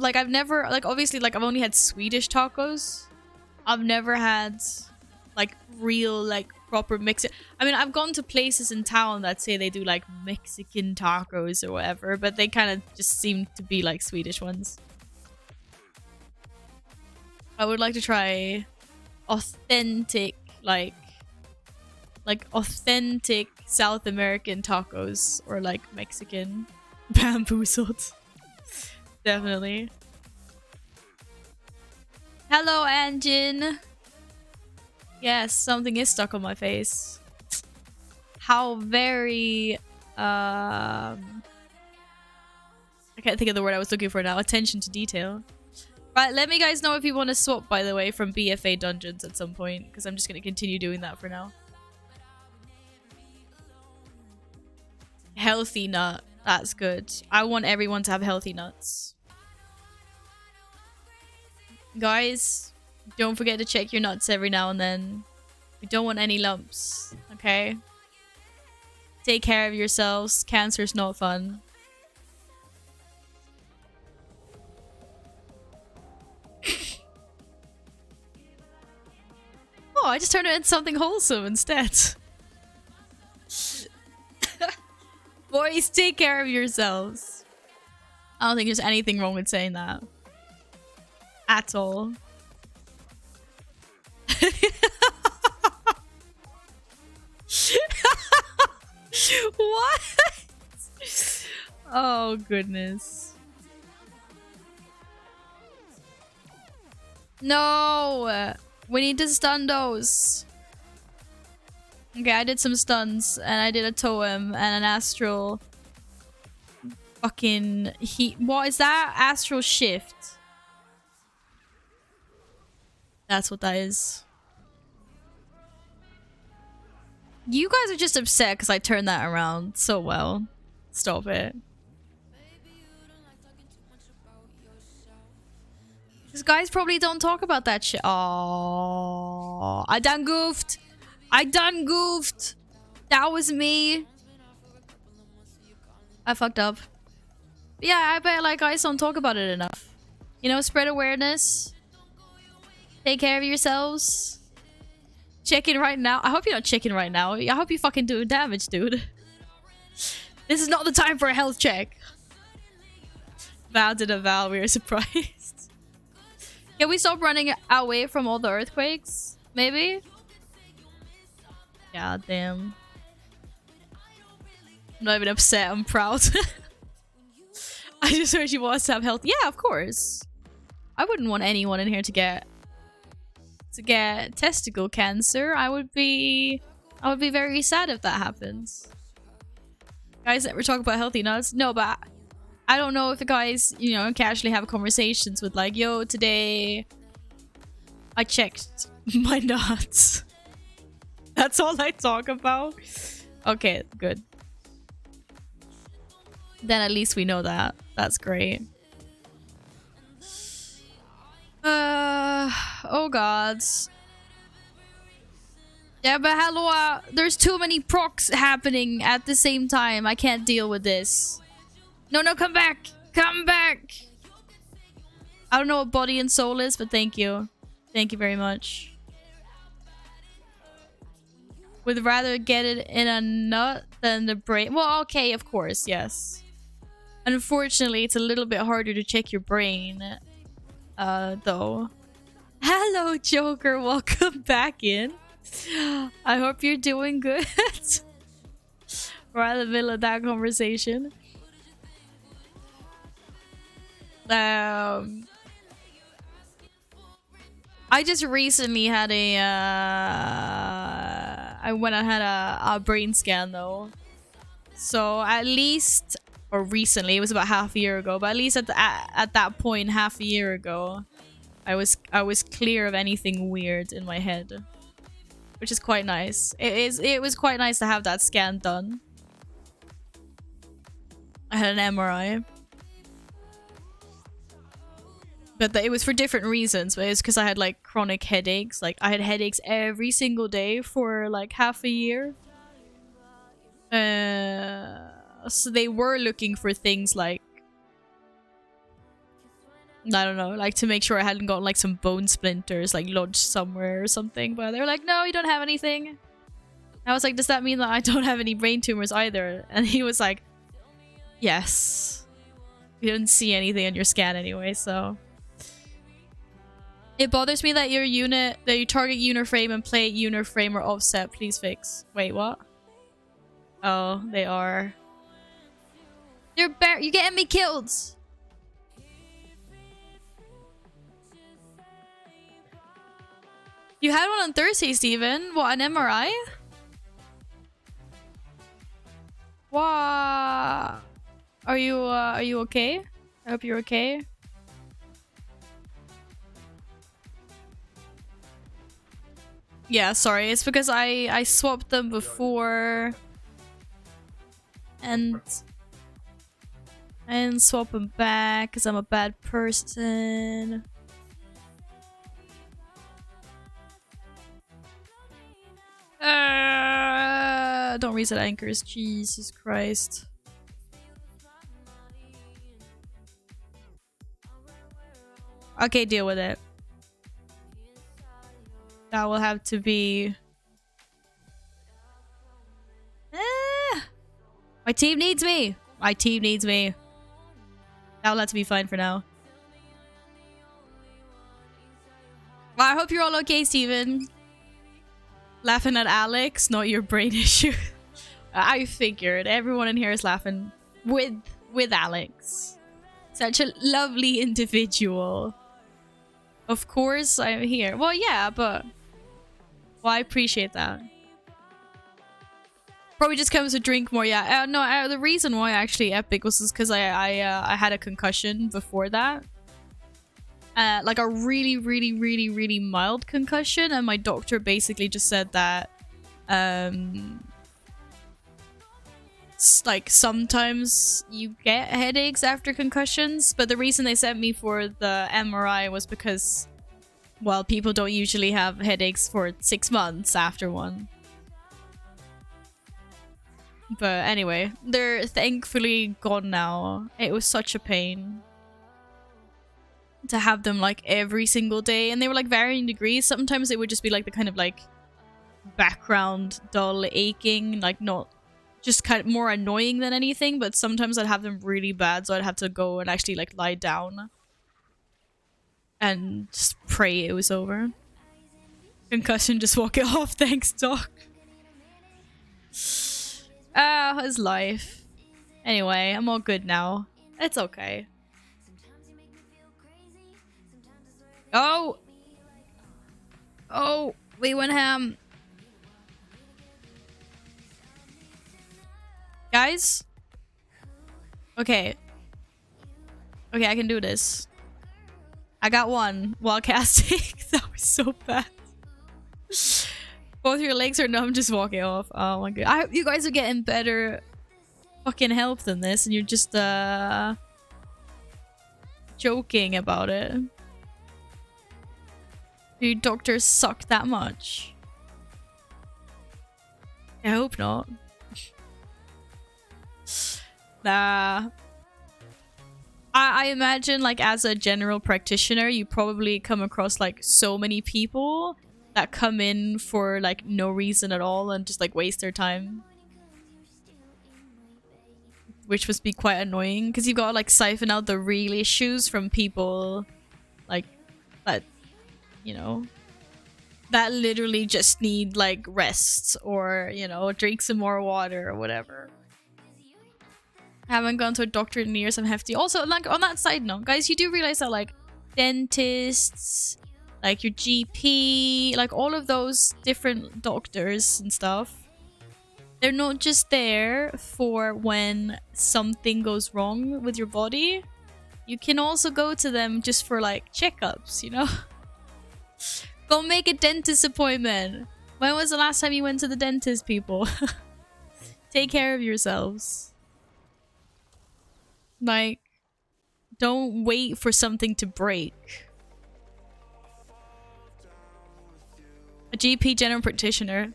like I've never like obviously like I've only had Swedish tacos. I've never had like real like proper mix. I mean, I've gone to places in town that say they do like Mexican tacos or whatever, but they kind of just seem to be like Swedish ones. I would like to try authentic like authentic South American tacos or like Mexican bamboozled. Definitely. Hello, Anjin. Yes, something is stuck on my face. How very I can't think of the word I was looking for now. Attention to detail. Right, let me guys know if you want to swap, by the way, from BFA dungeons at some point, because I'm just going to continue doing that for now. Healthy nut. That's good. I want everyone to have healthy nuts. Guys, don't forget to check your nuts every now and then. We don't want any lumps, okay? Take care of yourselves. Cancer's not fun. Oh, I just turned it into something wholesome instead. Boys, take care of yourselves. I don't think there's anything wrong with saying that. At all. What? Oh, goodness. No! We need to stun those. Okay, I did some stuns, and I did a totem and an astral fucking heat. What is that? Astral shift. That's what that is. You guys are just upset because I turned that around so well. Stop it. Because guys probably don't talk about that shit. Oh, I done goofed. I done goofed. That was me. I fucked up. Yeah, I bet like guys don't talk about it enough. You know, spread awareness. Take care of yourselves. Check in right now. I hope you're not checking right now. I hope you fucking doing damage, dude. This is not the time for a health check. Val did a Val. We were surprised. Can we stop running away from all the earthquakes? Maybe? God damn. I'm not even upset. I'm proud. I just heard she wants to have health. Yeah, of course. I wouldn't want anyone in here to get testicle cancer. I would be very sad if that happens. Guys never talk about healthy nuts. No, but I don't know if the guys, you know, casually have conversations with like, yo, today I checked my nuts. That's all I talk about. Okay, good. Then at least we know that. That's great. Oh god. Yeah, but hello, there's too many procs happening at the same time. I can't deal with this. No, come back! Come back! I don't know what body and soul is, but thank you. Thank you very much. Would rather get it in a nut than the brain. Well, okay, of course, yes. Unfortunately, it's a little bit harder to check your brain. Though. Hello, Joker. Welcome back in. I hope you're doing good. We're in the middle of that conversation. I just recently had a I went and had a brain scan though. So at least, or recently, it was about half a year ago, but at least at that point, half a year ago, I was clear of anything weird in my head, which is quite nice. It was quite nice to have that scan done. I had an MRI. But it was for different reasons. But it was because I had like chronic headaches. Like I had headaches every single day for like half a year. So they were looking for things like, I don't know, like to make sure I hadn't got like some bone splinters like lodged somewhere or something. But they were like, no, you don't have anything. I was like, does that mean that I don't have any brain tumors either? And he was like, yes. You didn't see anything on your scan anyway, so. It bothers me that your target unit frame and plate unit frame are offset. Please fix. Wait, what? Oh, they are. You're getting me killed. You had one on Thursday, Steven. What, an MRI? What? Are you okay? I hope you're okay. Yeah, sorry. It's because I swapped them before and swap them back because I'm a bad person. Don't reset anchors. Jesus Christ. Okay, deal with it. That will have to be... My team needs me! My team needs me. That will have to be fine for now. Well, I hope you're all okay, Steven. Laughing at Alex, not your brain issue. I figured. Everyone in here is laughing with Alex. Such a lovely individual. Of course, I'm here. Well, yeah, but... Well, I appreciate that. Probably just comes to drink more, yeah. No, the reason why actually Epic was because I had a concussion before that. Like a really mild concussion, and my doctor basically just said that like sometimes you get headaches after concussions, but the reason they sent me for the MRI was because, well, people don't usually have headaches for 6 months after one. But anyway, they're thankfully gone now. It was such a pain to have them like every single day, and they were like varying degrees. Sometimes it would just be like the kind of like background dull aching, like not just kind of more annoying than anything, but sometimes I'd have them really bad, so I'd have to go and actually like lie down and just pray it was over. Concussion, just walk it off. Thanks, doc. How's life? Anyway, I'm all good now. It's okay. Oh! Oh! We went ham. Guys? Okay. Okay, I can do this. I got one while casting. That was so bad. Both your legs are numb, just walking off. Oh my god. I hope you guys are getting better fucking help than this, and you're just joking about it. Do doctors suck that much? I hope not. Nah. I imagine, like, as a general practitioner, you probably come across, like, so many people that come in for, like, no reason at all and just, like, waste their time. Which must be quite annoying, because you've got to, like, siphon out the real issues from people, like, that, you know, that literally just need, like, rest or, you know, drink some more water or whatever. I haven't gone to a doctor in years. I'm hefty. Also, like, on that side note, guys, you do realize that, like, dentists, like your GP, like all of those different doctors and stuff, they're not just there for when something goes wrong with your body. You can also go to them just for, like, checkups, you know? Go make a dentist appointment. When was the last time you went to the dentist, people? Take care of yourselves. Like, don't wait for something to break. A GP general practitioner.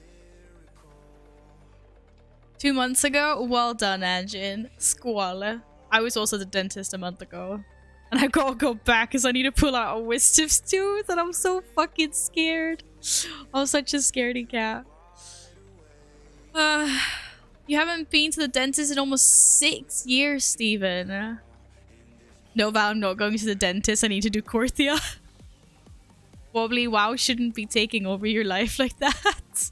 2 months ago? Well done, Anjin. Squall. I was also the dentist a month ago. And I gotta go back because I need to pull out a wisdom tooth and I'm so fucking scared. I'm such a scaredy cat. You haven't been to the dentist in almost 6 years, Steven. No, Val, I'm not going to the dentist. I need to do Corthia. Wobbly wow shouldn't be taking over your life like that.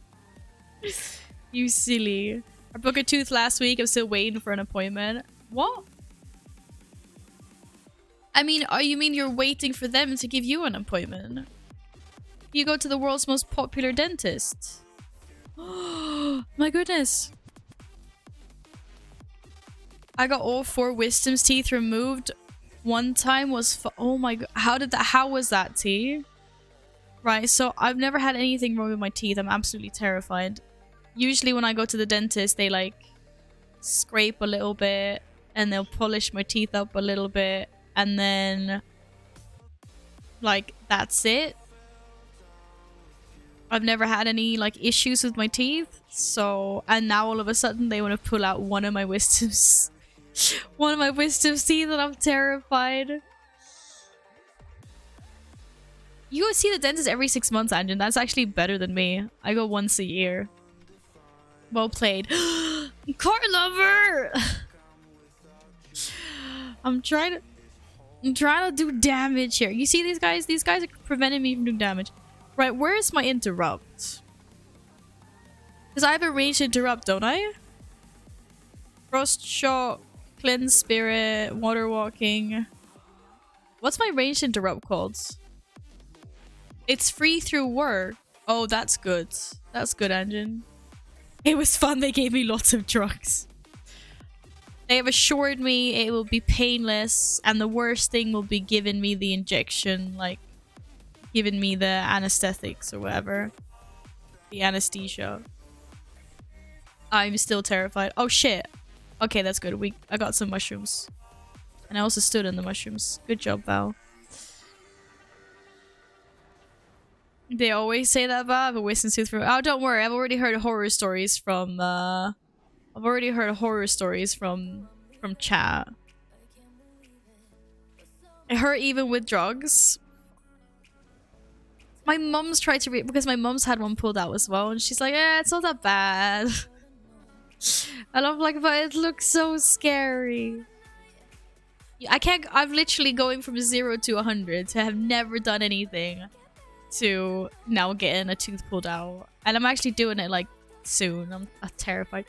You silly. I broke a tooth last week. I'm still waiting for an appointment. What? I mean, you mean you're waiting for them to give you an appointment? You go to the world's most popular dentist. Oh my goodness. I got all 4 wisdom's teeth removed. One time was oh my god. How was that, T? Right, so I've never had anything wrong with my teeth. I'm absolutely terrified. Usually when I go to the dentist, they like scrape a little bit and they'll polish my teeth up a little bit and then like that's it. I've never had any like issues with my teeth. So, and now all of a sudden they want to pull out one of my wisdom's teeth and I'm terrified. You go see the dentist every 6 months, Anjan. That's actually better than me. I go once a year. Well played. Car lover! I'm trying to do damage here. You see these guys? These guys are preventing me from doing damage. Right, where is my interrupt? Because I have a ranged interrupt, don't I? Frost shock, cleanse spirit, water walking. What's my ranged interrupt called? It's free through work. Oh, that's good. That's good, Anjan. It was fun. They gave me lots of drugs. They have assured me it will be painless, and the worst thing will be giving me the injection, like giving me the anesthetics or whatever. The anesthesia. I'm still terrified. Oh shit. Okay, that's good. I got some mushrooms. And I also stood in the mushrooms. Good job, Val. They always say that, Val. I have a wisdom tooth from— oh, don't worry. I've already heard horror stories from, from chat. It hurt even with drugs. My mum's tried to because my mum's had one pulled out as well, and she's like, "Yeah, it's not that bad." And I'm like, but it looks so scary. I can't. I'm literally going from 0 to 100 to have never done anything to now getting a tooth pulled out, and I'm actually doing it like soon. I'm terrified.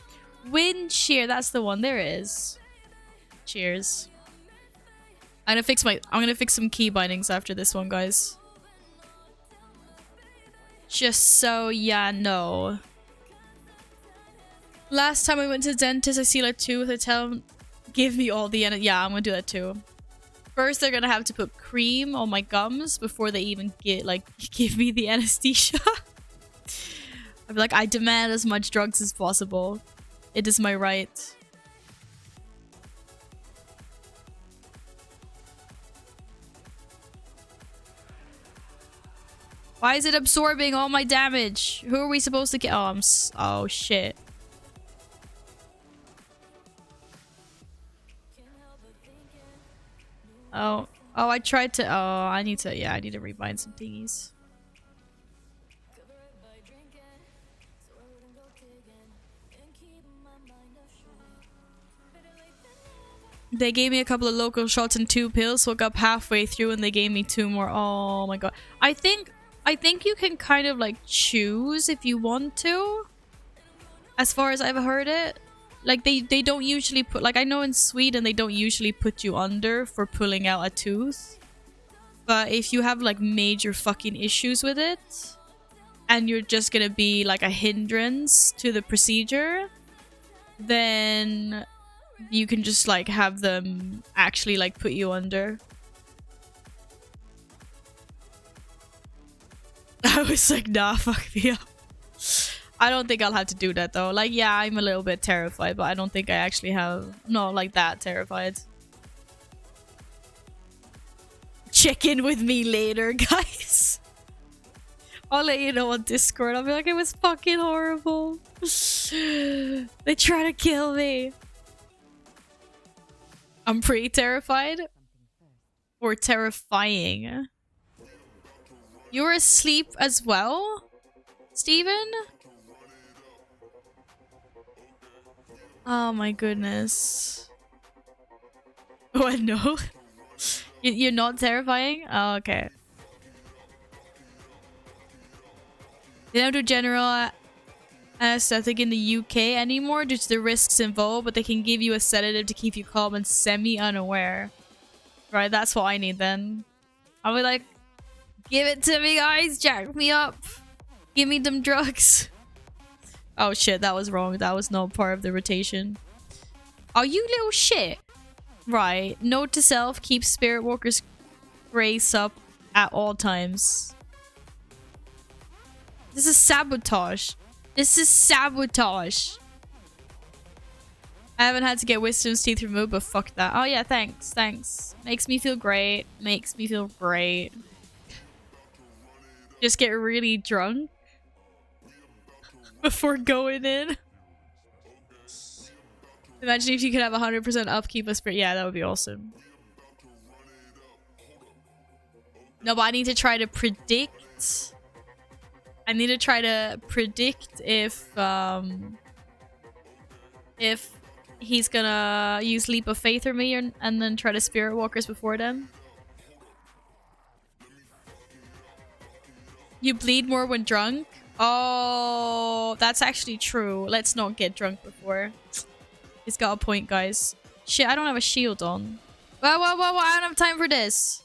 Wind shear. That's the one. There it is. Cheers. I'm gonna fix some key bindings after this one, guys. Just so ya know. Last time I went to the dentist, I seal a tooth. I tell them, give me all the— yeah, I'm gonna do that too. First, they're gonna have to put cream on my gums before they even give me the anesthesia. I'd be like, I demand as much drugs as possible. It is my right. Why is it absorbing all my damage? Who are we supposed to get? Oh, oh shit. Oh, I tried to— oh, I need to— yeah, I need to rebind some thingies. They gave me a couple of local shots and 2 pills, woke up halfway through and they gave me 2 more. Oh my god. I think you can kind of like choose if you want to. As far as I've heard it. like they don't usually put, like I know in Sweden they don't usually put you under for pulling out a tooth. But if you have like major fucking issues with it and you're just gonna be like a hindrance to the procedure, then you can just like have them actually like put you under. I was like, nah, fuck me up. I don't think I'll have to do that though. Like, yeah, I'm a little bit terrified, but I don't think I actually have... not like that terrified. Check in with me later, guys. I'll let you know on Discord. I'll be like, it was fucking horrible. They try to kill me. I'm pretty terrified. Or terrifying. You're asleep as well, Steven? Oh my goodness. What? No? You're not terrifying? Oh, okay. They don't do general anesthetic in the UK anymore due to the risks involved, but they can give you a sedative to keep you calm and semi-unaware. Right, that's what I need then. I'll be like, give it to me, guys! Jack me up! Give me them drugs! Oh shit, that was wrong. That was not part of the rotation. Oh, you little shit! Right. Note to self, keep Spirit Walker's grace up at all times. This is sabotage. This is sabotage. I haven't had to get Wisdom's teeth removed, but fuck that. Oh yeah, thanks. Thanks. Makes me feel great. Makes me feel great. Just get really drunk before going in. Imagine if you could have 100% upkeep of spirit. Yeah, that would be awesome. No, but I need to try to predict. I need to try to predict if he's gonna use Leap of Faith or me, and then try to Spirit Walkers before then. You bleed more when drunk? Oh, that's actually true. Let's not get drunk before. He's got a point, guys. Shit, I don't have a shield on. Whoa, whoa, whoa, whoa, I don't have time for this.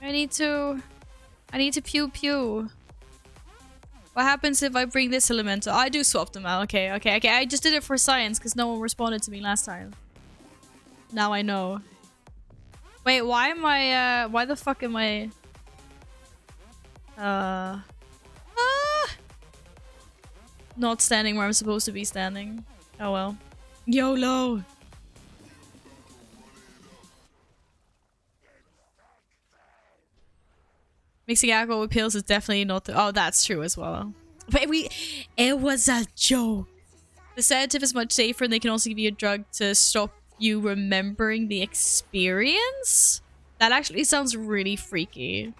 I need to pew pew. What happens if I bring this elemental? I do swap them out. Okay, okay, okay. I just did it for science because no one responded to me last time. Now I know. Wait, why am I, why the fuck am I... not standing where I'm supposed to be standing. Oh well. YOLO! Mixing alcohol with pills is definitely not the— oh, that's true as well. But it was a joke. The sedative is much safer and they can also give you a drug to stop you remembering the experience? That actually sounds really freaky.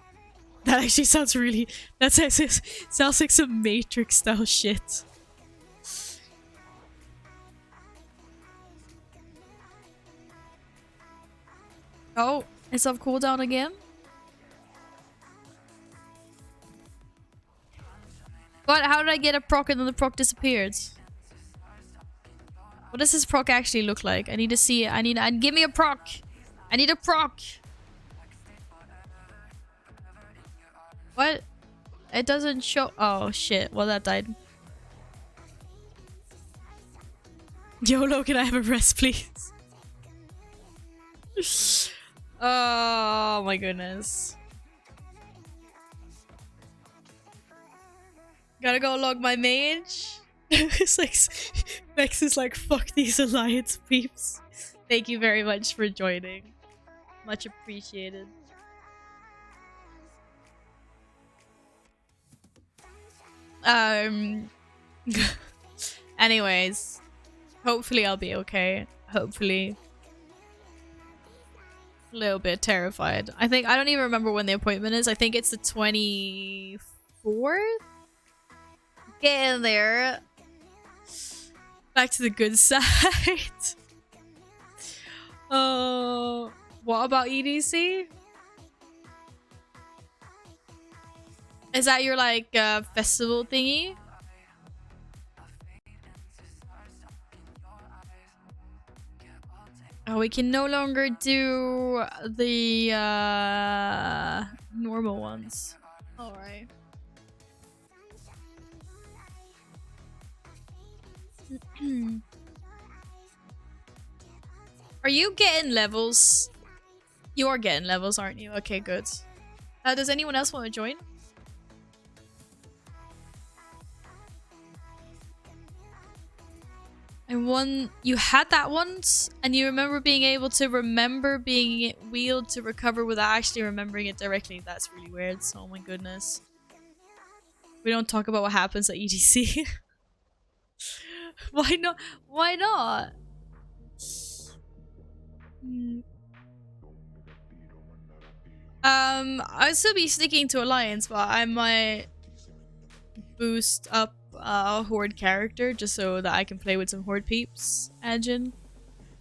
That actually sounds really— that sounds like some Matrix style shit. Oh, it's off cooldown again? But how did I get a proc and then the proc disappeared? What does this proc actually look like? I need to see it. Give me a proc! I need a proc! What? It doesn't show— oh shit, well that died. YOLO, can I have a rest please? Oh my goodness. Gotta go log my mage. It's like Vex is like, fuck these alliance peeps. Thank you very much for joining. Much appreciated. Anyways, hopefully I'll be okay. Hopefully. A little bit terrified. I don't even remember when the appointment is. I think it's the 24th? Get in there. Back to the good side. Oh, what about EDC? Is that your like festival thingy? Oh, we can no longer do the normal ones. Alright. Are you getting levels? You are getting levels, aren't you? Okay, good. Does anyone else want to join? And you had that once, and you remember being able to remember being wheeled to recover without actually remembering it directly. That's really weird. So, oh my goodness. We don't talk about what happens at EDC. Why not? Why not? I'd still be sticking to Alliance, but I might boost up a Horde character just so that I can play with some Horde peeps. Imagine.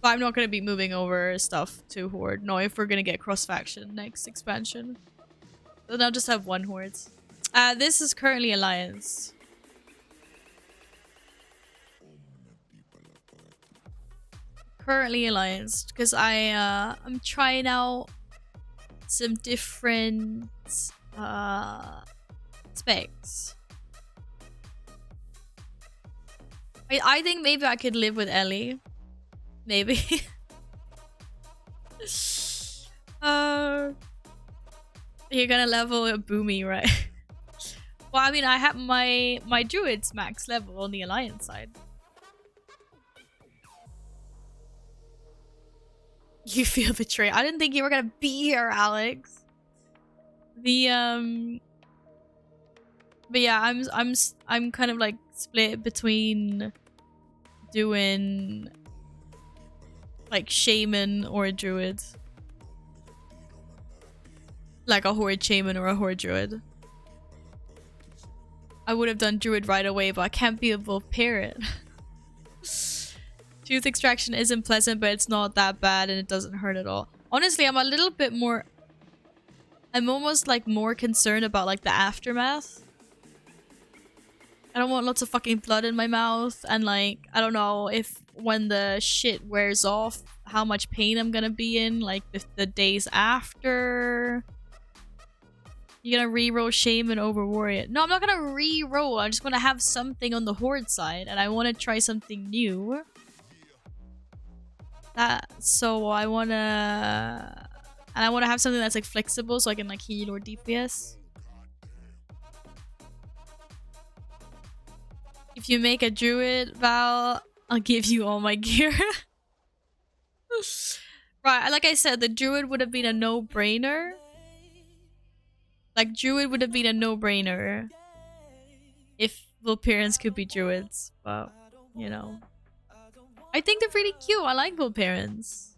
But I'm not going to be moving over stuff to Horde. No, if we're going to get cross-faction next expansion. Then I'll just have one Horde. This is currently Alliance. Currently Alliance, because I'm trying out some different specs. I think maybe I could live with Ellie. Maybe. You're gonna level a Boomy, right? Well, I mean, I have my druid's max level on the Alliance side. You feel betrayed. I didn't think you were gonna be here, Alex. But yeah, I'm kind of like split between doing like shaman or a druid. Like a horde shaman or a horde druid. I would have done druid right away, but I can't be a wolf parrot. Tooth extraction isn't pleasant, but it's not that bad and it doesn't hurt at all. Honestly, I'm a little bit more... I'm almost like more concerned about like the aftermath. I don't want lots of fucking blood in my mouth, and like, I don't know if when the shit wears off, how much pain I'm gonna be in, like the days after. You're gonna reroll Shaman over Warrior. No, I'm not gonna reroll. I'm just gonna have something on the Horde side, and I want to try something new. So I wanna... And I want to have something that's like flexible so I can like heal or DPS. If you make a druid, Val, I'll give you all my gear. Right, like I said, the druid would have been a no-brainer. Like, druid would have been a no-brainer if Vulperians could be druids. But, you know. I think they're pretty cute. I like Vulperians.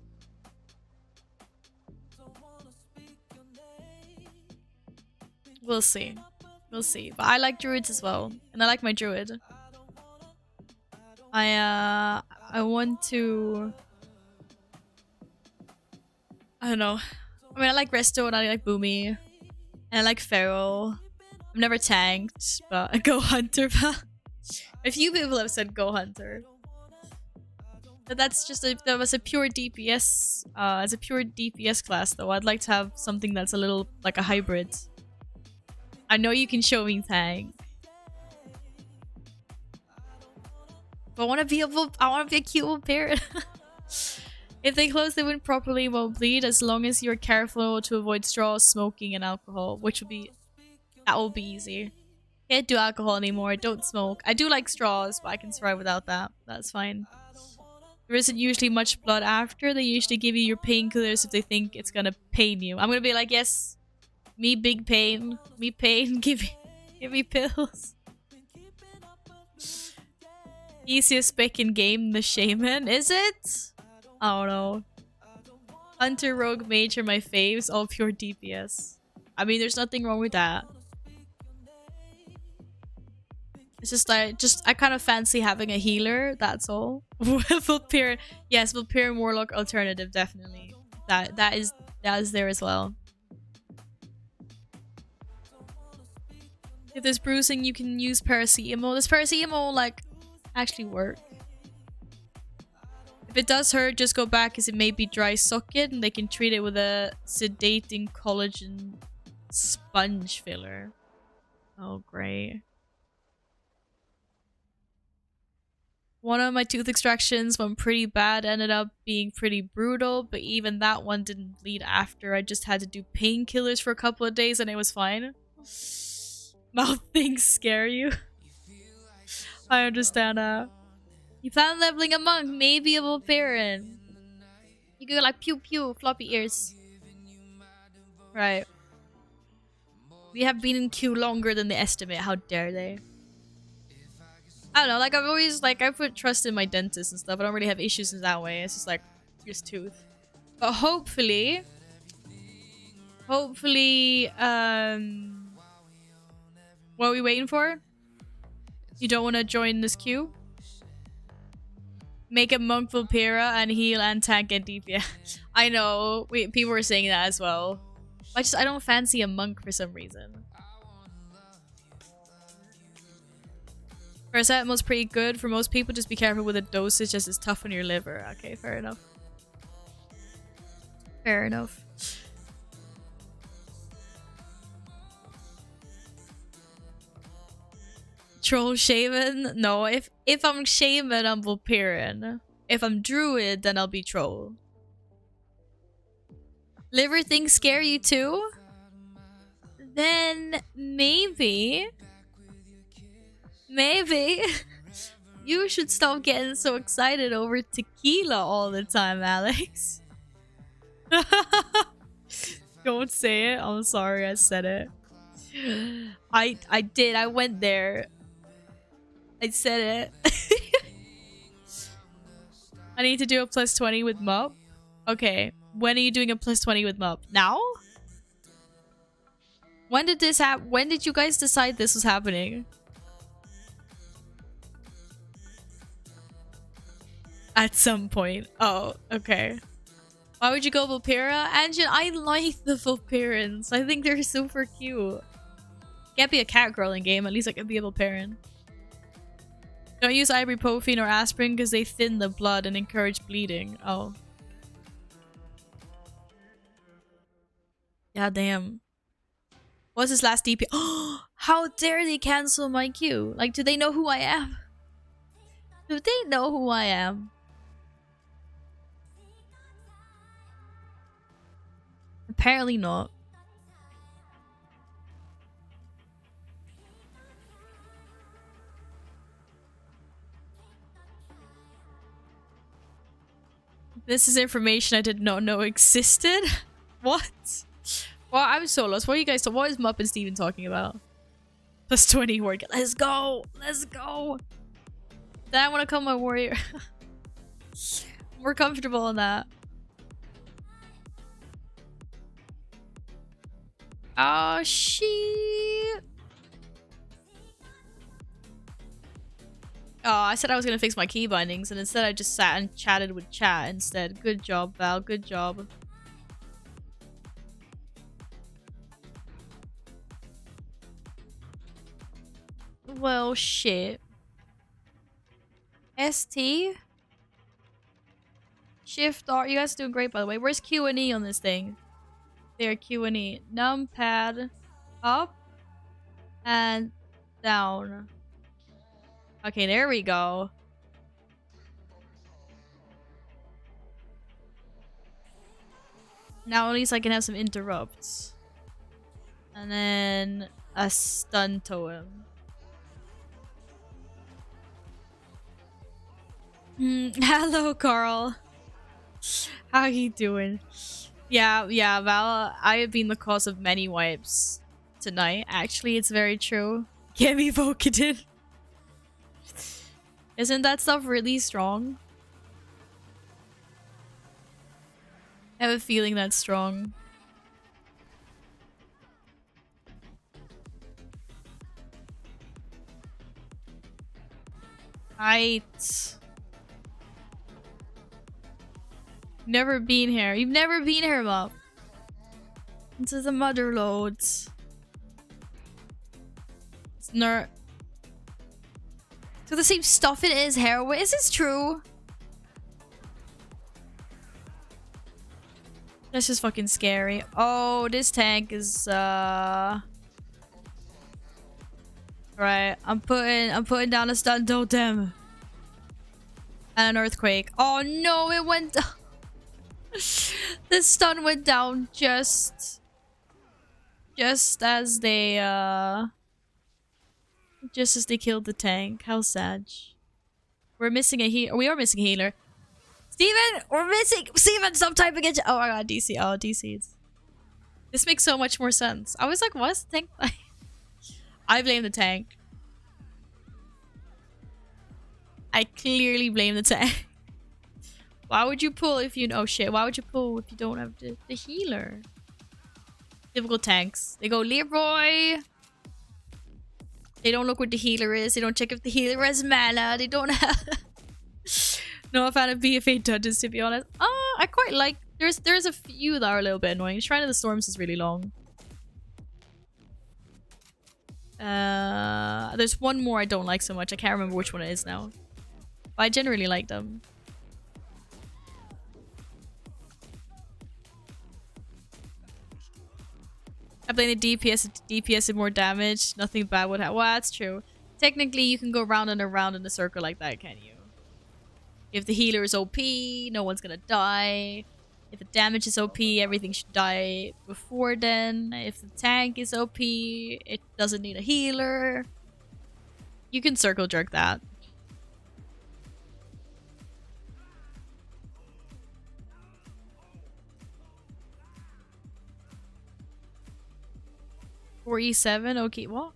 We'll see. We'll see. But I like druids as well. And I like my druid. I want to... I don't know. I mean, I like Resto and I like Boomy. And I like Feral. I've never tanked, but Go Hunter. A few people have said Go Hunter. But that's just that was a pure DPS. As a pure DPS class, though, I'd like to have something that's a little like a hybrid. I know you can show me tank. But I want to be a cute little parrot. If they close the wound properly, it won't bleed as long as you're careful to avoid straws, smoking, and alcohol, which will be... That will be easy. Can't do alcohol anymore, don't smoke. I do like straws, but I can survive without that. That's fine. There isn't usually much blood after. They usually give you your painkillers if they think it's gonna pain you. I'm gonna be like, yes, me big pain. Me pain, give me pills. Easiest spec in game, the Shaman. Is it? I don't know. Hunter, Rogue, Mage are my faves, all pure DPS. I mean, there's nothing wrong with that. It's just I kind of fancy having a healer, that's all. Vulperian, yes, Vulperian Warlock alternative, definitely. That is there as well. If there's bruising, you can use paracetamol. Does paracetamol like actually work? If it does hurt, just go back as it may be dry socket and they can treat it with a sedating collagen sponge filler. Oh, great. One of my tooth extractions went pretty bad, ended up being pretty brutal, but even that one didn't bleed after. I just had to do painkillers for a couple of days and it was fine. Mouth things scare you. I understand that. You plan on leveling a monk, maybe a Vulparian. You go like pew pew, floppy ears. Right. We have been in queue longer than the estimate, how dare they? I don't know, like I've always, like I put trust in my dentist and stuff. I don't really have issues in that way. It's just like, just tooth. But hopefully, what are we waiting for? You don't want to join this queue? Make a monk Vulpera and heal and tank and DPS. I know, people were saying that as well. I don't fancy a monk for some reason. Paracetamol's pretty good for most people. Just be careful with the dosage as it's tough on your liver. Okay, fair enough. Fair enough. Troll shaman? No, if I'm shaman, I'm Vulparian. If I'm druid, then I'll be troll. Liver things scare you too? Then maybe you should stop getting so excited over tequila all the time, Alex. Don't say it. I'm sorry I said it. I did. I went there. I said it. I need to do a +20 with Mup. Okay. When are you doing a +20 with Mup? Now? When did this happen? When did you guys decide this was happening? At some point. Oh, okay. Why would you go Vulpera? Anjan, I like the Vulparans. I think they're super cute. Can't be a cat girl in game. At least I can be a Vulparan. Don't use ibuprofen or aspirin because they thin the blood and encourage bleeding. Oh. Yeah, damn. What's his last DP? Oh, how dare they cancel my queue? Like, do they know who I am? Do they know who I am? Apparently not. This is information I did not know existed. What? Well, I'm so lost. What are you guys? What is Mupp and Steven talking about? +20 word. Let's go. Let's go. Then I want to call my warrior. We're comfortable in that. Oh shit. Oh, I said I was gonna fix my key bindings, and instead I just sat and chatted with chat instead. Good job, Val. Good job. Well, shit. ST? Shift R. You guys are doing great, by the way. Where's Q and E on this thing? There, Q and E. Numpad. Up. And down. Okay, there we go. Now at least I can have some interrupts. And then a stun totem. Hello, Carl. How you doing? Yeah, Val, I have been the cause of many wipes tonight. Actually, it's very true. Get me Vocated. Isn't that stuff really strong? I have a feeling that's strong. Never been here. You've never been here, Mom. Into the Motherlode. It's not. So the same stuff it is heroin. Is this true? This is fucking scary. Oh, this tank is Right, I'm putting down a stun totem. And an earthquake. Oh no, it went down. The stun went down just as they killed the tank. How sad. We're missing a healer. We are missing a healer. Steven! We're missing! Steven, stop typing it! Oh my god, DC. Oh, DCs. This makes so much more sense. I was like, what's the tank like? I blame the tank. I clearly blame the tank. Why would you pull if you... Oh shit, why would you pull if you don't have the healer? Typical tanks. They go, Leroy! They don't look what the healer is. They don't check if the healer has mana. They don't have... No, a fan of BFA dungeons, to be honest. I quite like... There's a few that are a little bit annoying. Shrine of the Storms is really long. There's one more I don't like so much. I can't remember which one it is now. But I generally like them. I blame the DPS. DPS did more damage. Nothing bad would happen. Well, that's true. Technically, you can go round and around in a circle like that, can you? If the healer is OP, no one's gonna die. If the damage is OP, everything should die before then. If the tank is OP, it doesn't need a healer. You can circle jerk that. For E7, okay, what?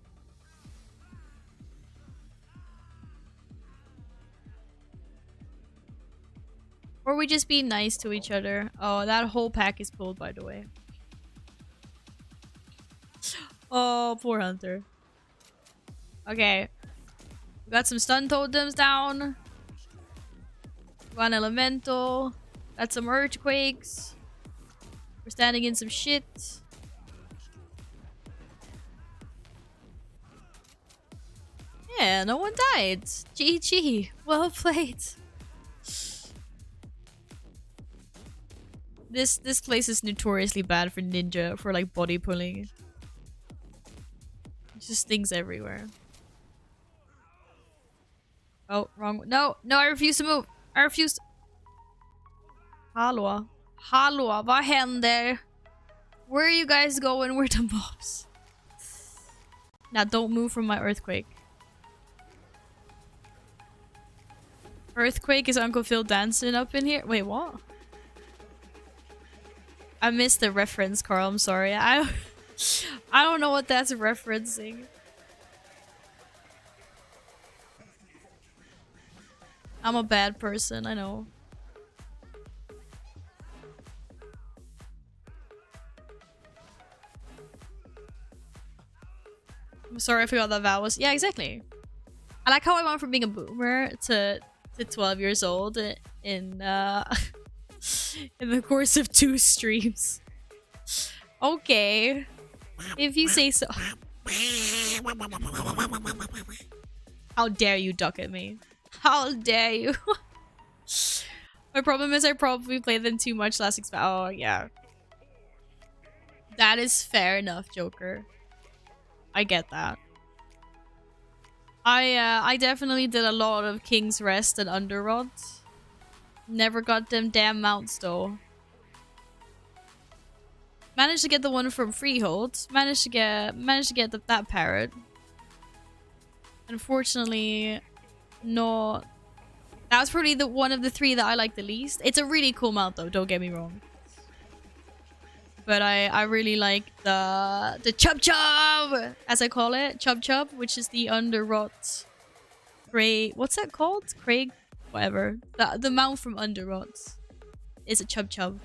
Or we just be nice to each other. Oh, that whole pack is pulled, by the way. Oh, poor Hunter. Okay. We got some stun totems down. One elemental. Got some earthquakes. We're standing in some shit. Yeah, no one died. GG. Well played. This place is notoriously bad for ninja, for like body pulling. Just things everywhere. Oh, wrong. No, no, I refuse to move. I refuse. Hallå. Hallå, vad händer? Where are you guys going? Where are the mobs? Now don't move from my earthquake. Earthquake is Uncle Phil dancing up in here? Wait, what? I missed the reference, Carl. I'm sorry. I don't know what that's referencing. I'm a bad person, I know. I'm sorry, I forgot that Val was... Yeah, exactly. I like how I went from being a boomer to 12 years old in in the course of 2 streams. Okay. If you say so. How dare you duck at me? How dare you? My problem is I probably played them too much last exp- Oh, yeah. That is fair enough, Joker. I get that. I definitely did a lot of King's Rest and Underrot. Never got them damn mounts though. Managed to get the one from Freehold. Managed to get that parrot. Unfortunately, no. That was probably the one of the 3 that I like the least. It's a really cool mount though, don't get me wrong. But I really like the Chub Chub, as I call it, Chub Chub, which is the Underrot Craig. What's that called? Craig, whatever. The mount from Underrot is a Chub Chub,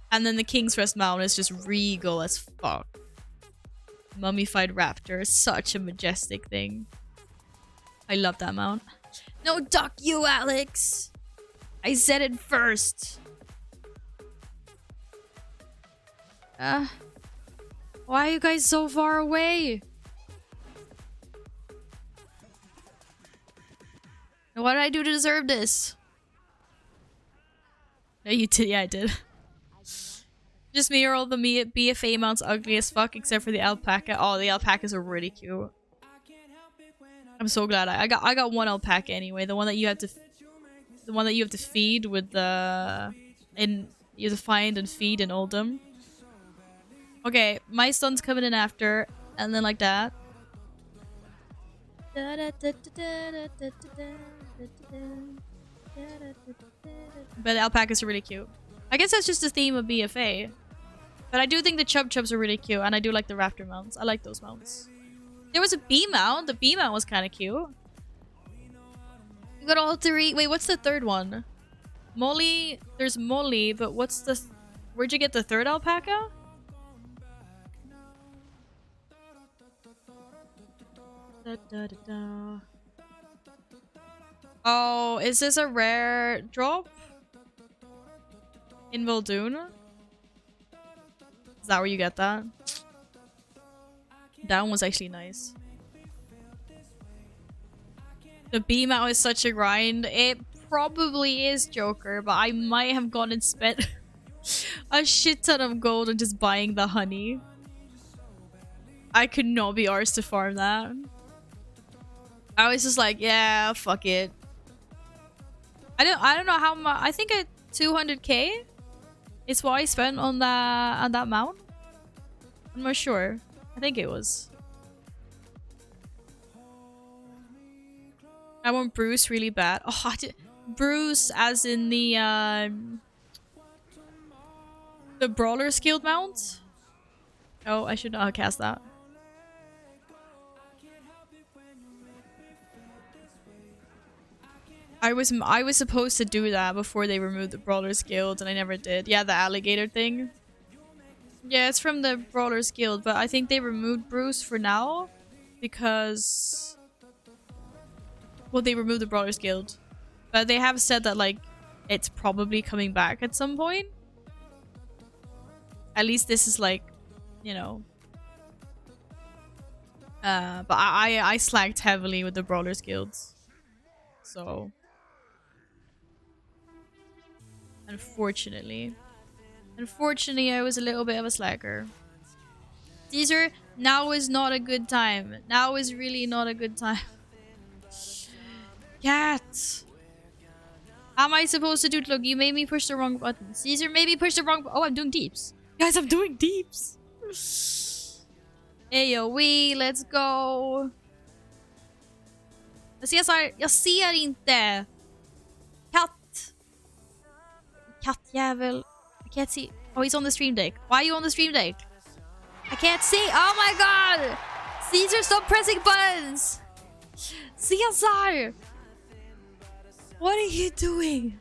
and then the King's Rest mount is just regal as fuck. Mummified raptor is such a majestic thing. I love that mount. No, duck you, Alex. I said it first. Why are you guys so far away? What did I do to deserve this? No, you did. Yeah, I did. Just me or all the BFA mounts ugly as fuck except for the alpaca. Oh, the alpacas are really cute. I'm so glad I got one alpaca anyway. The one that you have to feed with the you have to find and feed in Oldham. Okay, my son's coming in after, and then like that. But the alpacas are really cute. I guess that's just the theme of BFA. But I do think the Chub Chubs are really cute, and I do like the Raptor mounts. I like those mounts. There was a bee mount. The bee mount was kind of cute. You got all three. Wait, what's the third one? Molly. There's Molly, but what's the... Where'd you get the third alpaca? Da, da, da, da. Oh, is this a rare drop? In Muldoon? Is that where you get that? That one was actually nice. The beam out is such a grind. It probably is, Joker, but I might have gone and spent a shit ton of gold on just buying the honey. I could not be arsed to farm that. I was just like, yeah, fuck it. I don't know how much. I think at 200k is what I spent on that mount. I'm not sure. I think it was. I want Bruce really bad. Oh, Bruce as in the Brawler's Guild mount. Oh, I should not cast that. I was supposed to do that before they removed the Brawler's Guild, and I never did. Yeah, the alligator thing. Yeah, it's from the Brawler's Guild, but I think they removed Bruce for now because... Well, they removed the Brawler's Guild. But they have said that, like, it's probably coming back at some point. At least this is, like, you know... but I slacked heavily with the Brawler's Guilds. So... Unfortunately, I was a little bit of a slacker. Caesar, now is not a good time. Now is really not a good time. Cat! How am I supposed to do it? Look, you made me push the wrong button. Caesar made me push the wrong button. Oh, I'm doing deeps. Guys, I'm doing deeps. AoE, let's go. Jag ser inte. Kattjävel. I can't see. Oh, he's on the stream deck. Why are you on the stream deck? I can't see. Oh my god! Caesar, stop pressing buttons! Caesar! What are you doing?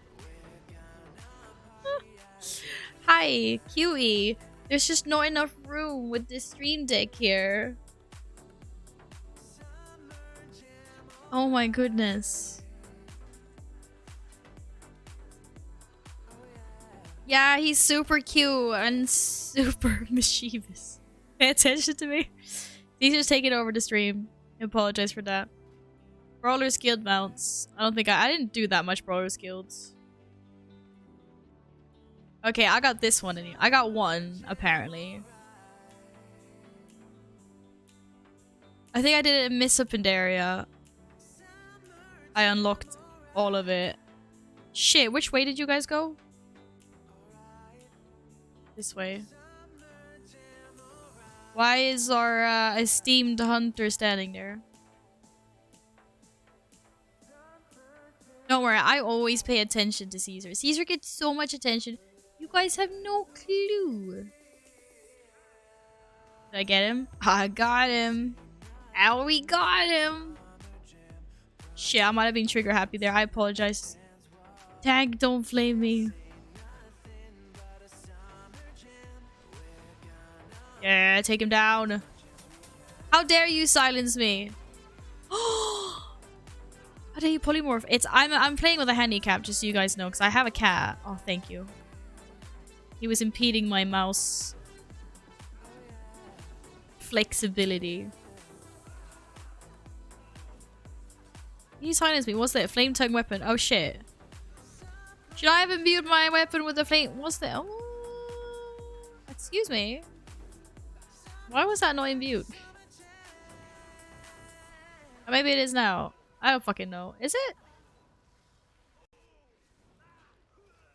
Hi, QE. There's just not enough room with this stream deck here. Oh my goodness. Yeah, he's super cute and super mischievous. Pay attention to me. Caesar's taking over the stream. I apologize for that. Brawler's Guild mounts. I don't think I didn't do that much Brawler's Guilds. Okay, I got this one. I got one, apparently. I think I did it in Miss Up Pandaria. I unlocked all of it. Shit, which way did you guys go? This way. Why is our esteemed hunter standing there? Don't worry, I always pay attention to Caesar. Caesar gets so much attention. You guys have no clue. Did I get him? I got him. Ow, we got him. Shit, I might have been trigger happy there. I apologize. Tag, don't flame me. Yeah, take him down. How dare you silence me? How dare you polymorph? I'm playing with a handicap, just so you guys know, because I have a cat. Oh, thank you. He was impeding my mouse flexibility. You silence me. What's that? Flame tongue weapon. Oh shit. Should I have imbued my weapon with the flame? What's that? Oh. Excuse me. Why was that not in mute? Or maybe it is now. I don't fucking know. Is it?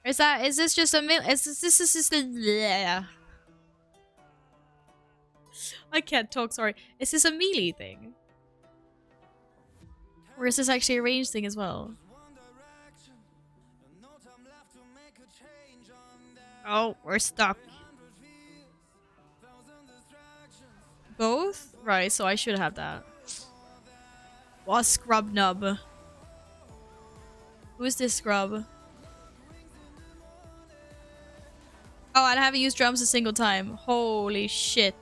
Is this just a this is just a bleh. I can't talk, sorry. Is this a melee thing? Or is this actually a range thing as well? Oh, we're stuck. Both? Right, so I should have that. What scrub nub? Who is this scrub? Oh, I haven't used drums a single time. Holy shit.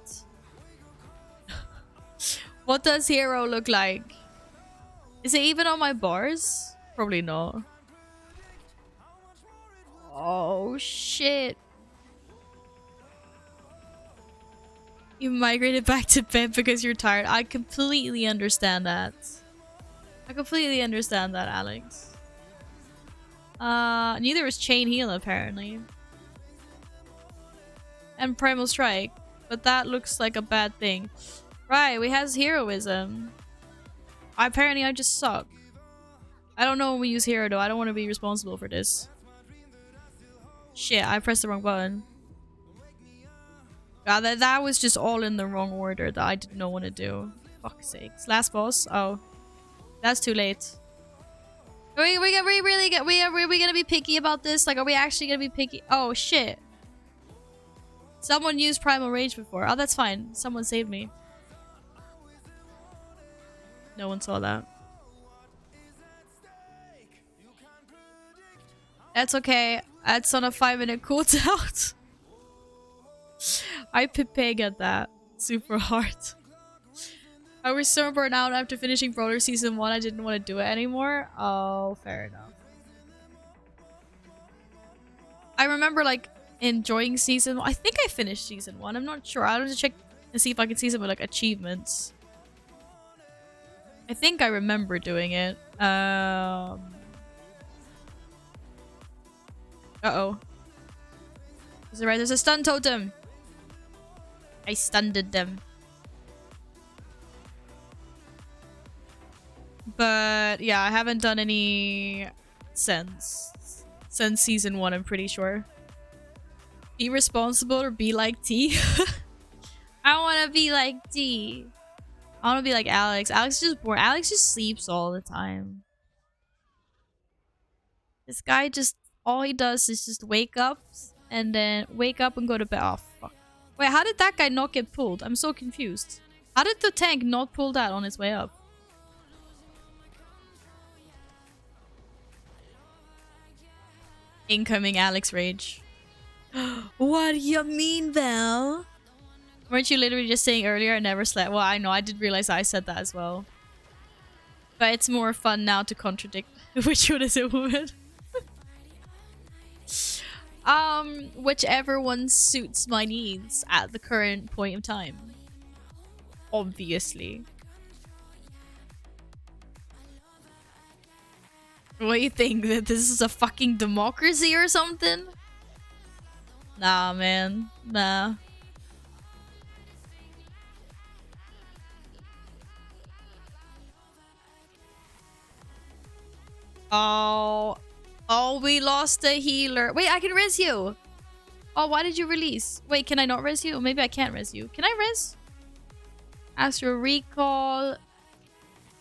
What does hero look like? Is it even on my bars? Probably not. Oh shit. You migrated back to bed because you're tired. I completely understand that. I completely understand that, Alex. Neither is Chain Heal apparently. And Primal Strike. But that looks like a bad thing. Right, we has heroism. Apparently I just suck. I don't know when we use hero though. I don't want to be responsible for this. Shit, I pressed the wrong button. God, that was just all in the wrong order that I did not want to do. Fuck's sakes. Last boss? Oh. That's too late. Are we gonna be picky about this? Like, are we actually gonna be picky? Oh, shit. Someone used Primal Rage before. Oh, that's fine. Someone saved me. No one saw that. That's okay. That's on a 5-minute cooldown. I peg at that super hard. I was so burnt out after finishing Brawler Season 1, I didn't want to do it anymore. Oh, fair enough. I remember, like, enjoying Season 1. I think I finished Season 1. I'm not sure. I'll have to check and see if I can see some, like, achievements. I think I remember doing it. Uh-oh. Is it right? There's a stun totem. I stunned them. But yeah, I haven't done any since Season 1, I'm pretty sure. Be responsible or be like T? I want to be like T. I want to be like Alex. Alex is just bored. Alex just sleeps all the time. This guy just, all he does is just wake up and then wake up and go to bed. Oh, fuck. Wait, how did that guy not get pulled? I'm so confused. How did the tank not pull that on its way up? Incoming Alex rage. What do you mean, Val? Weren't you literally just saying earlier I never slept? Well, I know. I did realize I said that as well. But it's more fun now to contradict which one is a woman. Whichever one suits my needs at the current point of time. Obviously. What do you think? That this is a fucking democracy or something? Nah, man. Nah. Oh. Oh, we lost a healer. Wait, I can res you. Oh, why did you release? Wait, can I not res you? Maybe I can't res you. Can I res? Astro Recall.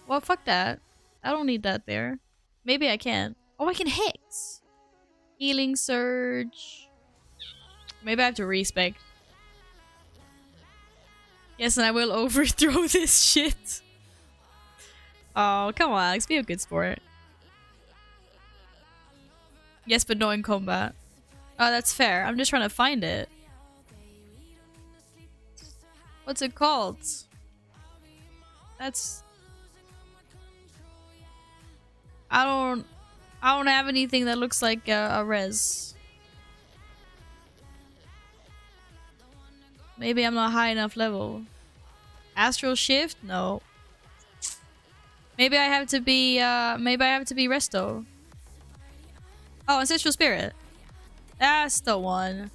Well, fuck that. I don't need that there. Maybe I can. Oh, I can Hex. Healing Surge. Maybe I have to respec. Yes, and I will overthrow this shit. Oh, come on, Alex. Be a good sport. Yes, but no in combat. Oh, that's fair. I'm just trying to find it. What's it called? That's... I don't have anything that looks like a res. Maybe I'm not high enough level. Astral Shift? No. Maybe I have to be Resto. Oh, Ancestral Spirit. That's the one.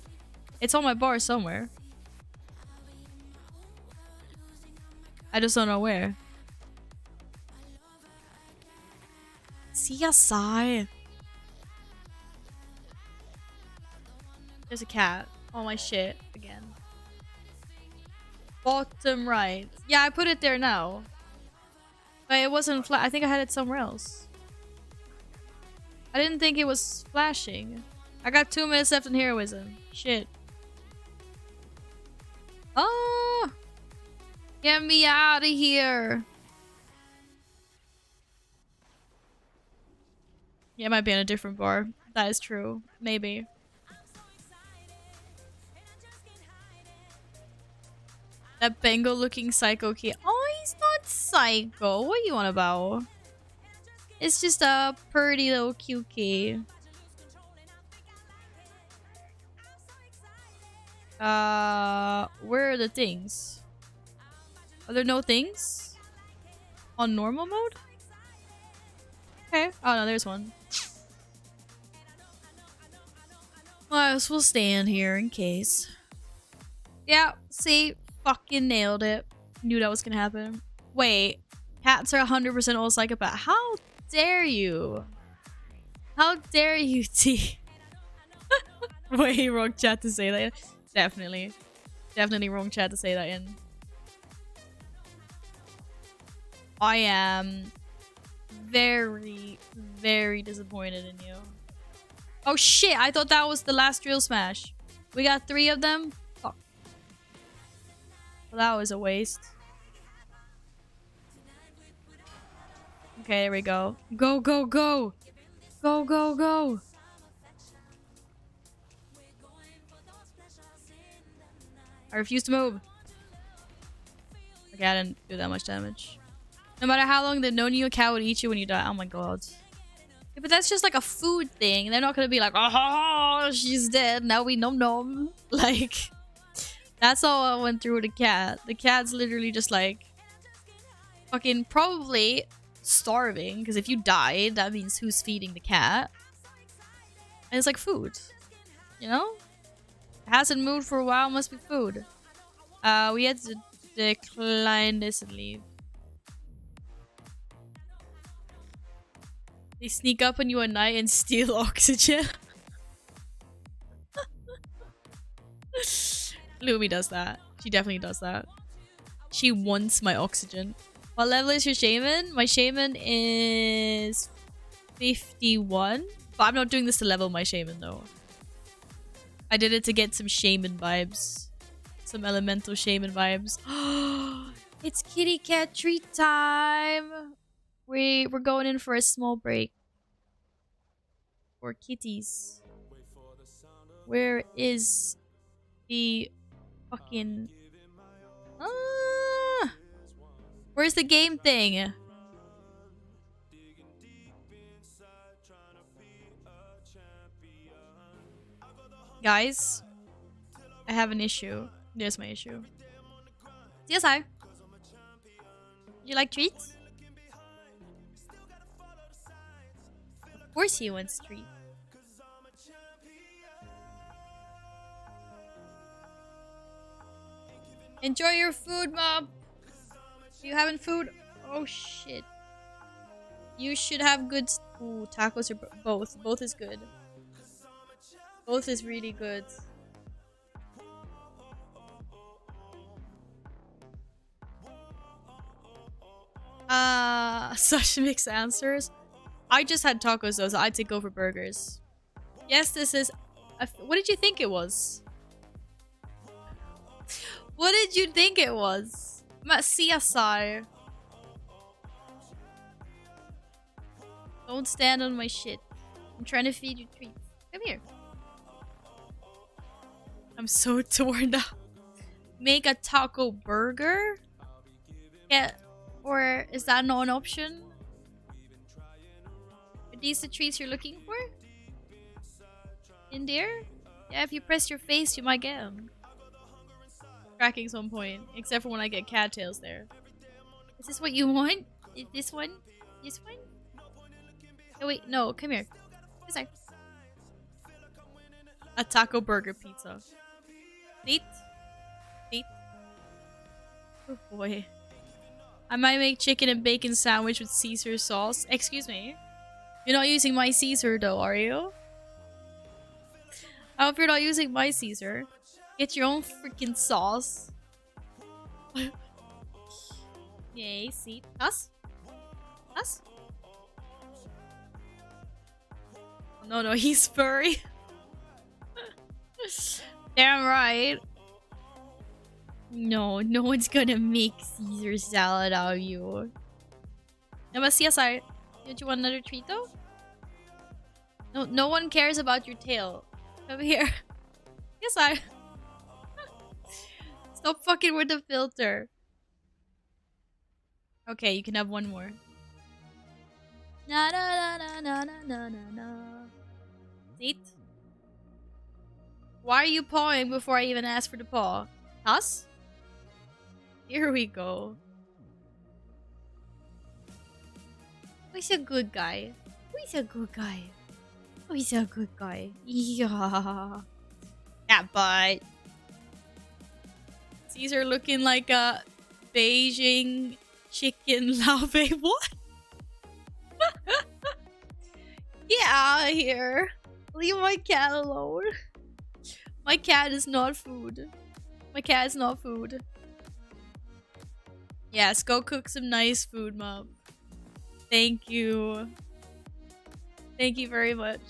It's on my bar somewhere. I just don't know where. CSI. There's a cat. Oh my shit. Again. Bottom right. Yeah, I put it there now. But it wasn't flat. I think I had it somewhere else. I didn't think it was flashing. I got 2 minutes left in heroism. Shit. Oh! Get me out of here. Yeah, it might be in a different bar. That is true. Maybe. That Bengal looking psycho kid. Oh, he's not psycho. What are you on about? It's just a pretty little cute kid. Where are the things? Are there no things? On normal mode? Okay. Oh no, there's one. Well, we'll stand here in case. Yeah, see? Fucking nailed it. Knew that was gonna happen. Wait. Cats are 100% all psychopath. How dare you? How dare you, T? Wait, wrong chat to say that. Definitely. Definitely wrong chat to say that in. I am very, very disappointed in you. Oh shit, I thought that was the last drill smash. We got 3 of them? Fuck. Well, that was a waste. Okay, there we go. Go, go, go! Go, go, go! I refuse to move. Okay, I didn't do that much damage. No matter how long they've known you, a cow would eat you when you die. Oh my god. Yeah, but that's just like a food thing. They're not gonna be like, oh, she's dead. Now we nom nom. Like, that's all I went through with the cat. The cat's literally just like, fucking probably starving. Because if you died, that means who's feeding the cat? And it's like food. You know? It hasn't moved for a while, must be food. We had to decline this and leave. They sneak up on you at night and steal oxygen. Lumi does that. She definitely does that. She wants my oxygen. What level is your shaman? My shaman is 51. But I'm not doing this to level my shaman though. I did it to get some shaman vibes. Some elemental shaman vibes. It's kitty cat treat time. We're going in for a small break. For kitties. Where is the fucking... Where's the game thing? Guys, I have an issue. There's my issue. CSI. You like treats? Of course he wants treats. Enjoy your food, Mom. You having food? Oh shit. You should have good. Ooh, tacos are both. Both is good. Both is really good. Such mixed answers. I just had tacos though, so I'd take over burgers. Yes, this is... what did you think it was? What did you think it was? CSI. Don't stand on my shit. I'm trying to feed you treats. Come here. I'm so torn up. Make a taco burger? Yeah. Or is that not an option? Are these the treats you're looking for? In there? Yeah, if you press your face, you might get them. Tracking some point. Except for when I get cattails there. Is this what you want? Is this one? This one? Oh wait, no, come here. This side. A taco burger pizza. Scithe. Scithe. Oh boy. I might make chicken and bacon sandwich with Caesar sauce. Excuse me. You're not using my Caesar though, are you? I hope you're not using my Caesar. Get your own freaking sauce. Yay, see. Us? Us? Oh, no, he's furry. Damn right. No one's gonna make Caesar salad out of you. No, but CSI, don't you want another treat though? No one cares about your tail. Come here. CSI. Stop fucking with the filter. Okay, you can have one more. Na na na na na na na na. Seat. Why are you pawing before I even ask for the paw? Us? Here we go. Who's a good guy? Who's a good guy? Who's a good guy? Yeah. Yeah, but Caesar looking like a Beijing chicken lave. What? Get out of here. Leave my cat alone. My cat is not food. My cat is not food. Yes, go cook some nice food, Mom. Thank you. Thank you very much.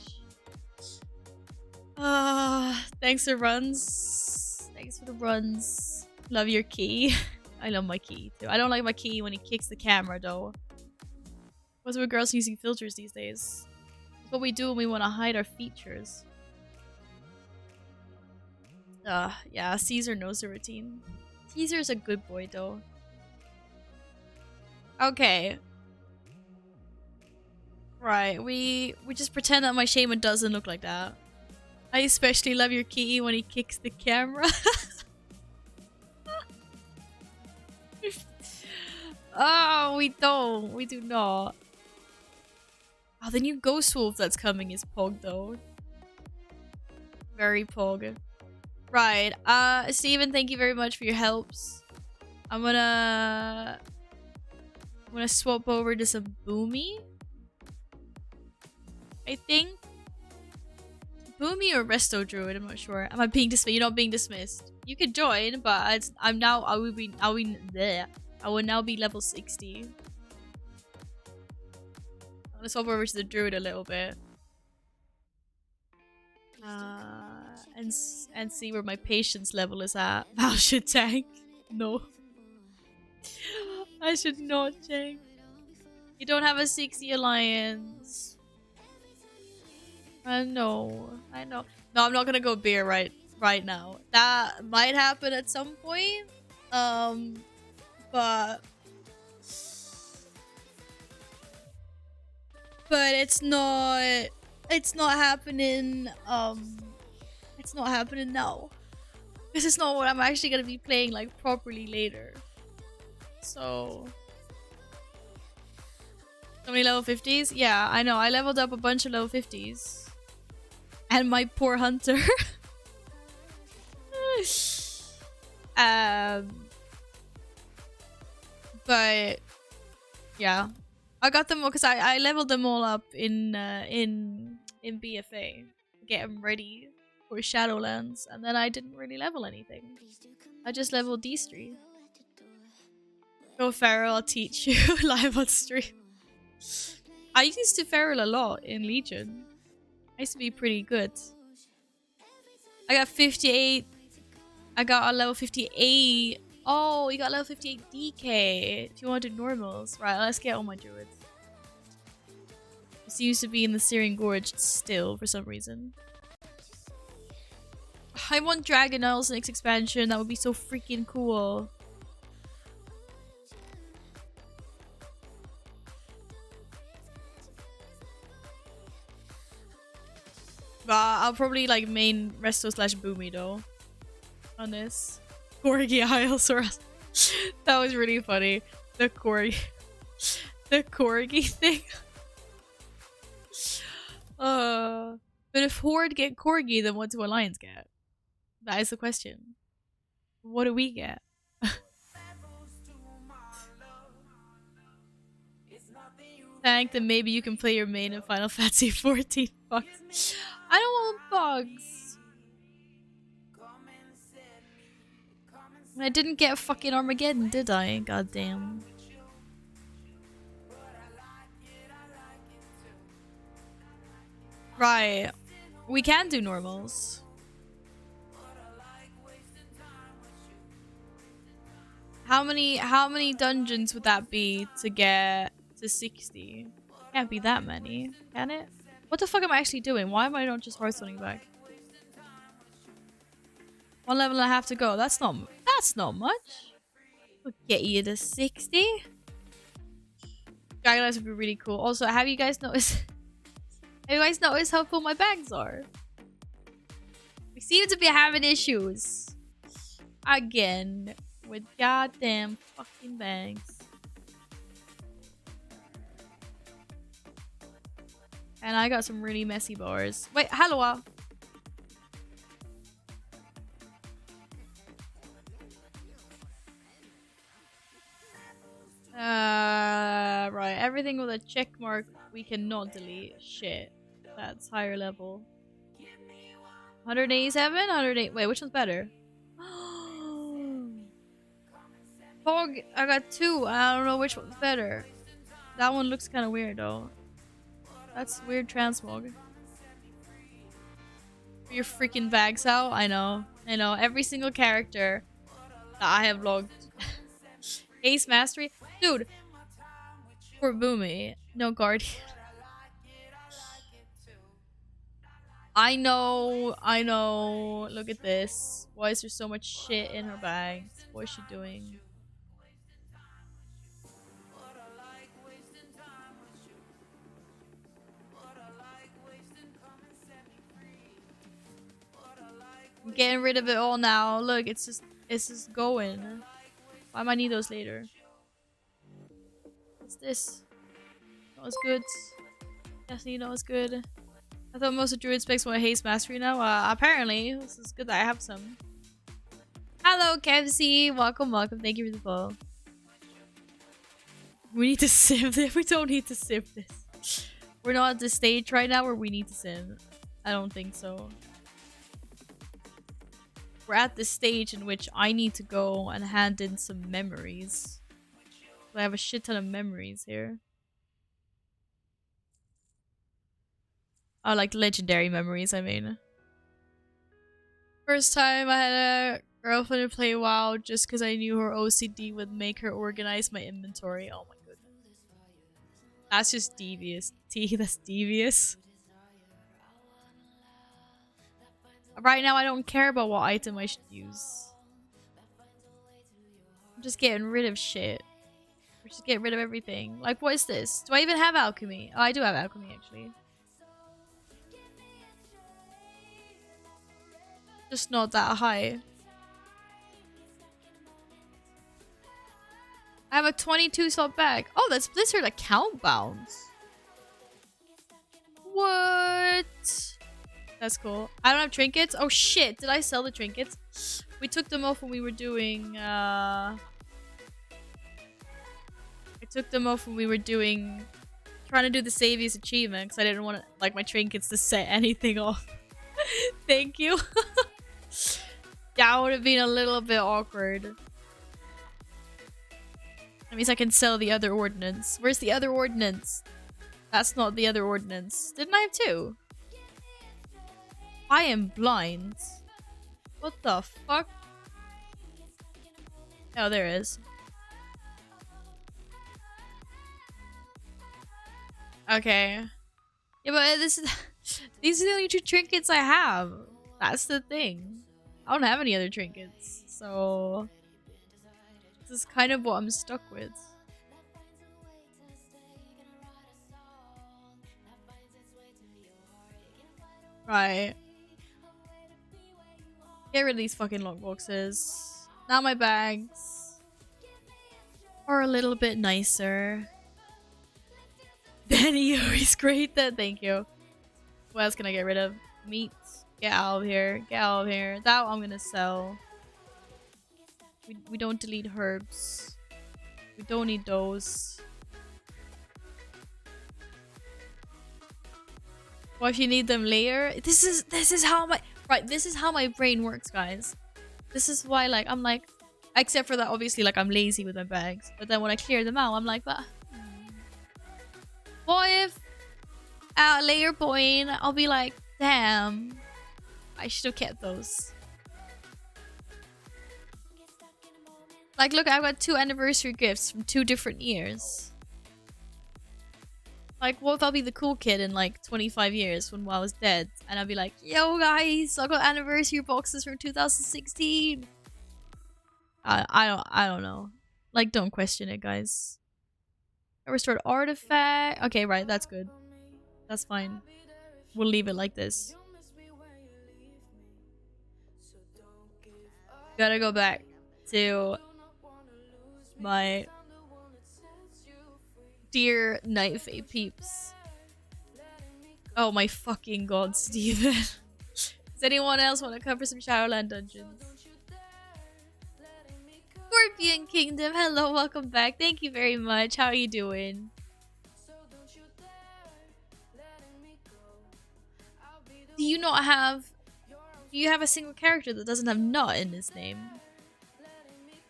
Thanks for runs. Thanks for the runs. Love your key. I love my key too. I don't like my key when he kicks the camera though. What's with girls using filters these days? It's what we do when we want to hide our features. Yeah, Caesar knows the routine. Caesar's a good boy though. Okay. Right, we just pretend that my shaman doesn't look like that. I especially love your key when he kicks the camera. Oh, we don't. We do not. Oh, the new Ghost Wolf that's coming is Pog though. Very Pog. Right. Steven, thank you very much for your helps. I'm gonna swap over to some Boomy. I think. Boomy or Resto Druid, I'm not sure. Am I being dismissed? You're not being dismissed. You can join, but I will now be level 60. I'm gonna swap over to the Druid a little bit. And see where my patience level is at. I should tank. No. I should not tank. You don't have a 60 alliance. I know. No, I'm not gonna go beer right now. That might happen at some point. But it's not happening. It's not happening now. This is not what I'm actually gonna be playing like properly later. So many level 50s? Yeah, I know. I leveled up a bunch of level 50s. And my poor hunter. But yeah, I got them all because I leveled them all up in BFA, get them ready for Shadowlands, and then I didn't really level anything. I just leveled D3. Go Feral, I'll teach you live on stream. I used to Feral a lot in Legion. I used to be pretty good. I got 58. I got a level 58. Oh, you got level 58 DK. If you want to do normals. Right, let's get all my druids. This used to be in the Syrian Gorge still for some reason. I want Dragon Isles next expansion. That would be so freaking cool. But I'll probably like main Resto / Boomy though. On this. Corgi Isles or that was really funny. The Corgi thing. But if Horde get Corgi, then what do Alliance get? That is the question. What do we get? Tank, then maybe you can play your main in Final Fantasy 14 bugs. I don't want bugs. I didn't get fucking Armageddon, did I? Goddamn. Right. We can do normals. How many dungeons would that be to get to 60? Can't be that many, can it? What the fuck am I actually doing? Why am I not just Hearthstoning back? 1 level and a half to go. That's not much. We'll get you to 60. Dragon Eyes would be really cool. Also, have you guys noticed how full my bags are? We seem to be having issues. Again. With goddamn fucking bags. And I got some really messy bars. Wait, hello. Right. Everything with a check mark we cannot delete. Shit. That's higher level. 187? 108. Wait, which one's better? Fog, I got 2. I don't know which one's better. That one looks kind of weird though. That's weird transmog. Your freaking bags out? I know. Every single character that I have logged. Ace Mastery? Dude. For Boomy. No Guardian. I know. Look at this. Why is there so much shit in her bags? What is she doing? I'm getting rid of it all now. Look, it's just going. Why might I need those later? What's this? Not as good. Definitely not as good. I thought most of Druid specs want Haste Mastery now. Apparently. This is good that I have some. Hello, Kevzy. Welcome. Thank you for the follow. We need to sim this. We don't need to sim this. We're not at the stage right now where we need to sim. I don't think so. We're at the stage in which I need to go and hand in some memories. I have a shit ton of memories here. Oh, like legendary memories, I mean. First time I had a girlfriend to play WoW just because I knew her OCD would make her organize my inventory. Oh my goodness. That's just devious. That's devious. Right now, I don't care about what item I should use. I'm just getting rid of shit. We're just getting rid of everything. Like, what is this? Do I even have alchemy? Oh, I do have alchemy, actually. Just not that high. I have a 22 slot bag. Oh, that's Blizzard account bounds. What? That's cool. I don't have trinkets. Oh shit, did I sell the trinkets? We took them off when we were doing I took them off when we were doing trying to do the Saviors achievement because I didn't want like my trinkets to set anything off. Thank you. That would have been a little bit awkward. That means I can sell the other ordnance. Where's the other ordnance? That's not the other ordnance. Didn't I have 2? I am blind. What the fuck? Oh, there is. Okay. Yeah, but this is these are the only 2 trinkets I have. That's the thing. I don't have any other trinkets, so this is kind of what I'm stuck with. Right. Get rid of these fucking long boxes. Now my bags are a little bit nicer. Benny, he's great then. Thank you. What else can I get rid of? Meat. Get out of here. Get out of here. That I'm gonna sell. We don't delete herbs. We don't need those. Well, if you need them later, this is how my brain works, guys. This is why, like, I'm like, except for that, obviously, like, I'm lazy with my bags. But then when I clear them out, I'm like, but what if at a later point I'll be like, damn, I should have kept those. Like, look, I've got 2 anniversary gifts from 2 different years. Like, what if I'll be the cool kid in like 25 years when WoW is dead, and I'll be like, yo guys, I got anniversary boxes from 2016. I don't know. Like, don't question it, guys. I restored artifact. Okay, right, that's good. That's fine. We'll leave it like this. Gotta go back to my dear Night Fae peeps. Oh my fucking god, Steven. Does anyone else want to cover some Shadowland dungeons? Scorpion Kingdom, hello, welcome back. Thank you very much. How are you doing? Do you have a single character that doesn't have nut in his name?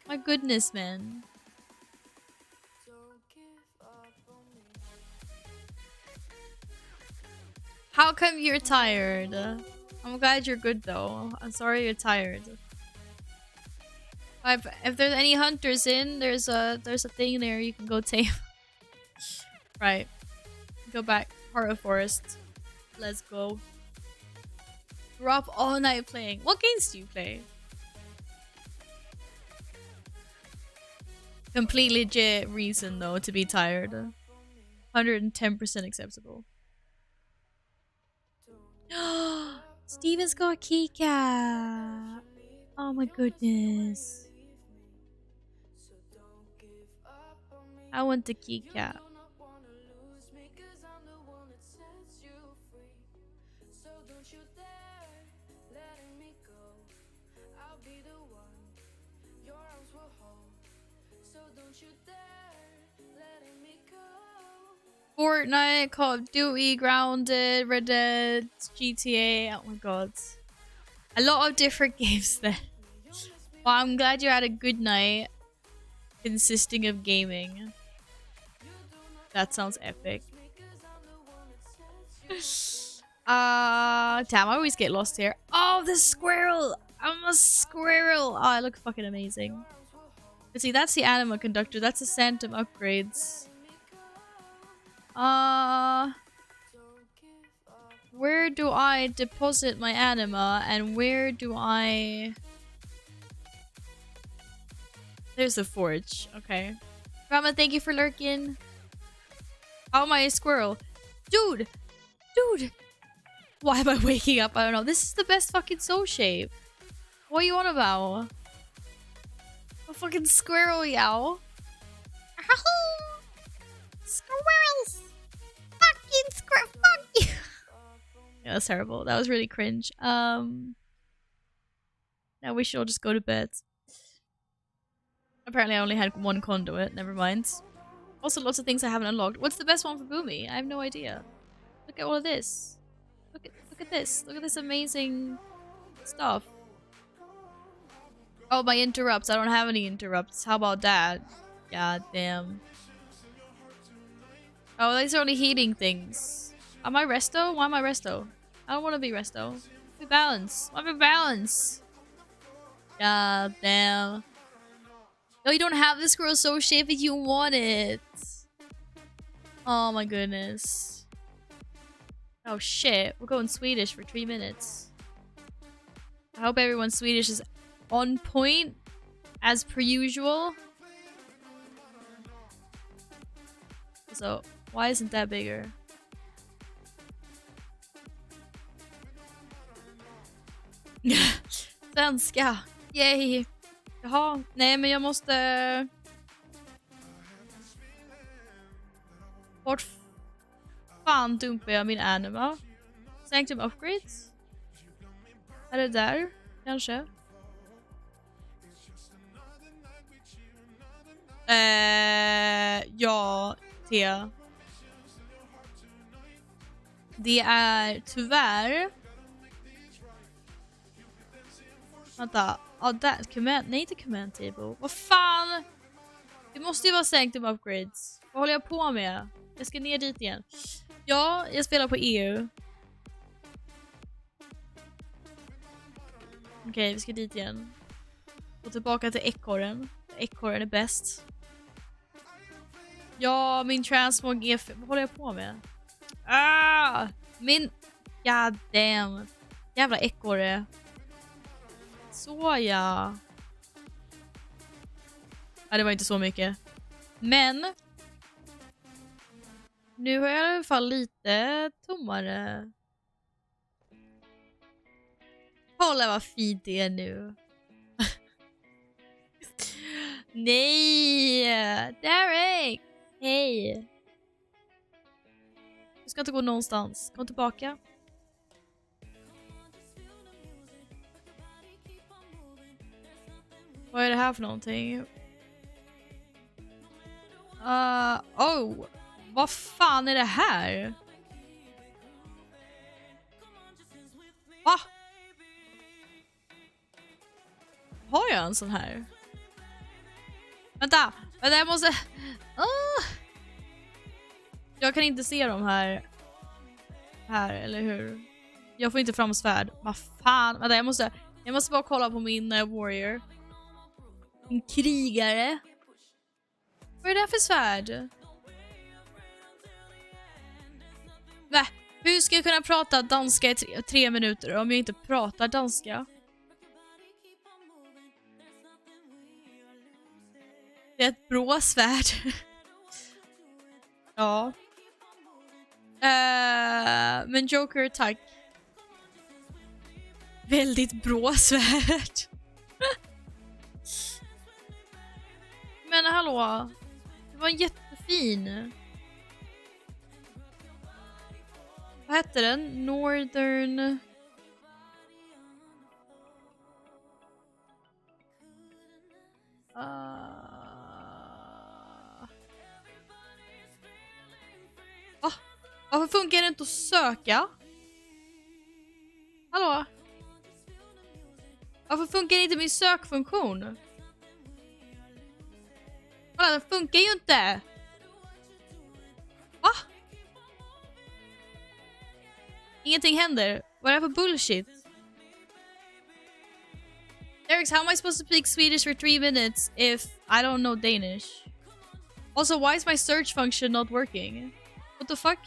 My goodness, man. How come you're tired? I'm glad you're good though. I'm sorry you're tired. If there's any hunters in, there's a thing there you can go tame. Right. Go back. Heart of Forest. Let's go. We're up all night playing. What games do you play? Complete legit reason though to be tired. 110% acceptable. Steven's got a keycap. Oh my goodness. I want the keycap. Fortnite, Call of Duty, Grounded, Red Dead, GTA. Oh my god. A lot of different games then. Well, I'm glad you had a good night consisting of gaming. That sounds epic. Damn, I always get lost here. Oh, the squirrel! I'm a squirrel! Oh, I look fucking amazing. But see, that's the anima conductor. That's the Sanctum upgrades. Where do I deposit my anima, and where do I... There's the forge. Okay. Rama, thank you for lurking. How am I a squirrel? Dude! Dude! Why am I waking up? I don't know. This is the best fucking soul shape. What are you on about? A fucking squirrel, yow. Squirrels! Fucking squirrel! Fuck you! Yeah, that's terrible. That was really cringe. Now we should all just go to bed. Apparently I only had 1 conduit. Never mind. Also, lots of things I haven't unlocked. What's the best one for Boomy? I have no idea. Look at all of this. Look at this. Look at this amazing stuff. Oh, my interrupts. I don't have any interrupts. How about that? God damn. Oh, these are only healing things. Am I resto? Why am I resto? I don't want to be resto. Be balance. I want to be balance. God damn. No, you don't have the squirrel soul shape if you want it. Oh my goodness. Oh shit. We're going Swedish for 3 minutes. I hope everyone's Swedish is on point as per usual. So, why isn't that bigger? Svenska! Yay! Jaha, nej men jag måste... Vart fan dumpar jag min anima? Sanctum upgrades? Är det där? Kanske? Ja, Thea. Det är tyvärr... Vänta. Ja, command... Nej, inte command table. Vad fan? Det måste ju vara sanctum upgrades. Vad håller jag på med? Jag ska ner dit igen. Ja, jag spelar på EU. Okej, vi ska dit igen. Och tillbaka till ekorren. Ekorren är bäst. Ja, min transmog är... Vad håller jag på med? Ah! Min... God damn. Jävla ekorre. Så ja. Ja, det var inte så mycket. Men... Nu har jag i alla fall lite tommare. Kolla vad fint det är nu. Nej! Derek! Hej! Du ska inte gå någonstans. Kom tillbaka. Vad är det här för någonting? Oh! Vad fan är det här? Va? Har jag en sån här? Vänta, jag måste... Jag kan inte se dem här. Här, eller hur? Jag får inte fram svärd. Vad fan? Vänta, jag måste bara kolla på min warrior. En krigare. Vad är det för svärd? Va? Hur ska jag kunna prata danska i 3 minuter om jag inte pratar danska? Det är ett bra svärd. Ja. Men Joker, tack. Väldigt bra svärd. Men hallå. Det var jättefin. Vad hette den? Northern... Varför funkar det inte att söka? Hallå? Varför funkar inte min sökfunktion? Kolla, den funkar ju inte. Va? Ingenting händer. Vad är det för bullshit? Derek, how am I supposed to speak Swedish for 3 minutes if I don't know Danish? Also, why is my search function not working? What the fuck?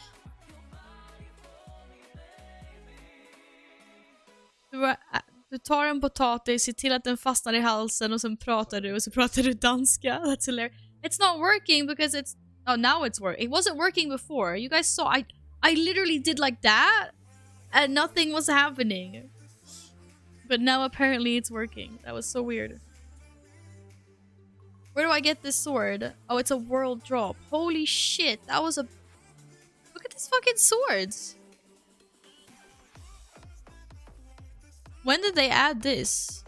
Du tar en potatis, ser till att den fastnar i halsen och sen pratar du och så pratar du danska. That's hilarious. It's not working because it's... Oh, now it's working. It wasn't working before. You guys saw... I literally did like that and nothing was happening. But now apparently it's working. That was so weird. Where do I get this sword? Oh, it's a world drop. Holy shit. That was a... Look at these fucking swords. When did they add this?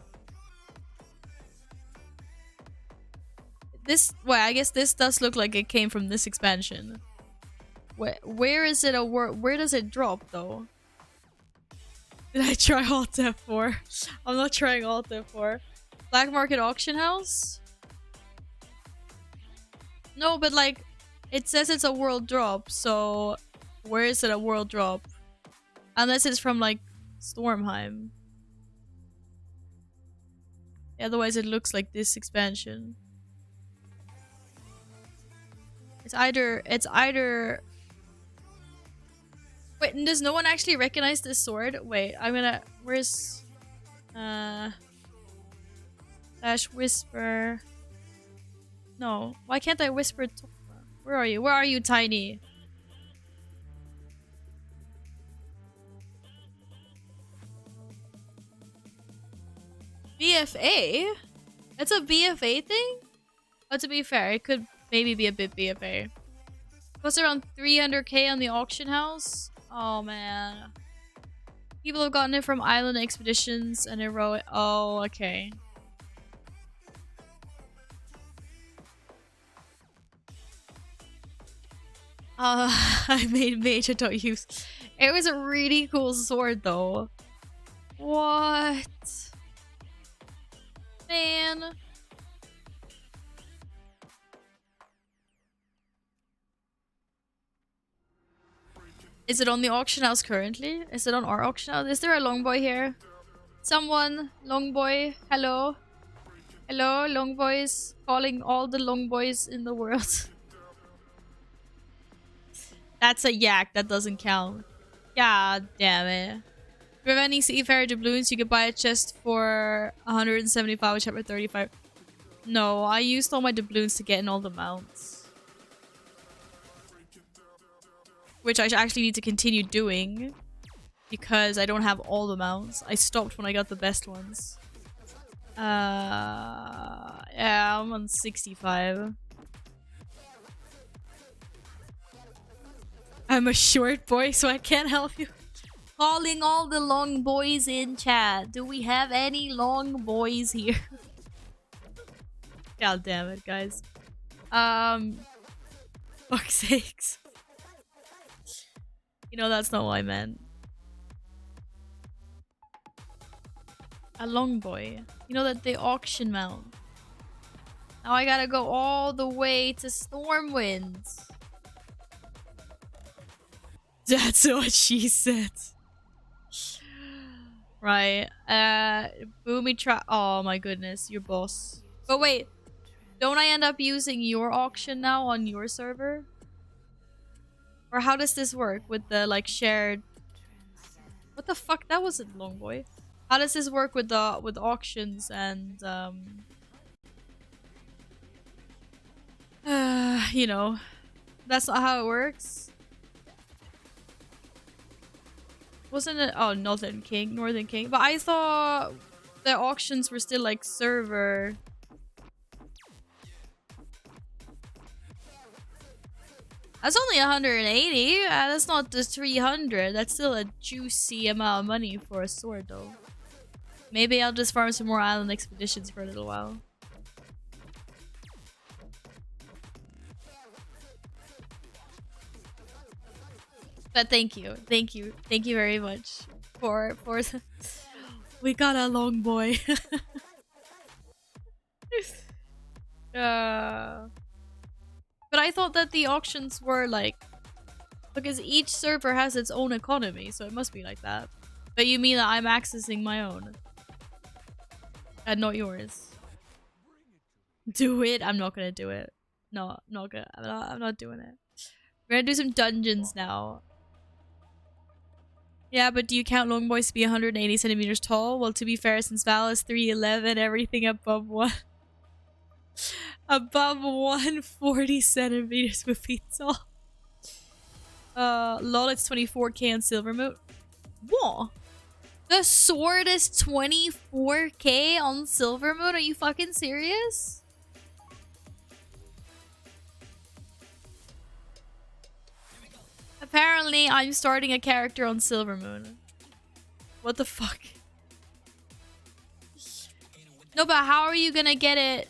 Well, I guess this does look like it came from this expansion. Where is it where does it drop though? Did I try Alt F4? I'm not trying Alt F4. Black Market Auction House? No, but like, it says it's a world drop, so where is it a world drop? Unless it's from like Stormheim. Otherwise it looks like this expansion. It's either wait, does no one actually recognize this sword? Wait, I'm gonna... Where's... Dash whisper... No, why can't I whisper... Where are you? Where are you, Tiny? BFA? It's a BFA thing? But to be fair, it could maybe be a bit BFA. Plus around 300k on the auction house? Oh man. People have gotten it from island expeditions and heroic... Oh, okay. I made mage, I don't use. It was a really cool sword though. What? Man. Is it on the auction house currently? Is it on our auction house? Is there a longboy here? Someone, longboy, hello? Hello, longboys. Calling all the longboys in the world. That's a yak, that doesn't count. God damn it. If you have any seafarer doubloons, you could buy a chest for 175 with chapter 35. No, I used all my doubloons to get in all the mounts. Which I actually need to continue doing. Because I don't have all the mounts. I stopped when I got the best ones. Yeah, I'm on 65. I'm a short boy, so I can't help you. Calling all the long boys in chat. Do we have any long boys here? God damn it, guys. Fuck's sakes. You know, that's not what I meant. A long boy. You know that the auction mount. Now I gotta go all the way to Stormwind. That's what she said. Right. Boomy trap. Oh my goodness, your boss. But wait, don't I end up using your auction now on your server? Or how does this work with the like shared? What the fuck? That wasn't long boy. How does this work with the auctions and you know, that's not how it works. Wasn't it? Oh, Northern King. But I thought the auctions were still like server. That's only 180. That's not the 300. That's still a juicy amount of money for a sword though. Maybe I'll just farm some more island expeditions for a little while. But thank you very much for we got a long boy. But I thought that the auctions were like, because each server has its own economy, so it must be like that. But you mean that I'm accessing my own and not yours? Do it. I'm not gonna do it. No, not gonna. I'm not doing it. We're gonna do some dungeons now. Yeah, but do you count long boys to be 180 centimeters tall? Well, to be fair, since Val is 3'11", everything above 140 centimeters would be tall. Lol, it's 24k on Silvermoon. What? The sword is 24k on Silvermoon? Are you fucking serious? Apparently, I'm starting a character on Silvermoon. What the fuck? No, but how are you gonna get it?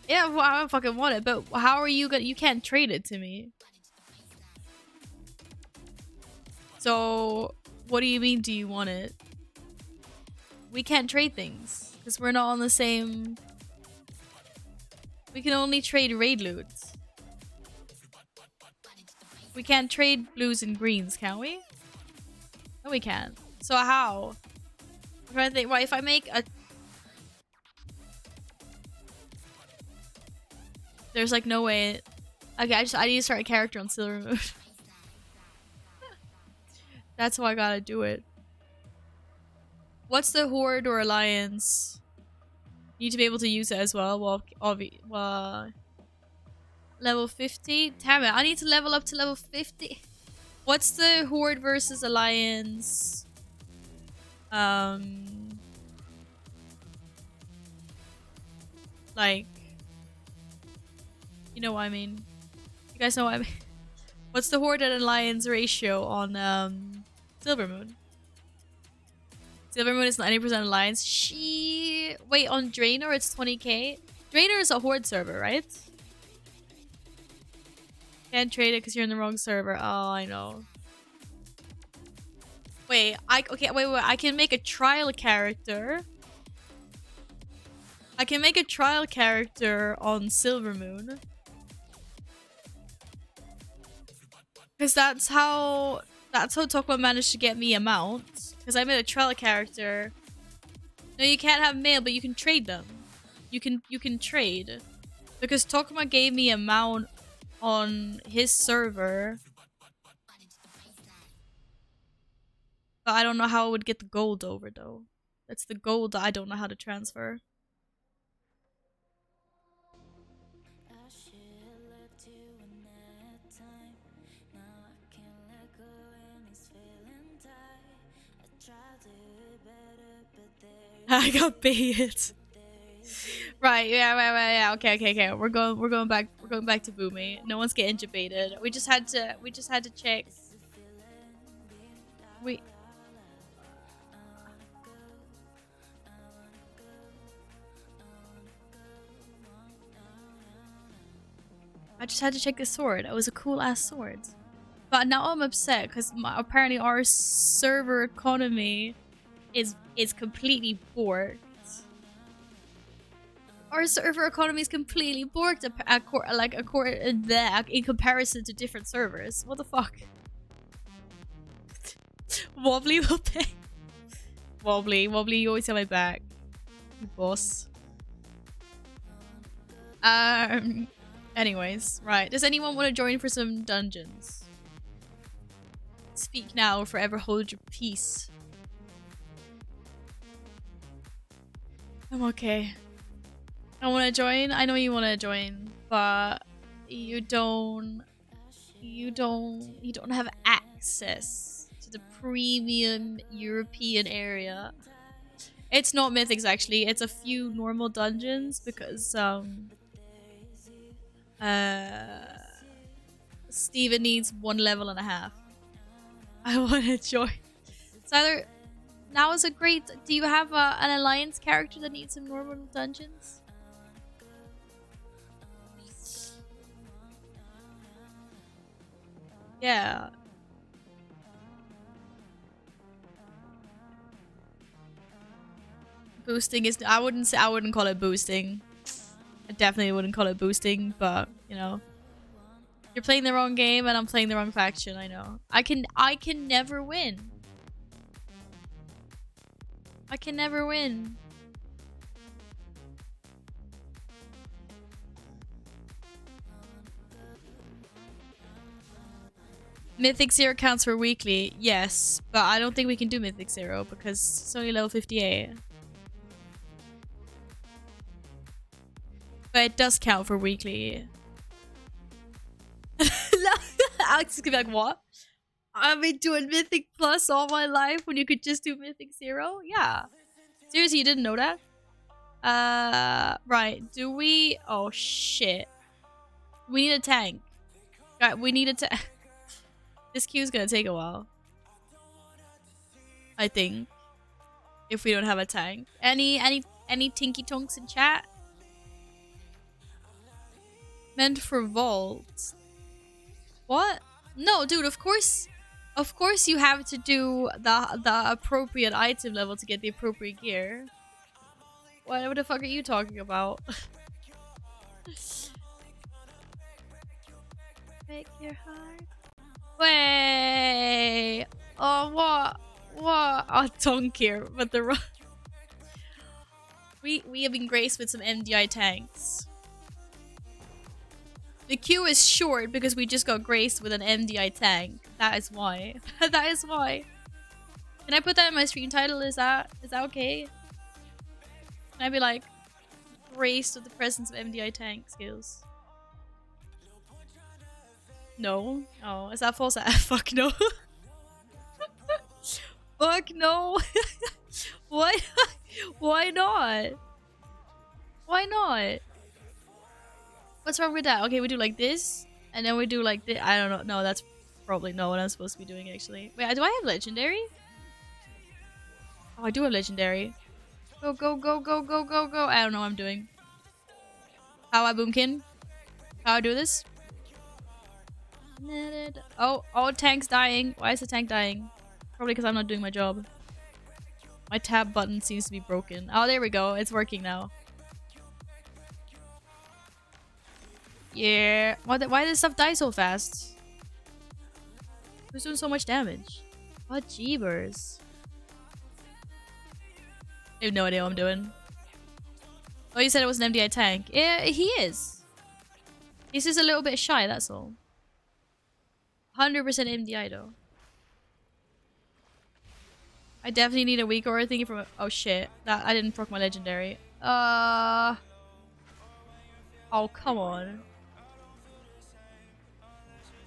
Yeah, well, I don't fucking want it, but how are you gonna... You can't trade it to me. So, what do you mean, do you want it? We can't trade things, because we're not on the same... We can only trade raid loot. We can't trade blues and greens, can we? No, we can't. So how? I'm trying to think. Well, if I make a... There's like no way... Okay, I need to start a character on Silvermoon. That's how I gotta do it. What's the Horde or Alliance? You need to be able to use it as well. Well, level 50? Damn it, I need to level up to level 50. What's the Horde versus Alliance? Like... You know what I mean. You guys know what I mean. What's the Horde and Alliance ratio on Silvermoon? Silvermoon is 90% Alliance. Wait, on Draenor it's 20k? Draenor is a Horde server, right? Can't trade it because you're in the wrong server. Oh, I know. Wait, okay, wait. I can make a trial character. I can make a trial character on Silvermoon. Because that's how Tokma managed to get me a mount. Because I made a trial character. No, you can't have mail, but you can trade them. You can trade. Because Tokma gave me a mount on his server. But I don't know how I would get the gold over though. That's the gold that I don't know how to transfer. I got baited. Right, yeah. Okay. We're going back to Boomy. No one's getting debated. We just had to check. I just had to check the sword. It was a cool ass sword. But now I'm upset because apparently our server economy is completely borked. Our server economy is completely borked in comparison to different servers. What the fuck? Wobbly will pay. Wobbly, you always have my back. You boss. Anyways, right. Does anyone want to join for some dungeons? Speak now or forever hold your peace. I'm okay. I want to join. I know you want to join, but you don't have access to the premium European area. It's not mythics actually. It's a few normal dungeons because Steven needs 1.5 levels. I want to join. It's either now is a great. Do you have an alliance character that needs some normal dungeons? Yeah. Boosting is. I wouldn't call it boosting. I definitely wouldn't call it boosting, but you know, you're playing the wrong game and I'm playing the wrong faction. I know. I can never win. I can never win. Mythic 0 counts for weekly, yes, but I don't think we can do Mythic 0 because it's only level 58. But it does count for weekly. Alex is gonna be like, what? I've been doing Mythic Plus all my life when you could just do Mythic 0? Yeah. Seriously, you didn't know that? Right. Do we... Oh, shit. We need a tank. Right, we need a tank. This queue's gonna take a while. I think. If we don't have a tank. Any tinky tonks in chat? Meant for vault. What? No, dude, of course you have to do the appropriate item level to get the appropriate gear. What the fuck are you talking about? Break your heart. Wait. Oh, what? I don't care, but the we have been graced with some MDI tanks. The queue is short because we just got graced with an MDI tank. That is why. That is why. Can I put that in my stream title? Is that okay? Can I be like graced with the presence of MDI tank skills? No. Oh, is that false? Fuck no. Fuck no. Why? Why not? Why not? What's wrong with that? Okay, we do like this, and then we do like this. I don't know. No, that's probably not what I'm supposed to be doing, actually. Wait, do I have legendary? Oh, I do have legendary. Go, go, go, go, go, go, go. I don't know what I'm doing. How I boomkin? How I do this? Oh, tank's dying. Why is the tank dying? Probably because I'm not doing my job. My tab button seems to be broken. Oh, there we go. It's working now. Yeah. Why did this stuff die so fast? Who's doing so much damage? What jeebers? I have no idea what I'm doing. Oh, you said it was an MDI tank. Yeah, he is. He's just a little bit shy, that's all. 100% MDI though. I definitely need a weak aura thingy from. Oh shit! That I didn't proc my legendary. Oh come on.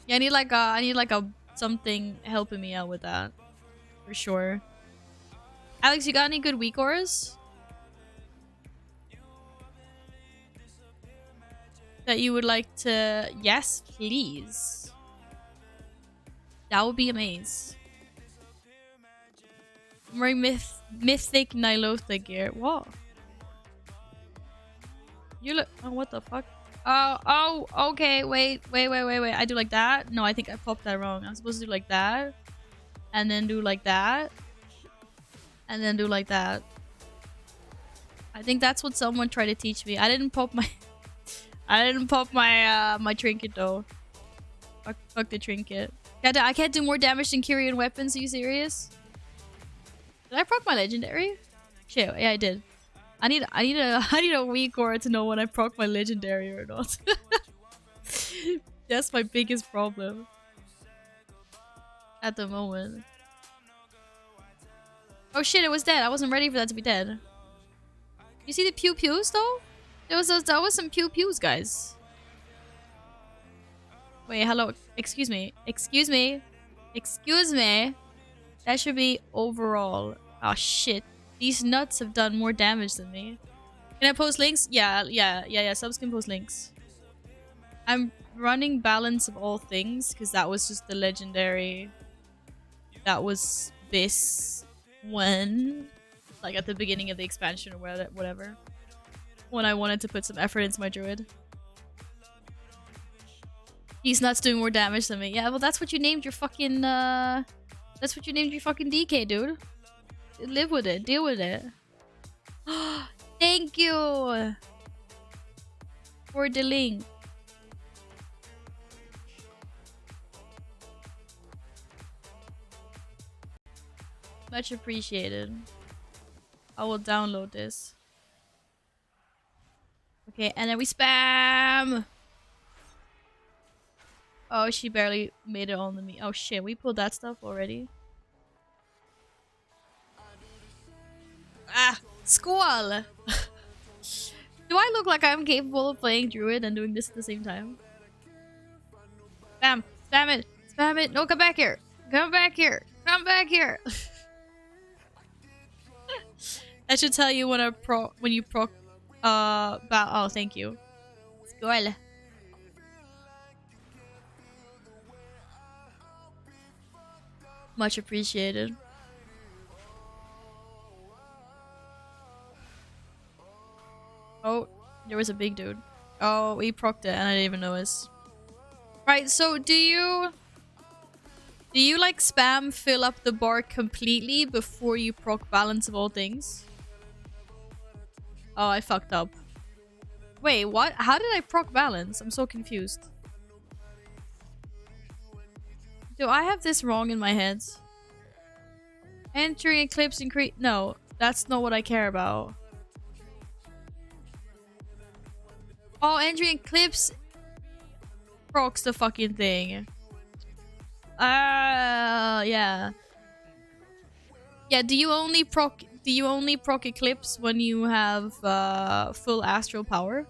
Yeah, I need like a something helping me out with that, for sure. Alex, you got any good weak auras that you would like to? Yes, please. That would be amazing. I'm wearing mythic Nilotha gear. What? You look. Oh, what the fuck? Oh, okay. Wait. I do like that? No, I think I popped that wrong. I'm supposed to do like that. And then do like that. And then do like that. I think that's what someone tried to teach me. I didn't pop my... I didn't pop my my trinket though. Fuck the trinket. I can't do more damage than Kyrian weapons. Are you serious? Did I proc my legendary? Shit, yeah, I did. I need a weak aura to know when I proc my legendary or not. That's my biggest problem at the moment. Oh shit, it was dead. I wasn't ready for that to be dead. You see the pew pews though? That was some pew pews, guys. Wait, hello. Excuse me. Excuse me. Excuse me. That should be overall. Oh shit. These nuts have done more damage than me. Can I post links? Yeah. Subs can post links. I'm running balance of all things because that was just the legendary. That was this one. Like at the beginning of the expansion or whatever. When I wanted to put some effort into my druid. He's nuts doing more damage than me. Yeah, well that's what you named your fucking that's what you named your fucking DK, dude. Live with it. Deal with it. Thank you for the link. Much appreciated. I will download this. Okay, and then we spam. Oh, she barely made it on the me. Oh shit, we pulled that stuff already. Ah, squall. Do I look like I'm capable of playing druid and doing this at the same time? Spam, spam it, spam it. No, come back here. Come back here. Come back here. That should tell you when you proc oh, thank you. Squall. Much appreciated. Oh, there was a big dude. Oh, we procced it and I didn't even notice. Right, so do you like spam fill up the bar completely before you proc balance of all things? Oh, I fucked up. Wait, what? How did I proc balance? I'm so confused. Do I have this wrong in my head? Entering eclipse increase. No, that's not what I care about. Oh, entering eclipse procs the fucking thing. Yeah. Yeah, do you only proc eclipse when you have full astral power?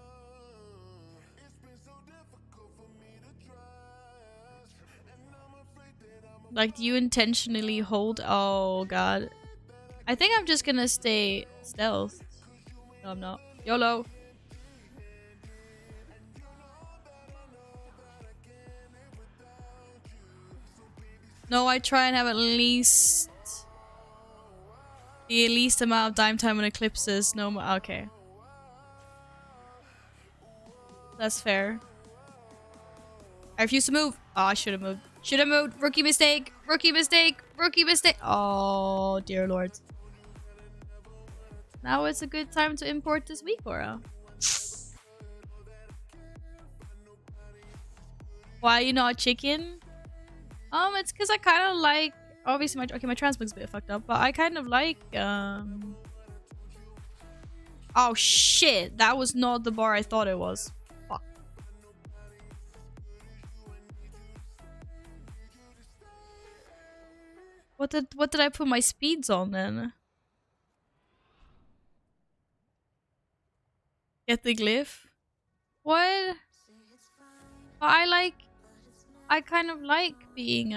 Like, do you intentionally hold? Oh god. I think I'm just gonna stay stealth. No, I'm not. YOLO. No, I try and have at least the least amount of dime time on eclipses. No more. Okay. That's fair. I refuse to move. Oh, I should have moved. Should have moved. Rookie mistake. Rookie mistake. Rookie mistake. Oh, dear lord. Now it's a good time to import this week, Aura. Why you not chicken? It's because I kind of like... Obviously, my transmog's a bit fucked up, but I kind of like, Oh, shit. That was not the bar I thought it was. Fuck. What did I put my speeds on, then? Get the glyph? What? I kind of like being,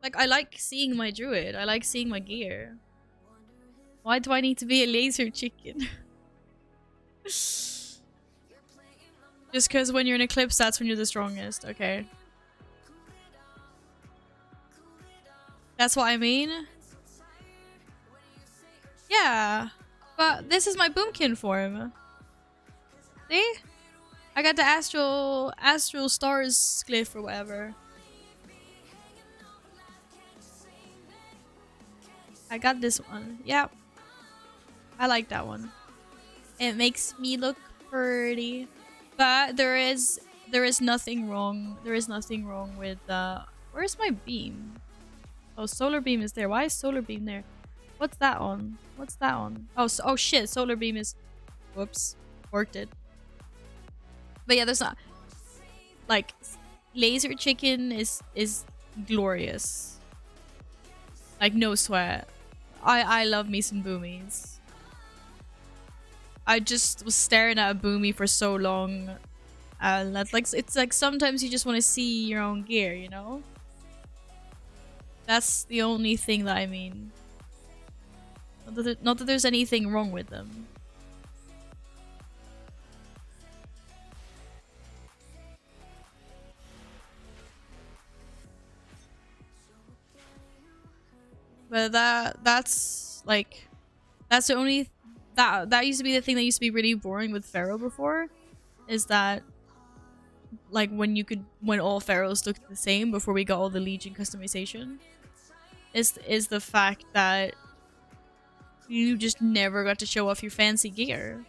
like, I like seeing my druid. I like seeing my gear. Why do I need to be a laser chicken? Just because when you're in Eclipse, that's when you're the strongest. Okay. That's what I mean? Yeah. But this is my Boomkin form. See? I got the Astral Stars glyph or whatever. I got this one. Yep. I like that one. It makes me look pretty. But there is nothing wrong. There is nothing wrong with where's my beam? Oh, solar beam is there. Why is solar beam there? What's that on? What's that on? Oh, oh shit, solar beam is... Whoops. Worked it. But yeah, there's not... Like, laser chicken is glorious. Like, no sweat. I love me some boomies. I just was staring at a boomie for so long. And that's like... It's like sometimes you just want to see your own gear, you know? That's the only thing that I mean. Not that there's anything wrong with them. But that's like... That's the only... That used to be the thing that used to be really boring with Pharaoh before. Is that... Like when all Pharaohs looked the same before we got all the Legion customization. Is the fact that you just never got to show off your fancy gear.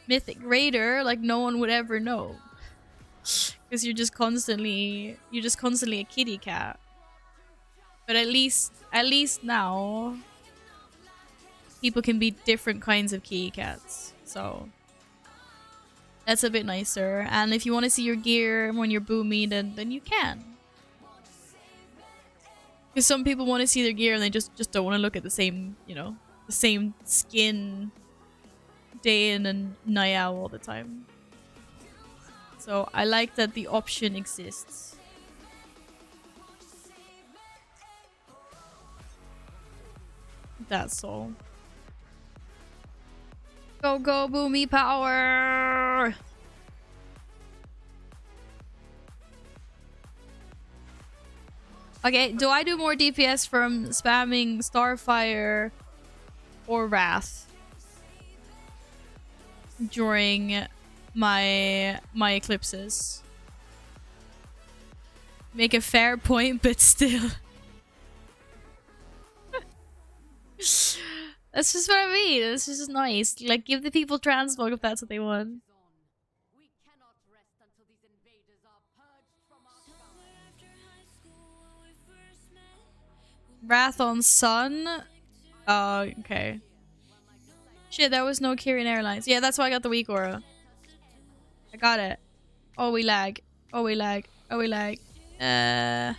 Mythic Raider, like no one would ever know. Because you're just constantly a kitty cat. But at least now people can be different kinds of kitty cats. So that's a bit nicer. And if you want to see your gear when you're boomy, then you can. Because some people want to see their gear and they just don't want to look at the same, you know, the same skin day in and night out all the time. So I like that the option exists. That's all. Go, go, boomy power! Okay, do I do more DPS from spamming Starfire or Wrath during my eclipses? Make a fair point, but still. That's just what I mean. It's just nice. Like, give the people transmog if that's what they want. Wrath on Sun? Oh, okay. Shit, there was no Kyrian Airlines. Yeah, that's why I got the weak aura. I got it. Oh, we lag. Oh, we lag. Oh, we lag. Yeah.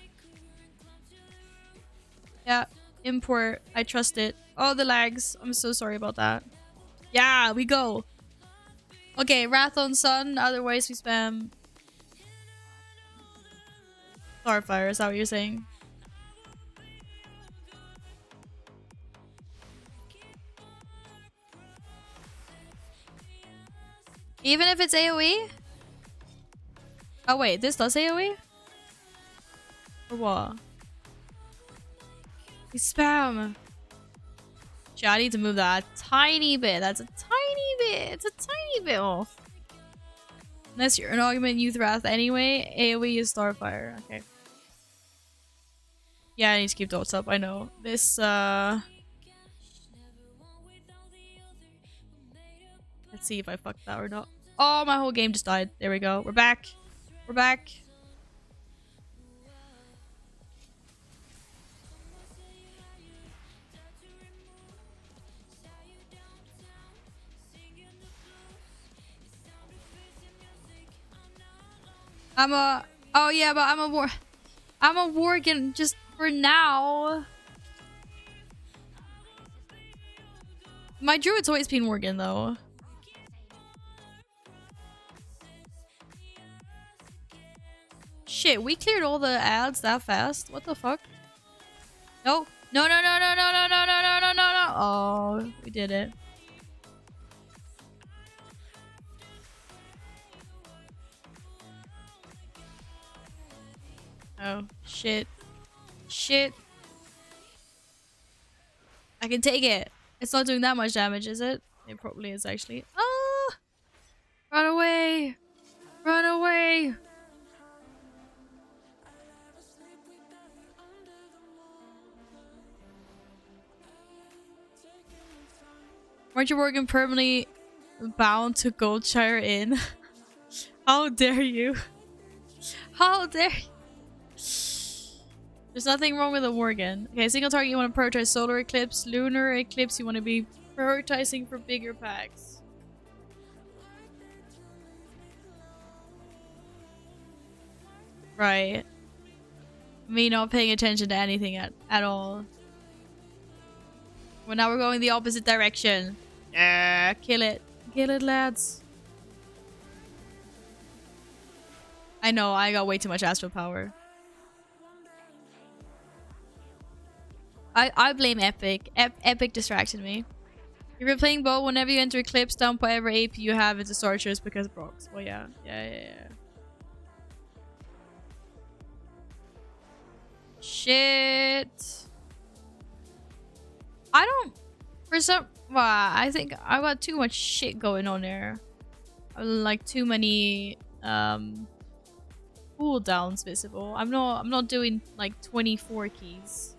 Import. I trust it. Oh, the lags. I'm so sorry about that. Yeah, we go. Okay, Wrath on Sun. Otherwise, we spam Starfire. Is that what you're saying? Even if it's AoE? Oh wait, this does AoE? Or what? We spam. Shit, I need to move that a tiny bit. That's a tiny bit. It's a tiny bit off. Unless you're an Augment Youth Wrath anyway, AoE is Starfire. Okay. Yeah, I need to keep dots up, I know. This, let's see if I fucked that or not. Oh, my whole game just died. There we go. We're back. We're back. Oh yeah, but I'm a Worgen just for now. My druid's always been Worgen though. Shit, we cleared all the ads that fast. What the fuck? No. No, no, no, no, no, no, no, no, no, no, no, no. Oh, we did it. Oh, shit. Shit. I can take it. It's not doing that much damage, is it? It probably is, actually. Ah! Run away! Run away! Weren't you working permanently bound to Goldshire Inn? How dare you? How dare you? There's nothing wrong with a Worgen. Okay, single target you want to prioritize solar eclipse, lunar eclipse you want to be prioritizing for bigger packs. Right. Me not paying attention to anything at all. Well, now we're going the opposite direction. Kill it. Kill it, lads. I know, I got way too much astral power. I blame Epic. Epic distracted me. If you're playing bow, whenever you enter Eclipse, dump whatever AP you have into Sorceress because of Brox. Well, yeah. Yeah. Shit. I don't... For some... Well, I think I got too much shit going on there. Like, too many... cooldowns visible. I'm not doing, like, 24 keys.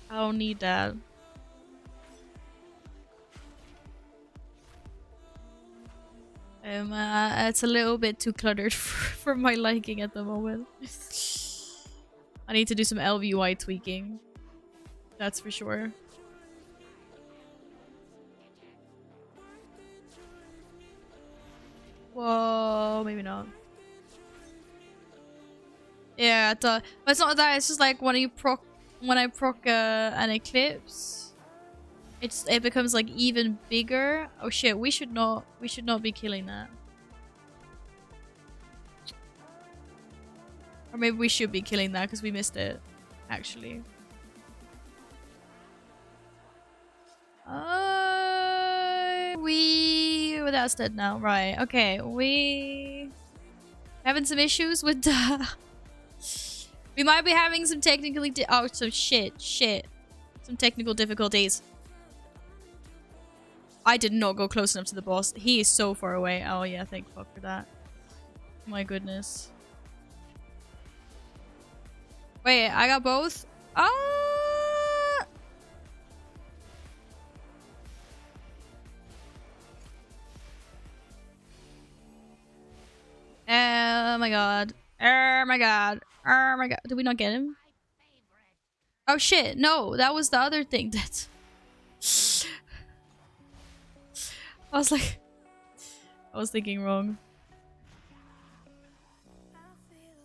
I don't need that. It's a little bit too cluttered for my liking at the moment. I need to do some LVUI tweaking. That's for sure. Whoa, maybe not. Yeah, but it's not that. It's just like when I proc an eclipse, it becomes like even bigger. Oh shit, we should not be killing that. Or maybe we should be killing that because we missed it, actually. That's dead now, right? Okay, we having some issues with the. We might be having some some technical difficulties. I did not go close enough to the boss. He is so far away. Oh yeah, thank fuck for that. My goodness. Wait, I got both? Oh my god. Oh my god. Oh my god. Did we not get him? Oh shit. No, that was the other thing that... I was like... I was thinking wrong.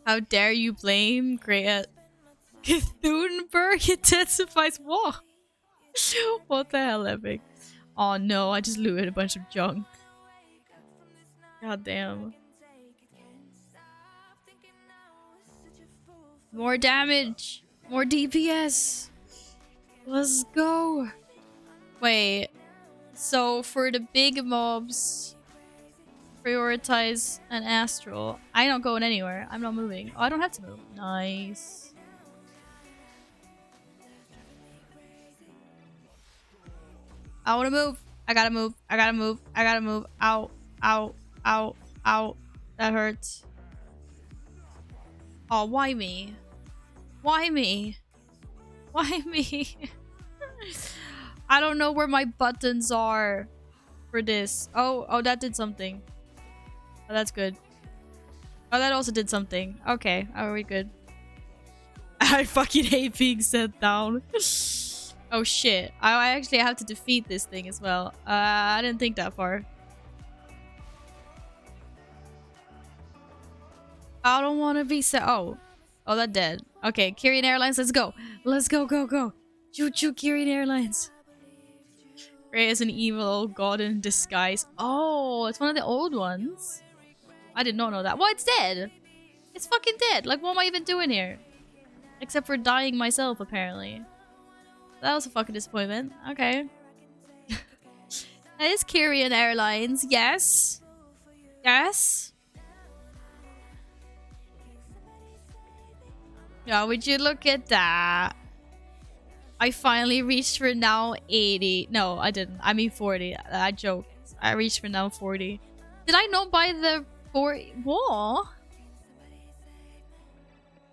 How dare you blame Great Thunberg intensifies what? What the hell, Epic? Oh no, I just looted a bunch of junk. God damn. More damage! More DPS! Let's go! Wait. So for the big mobs, prioritize an astral. I'm not going anywhere. I'm not moving. Oh, I don't have to move. Nice. I want to move. I gotta move. I gotta move. I gotta move. Ow. Ow. Ow. Ow. That hurts. Oh, why me? Why me? Why me? I don't know where my buttons are for this. Oh, that did something. Oh, that's good. Oh, that also did something. Okay, are we good? I fucking hate being set down. Oh shit. I actually have to defeat this thing as well. I didn't think that far. I don't want to be set. Oh, that dead. Okay, Kyrian Airlines, let's go. Let's go, go, go. Choo choo, Kyrian Airlines. Ray is an evil god in disguise. Oh, it's one of the old ones. I did not know that. Well, it's dead. It's fucking dead. Like, what am I even doing here? Except for dying myself, apparently. That was a fucking disappointment. Okay. That is Kyrian Airlines. Yes. Yes. Yeah, would you look at that? I finally reached for now 80. No, I didn't. I mean 40. I joked. I reached for now 40. Did I not buy the 40? What?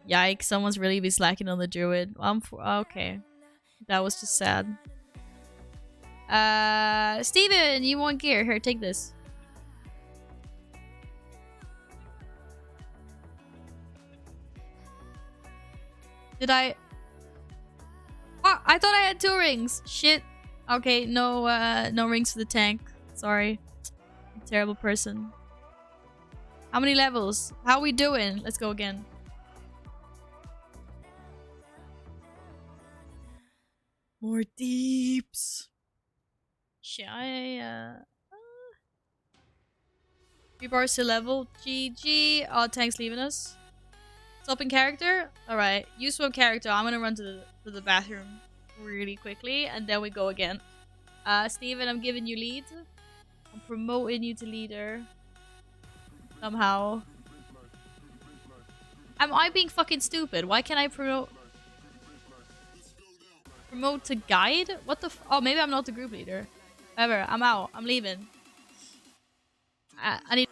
Yikes, someone's really be slacking on the druid. Okay. That was just sad. Steven, you want gear? Here, take this. Did I... Oh, I thought I had 2 rings. Shit. Okay, no rings for the tank. Sorry. Terrible person. How many levels? How are we doing? Let's go again. More deeps. Shit, 3 bars to level. GG. Oh, tank's leaving us. Swap in character? Alright. You swap character. I'm gonna run to the bathroom really quickly. And then we go again. Steven, I'm giving you lead. I'm promoting you to leader. Somehow. Am I being fucking stupid? Why can't I promote to guide? What the oh, maybe I'm not the group leader. Whatever, I'm out. I'm leaving. I need...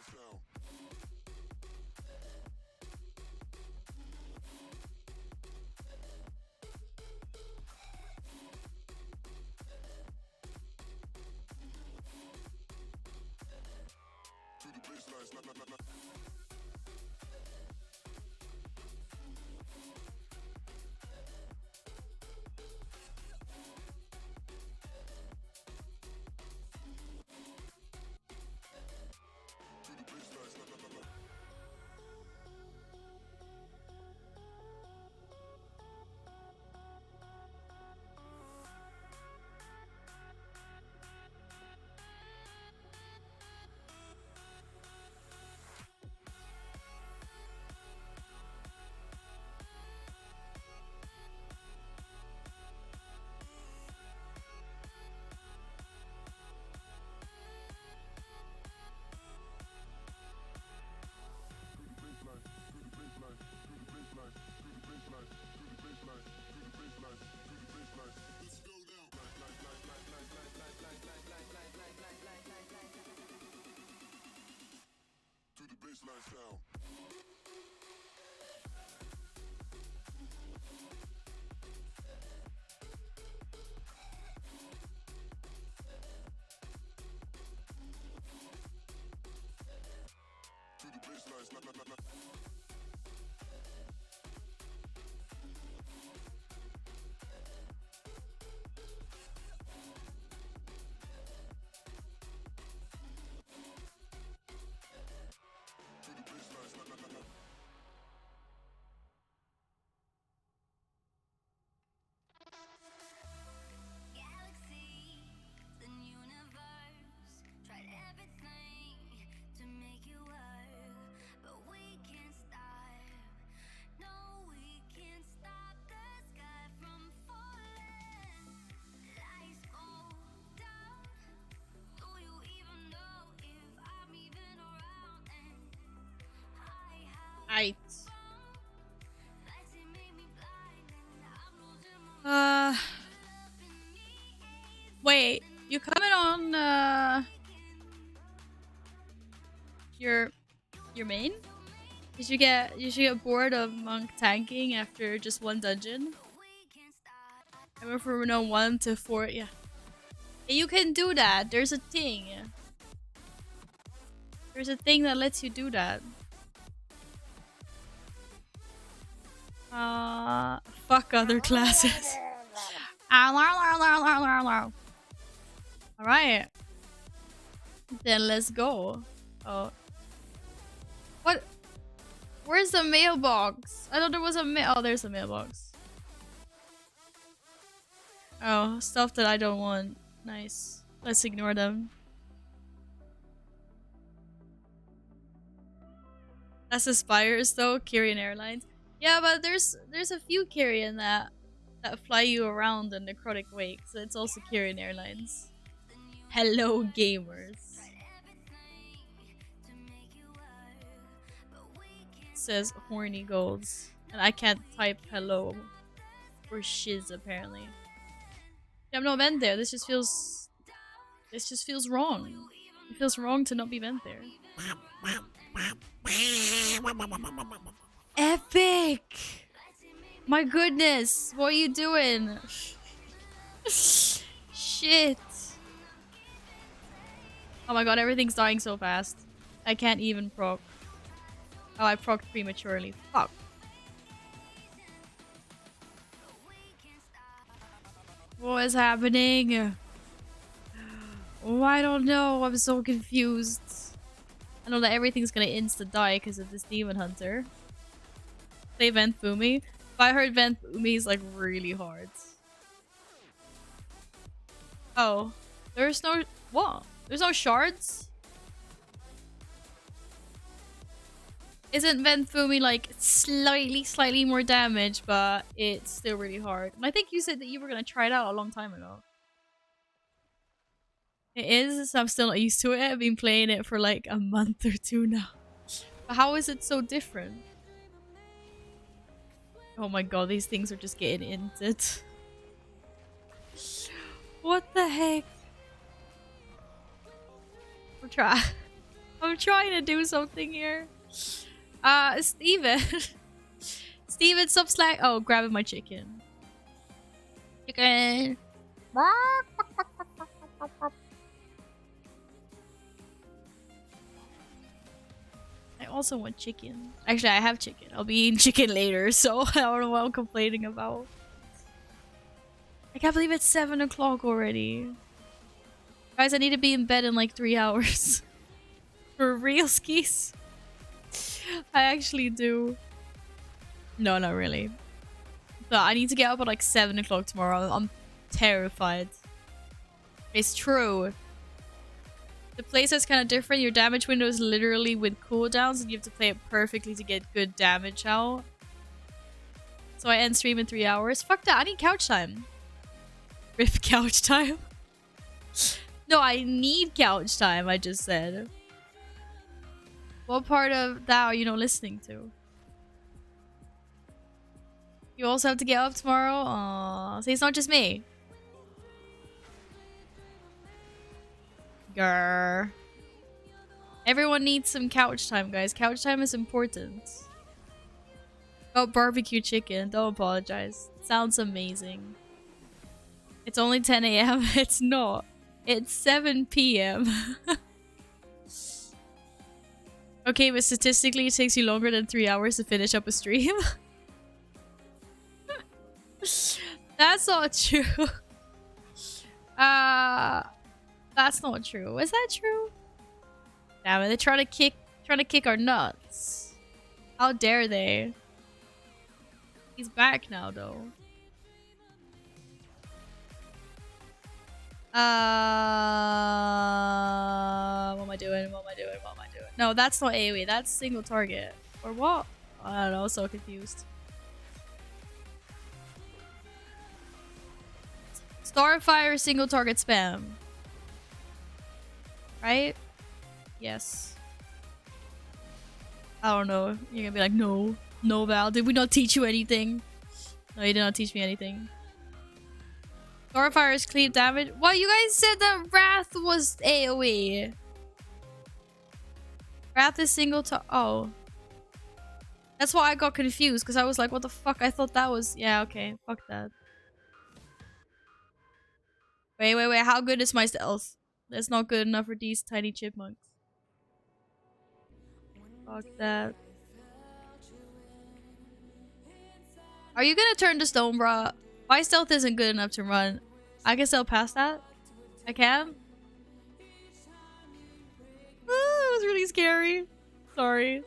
Right. Wait, you coming on, your Your main? You should get bored of monk tanking after just one dungeon. I went from no 1 to 4. Yeah. You can do that. There's a thing. There's a thing that lets you do that. Fuck other classes. Alright. Then let's go. Oh. What? Where's the mailbox? I thought there was a mail. Oh, there's a mailbox. Oh, stuff that I don't want. Nice. Let's ignore them. That's Aspires though, Kyrian Airlines. Yeah, but there's a few Kyrian that fly you around in Necrotic Wake, so it's also Kyrian Airlines. Hello, gamers. It says horny golds, and I can't type hello or shiz apparently. Yeah, I'm not meant there. This just feels wrong. It feels wrong to not be meant there. Epic! My goodness, what are you doing? Shit. Oh my god, everything's dying so fast. I can't even proc. Oh, I procced prematurely. Fuck. What is happening? Oh, I don't know. I'm so confused. I know that everything's gonna insta-die because of this demon hunter. Play Vent Boomy. But I heard Vent Boomy is like really hard. Oh. There's no... What? There's no shards? Isn't Vent Boomy like slightly more damage, but it's still really hard? And I think you said that you were gonna try it out a long time ago. It is, so I'm still not used to it. I've been playing it for like a month or 2 now. But how is it so different? Oh my god, these things are just getting inted. What the heck? I'm trying to do something here. Steven. Steven, stop slack. Oh, grabbing my chicken. Chicken. I also want chicken. Actually, I have chicken. I'll be eating chicken later, so I don't know what I'm complaining about. I can't believe it's 7 o'clock already. Guys, I need to be in bed in like 3 hours. For real, skis? I actually do. No, not really. But I need to get up at like 7 o'clock tomorrow. I'm terrified. It's true. The playset's kind of different. Your damage window is literally with cooldowns, and you have to play it perfectly to get good damage out. So I end stream in 3 hours. Fuck that, I need couch time. Rip couch time. No, I need couch time, I just said. What part of that are you not listening to? You also have to get up tomorrow? Aww. See, it's not just me. Grr. Everyone needs some couch time, guys. Couch time is important. Oh, barbecue chicken. Don't apologize. Sounds amazing. It's only 10 a.m. It's not. It's 7 p.m. Okay, but statistically it takes you longer than 3 hours to finish up a stream. That's not true. That's not true. Is that true? Damn it, they're trying to kick our nuts. How dare they? He's back now though. What am I doing? What am I doing? What am I doing? No, that's not AoE. That's single target. Or what? I don't know. I'm so confused. Starfire single target spam. Right? Yes. I don't know. You're gonna be like, no. No, Val. Did we not teach you anything? No, you did not teach me anything. Starfire's cleave damage. Well, you guys said that Wrath was AoE. Wrath is single to... Oh. That's why I got confused, because I was like, what the fuck? I thought that was... Yeah, okay. Fuck that. Wait. How good is my stealth? That's not good enough for these tiny chipmunks. Fuck that. Are you gonna turn to stone, bruh? My stealth isn't good enough to run. I can still pass that? I can? That was really scary. Sorry.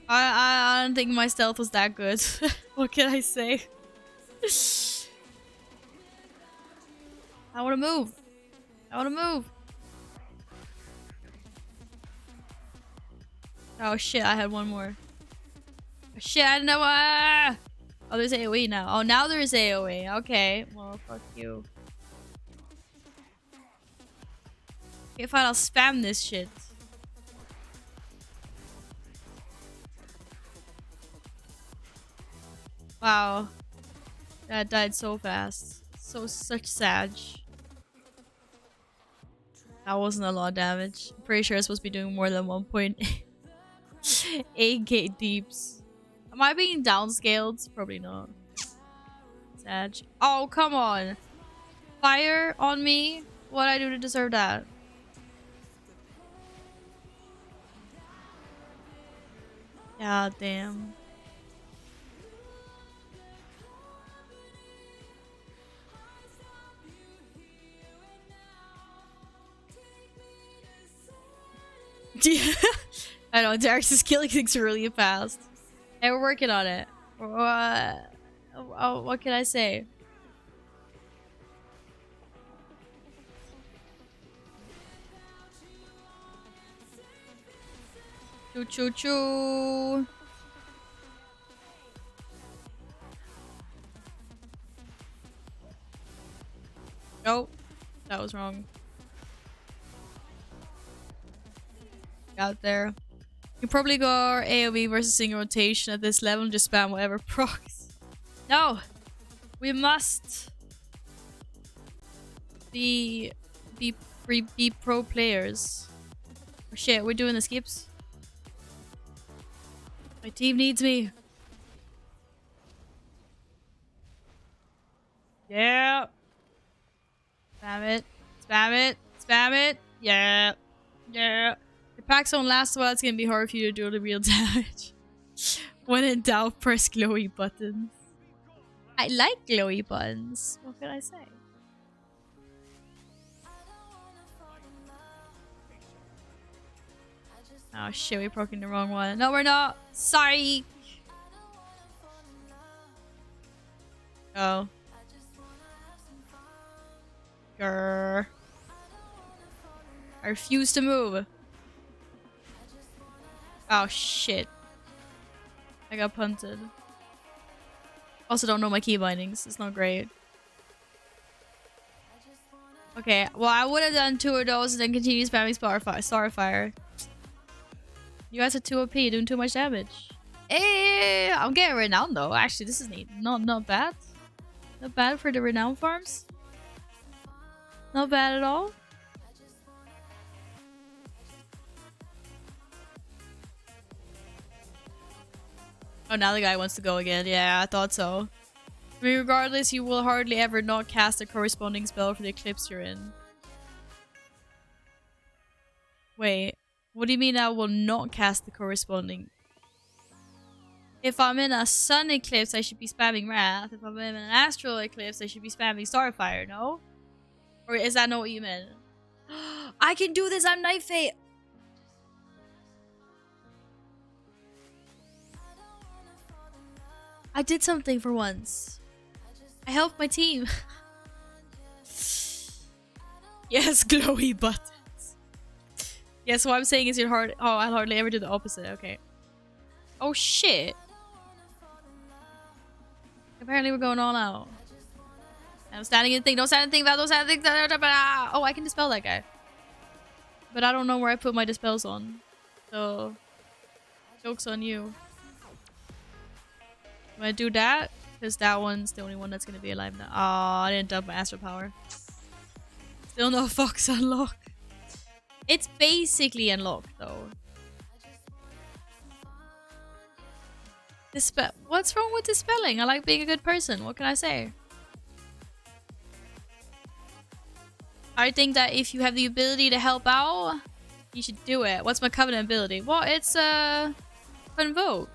I don't think my stealth was that good. What can I say? I wanna move. I wanna move. Oh shit, I had one more. Oh, shit, I didn't know. Oh, there's AoE now. Oh, now there is AoE. Okay, well, fuck you. Okay, fine, I'll spam this shit. Wow. That died so fast. Such sag. That wasn't a lot of damage. I'm pretty sure it's supposed to be doing more than 1.8k deeps. Am I being downscaled? Probably not. Sag. Oh, come on. Fire on me? What'd I do to deserve that? God damn. I know, Derek's is killing things really fast. Hey, we're working on it. What can I say? Choo choo choo. Nope. That was wrong. Out there. You probably go AoE versus single rotation at this level and just spam whatever procs. No! We must be pro players. Oh shit, we're doing the skips. My team needs me. Yeah. Spam it. Spam it. Spam it. Yeah. Yeah. The packs don't last a while, it's gonna be hard for you to do the real damage. When in doubt, press glowy buttons. I like glowy buttons. What can I say? Oh shit, we're proccing the wrong one. No, we're not. Sorry. Oh. Grr. I refuse to move. Oh shit. I got punted. Also don't know my key bindings. It's not great. Okay, well I would have done 2 of those and then continue spamming Starfire. You guys are too OP, doing too much damage. Hey, I'm getting renowned though. Actually, this is neat. Not bad. Not bad for the renown farms. Not bad at all. Oh, now the guy wants to go again. Yeah, I thought so. I mean, regardless, you will hardly ever not cast a corresponding spell for the eclipse you're in. Wait, what do you mean I will not cast the corresponding? If I'm in a sun eclipse, I should be spamming Wrath. If I'm in an astral eclipse, I should be spamming Starfire, no? Or is that not what you meant? I can do this, I'm Night Fate! I did something for once. I helped my team. Yes, glowy buttons. Yes, what I'm saying is you're hard. Oh, I'll hardly ever do the opposite. Okay. Oh shit. Apparently we're going all out. I'm standing in the thing. Don't stand in the thing. Don't stand in the thing. Oh, I can dispel that guy. But I don't know where I put my dispels on. So, joke's on you. I'm gonna do that, because that one's the only one that's gonna be alive now. Oh, I didn't dump my astral power. Still no Fox unlocked. It's basically unlocked though. What's wrong with the spelling? I like being a good person. What can I say? I think that if you have the ability to help out, you should do it. What's my covenant ability? Well, it's convoke.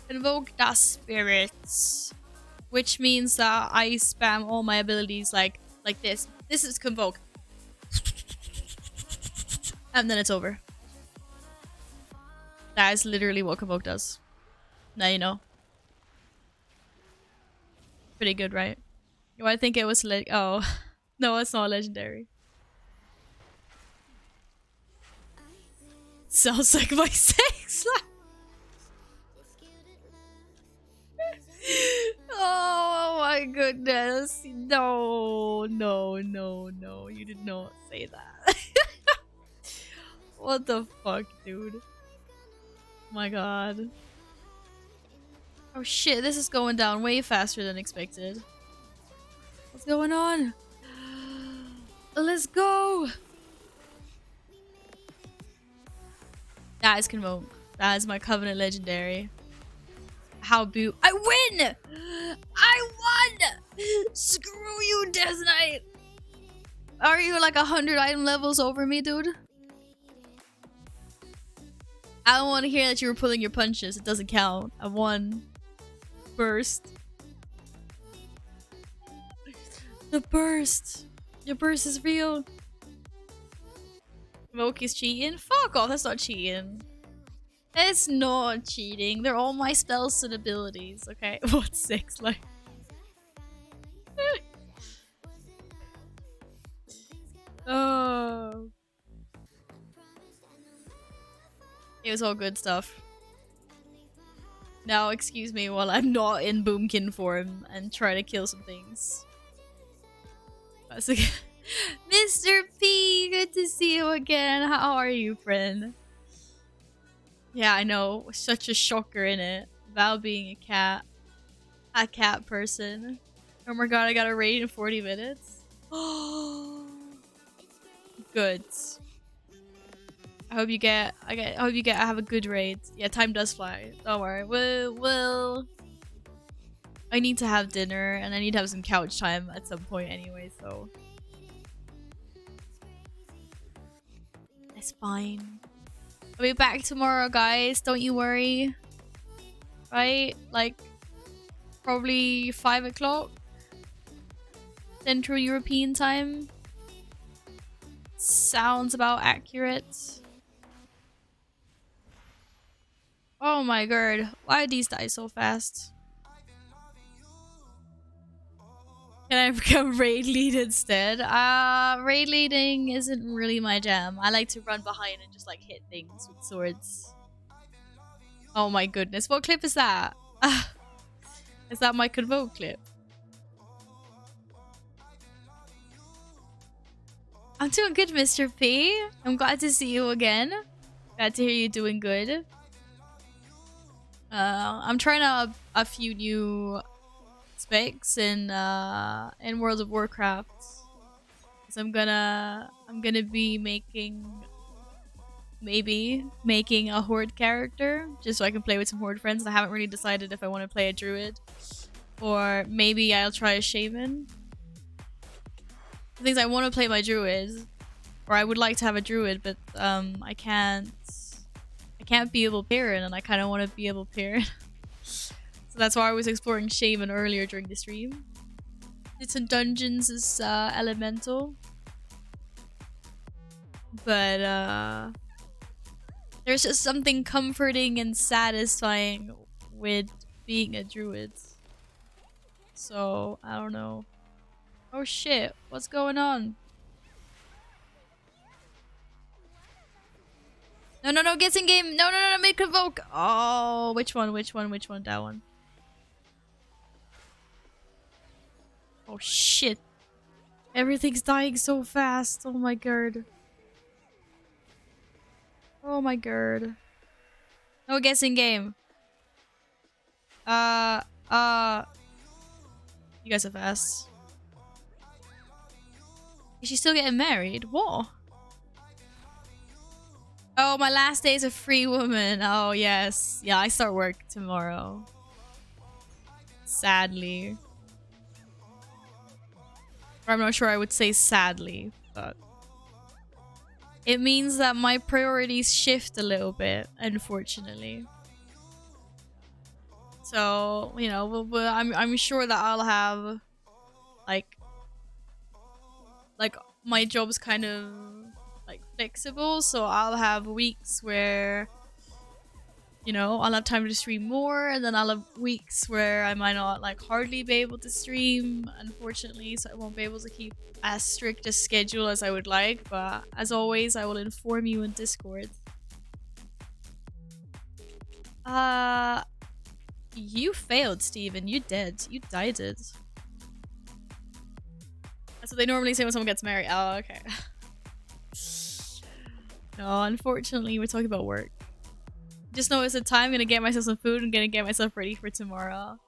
Convoke the spirits, which means that I spam all my abilities like this. This is convoke, and then it's over. That is literally what convoke does. Now you know. Pretty good, right? Oh, I think it was oh, no, it's not legendary. Sounds like my sex life. Oh my goodness. No, no, no, no. You did not say that. What the fuck, dude? Oh my god. Oh shit, this is going down way faster than expected. What's going on? Let's go! That is Convoke. That is my Covenant Legendary. How I win! I won! Screw you, Death Knight! Are you like 100 item levels over me, dude? I don't want to hear that you were pulling your punches. It doesn't count. I won. Burst. The burst. Your burst is real. Moki's cheating? Fuck off, that's not cheating. It's not cheating. They're all my spells and abilities, okay? What's 6 like? Oh. It was all good stuff. Now, excuse me while I'm not in Boomkin form and try to kill some things. That's okay. Mr. P, good to see you again. How are you, friend? Yeah, I know. Such a shocker in it. Val being a cat person. Oh my god, I got a raid in 40 minutes. Oh, good. I hope you have a good raid. Yeah, time does fly. Don't worry. We'll I need to have dinner and I need to have some couch time at some point anyway, so it's fine. I'll be back tomorrow, guys. Don't you worry. Right? Like, probably 5 o'clock Central European time. Sounds about accurate. Oh my god. Why these die so fast? Can I become raid lead instead? Raid leading isn't really my jam. I like to run behind and just like hit things with swords. Oh my goodness. What clip is that? Is that my Convoke clip? I'm doing good, Mr. P. I'm glad to see you again. Glad to hear you doing good. I'm trying out a few new specs in World of Warcraft. So I'm gonna be making a horde character just so I can play with some horde friends. I haven't really decided if I want to play a druid or maybe I'll try a shaman. The things I want to play my druid, or I would like to have a druid, but I can't be able to pair it, and I kind of want to be able to pair it. So that's why I was exploring shaman earlier during the stream. Did some dungeons as elemental, but there's just something comforting and satisfying with being a druid. So I don't know. Oh shit, what's going on? No, gets in game. No, make Convoke. Oh, which one? That one. Oh shit. Everything's dying so fast. Oh my god. Oh my god. No, gets in game. You guys are fast. Is she still getting married? What? Oh, my last day as a free woman. Oh, yes. Yeah, I start work tomorrow. Sadly. Or I'm not sure I would say sadly, but... it means that my priorities shift a little bit, unfortunately. So, you know, I'm sure that I'll have... like my job's kind of like flexible, so I'll have weeks where, you know, I'll have time to stream more, and then I'll have weeks where I might not like hardly be able to stream, unfortunately, so I won't be able to keep as strict a schedule as I would like. But as always, I will inform you in Discord. You failed, Steven. You did. You died it. That's what they normally say when someone gets married. Oh, okay. No, unfortunately, we're talking about work. Just know it's a time. I'm gonna get myself some food. I'm gonna get myself ready for tomorrow.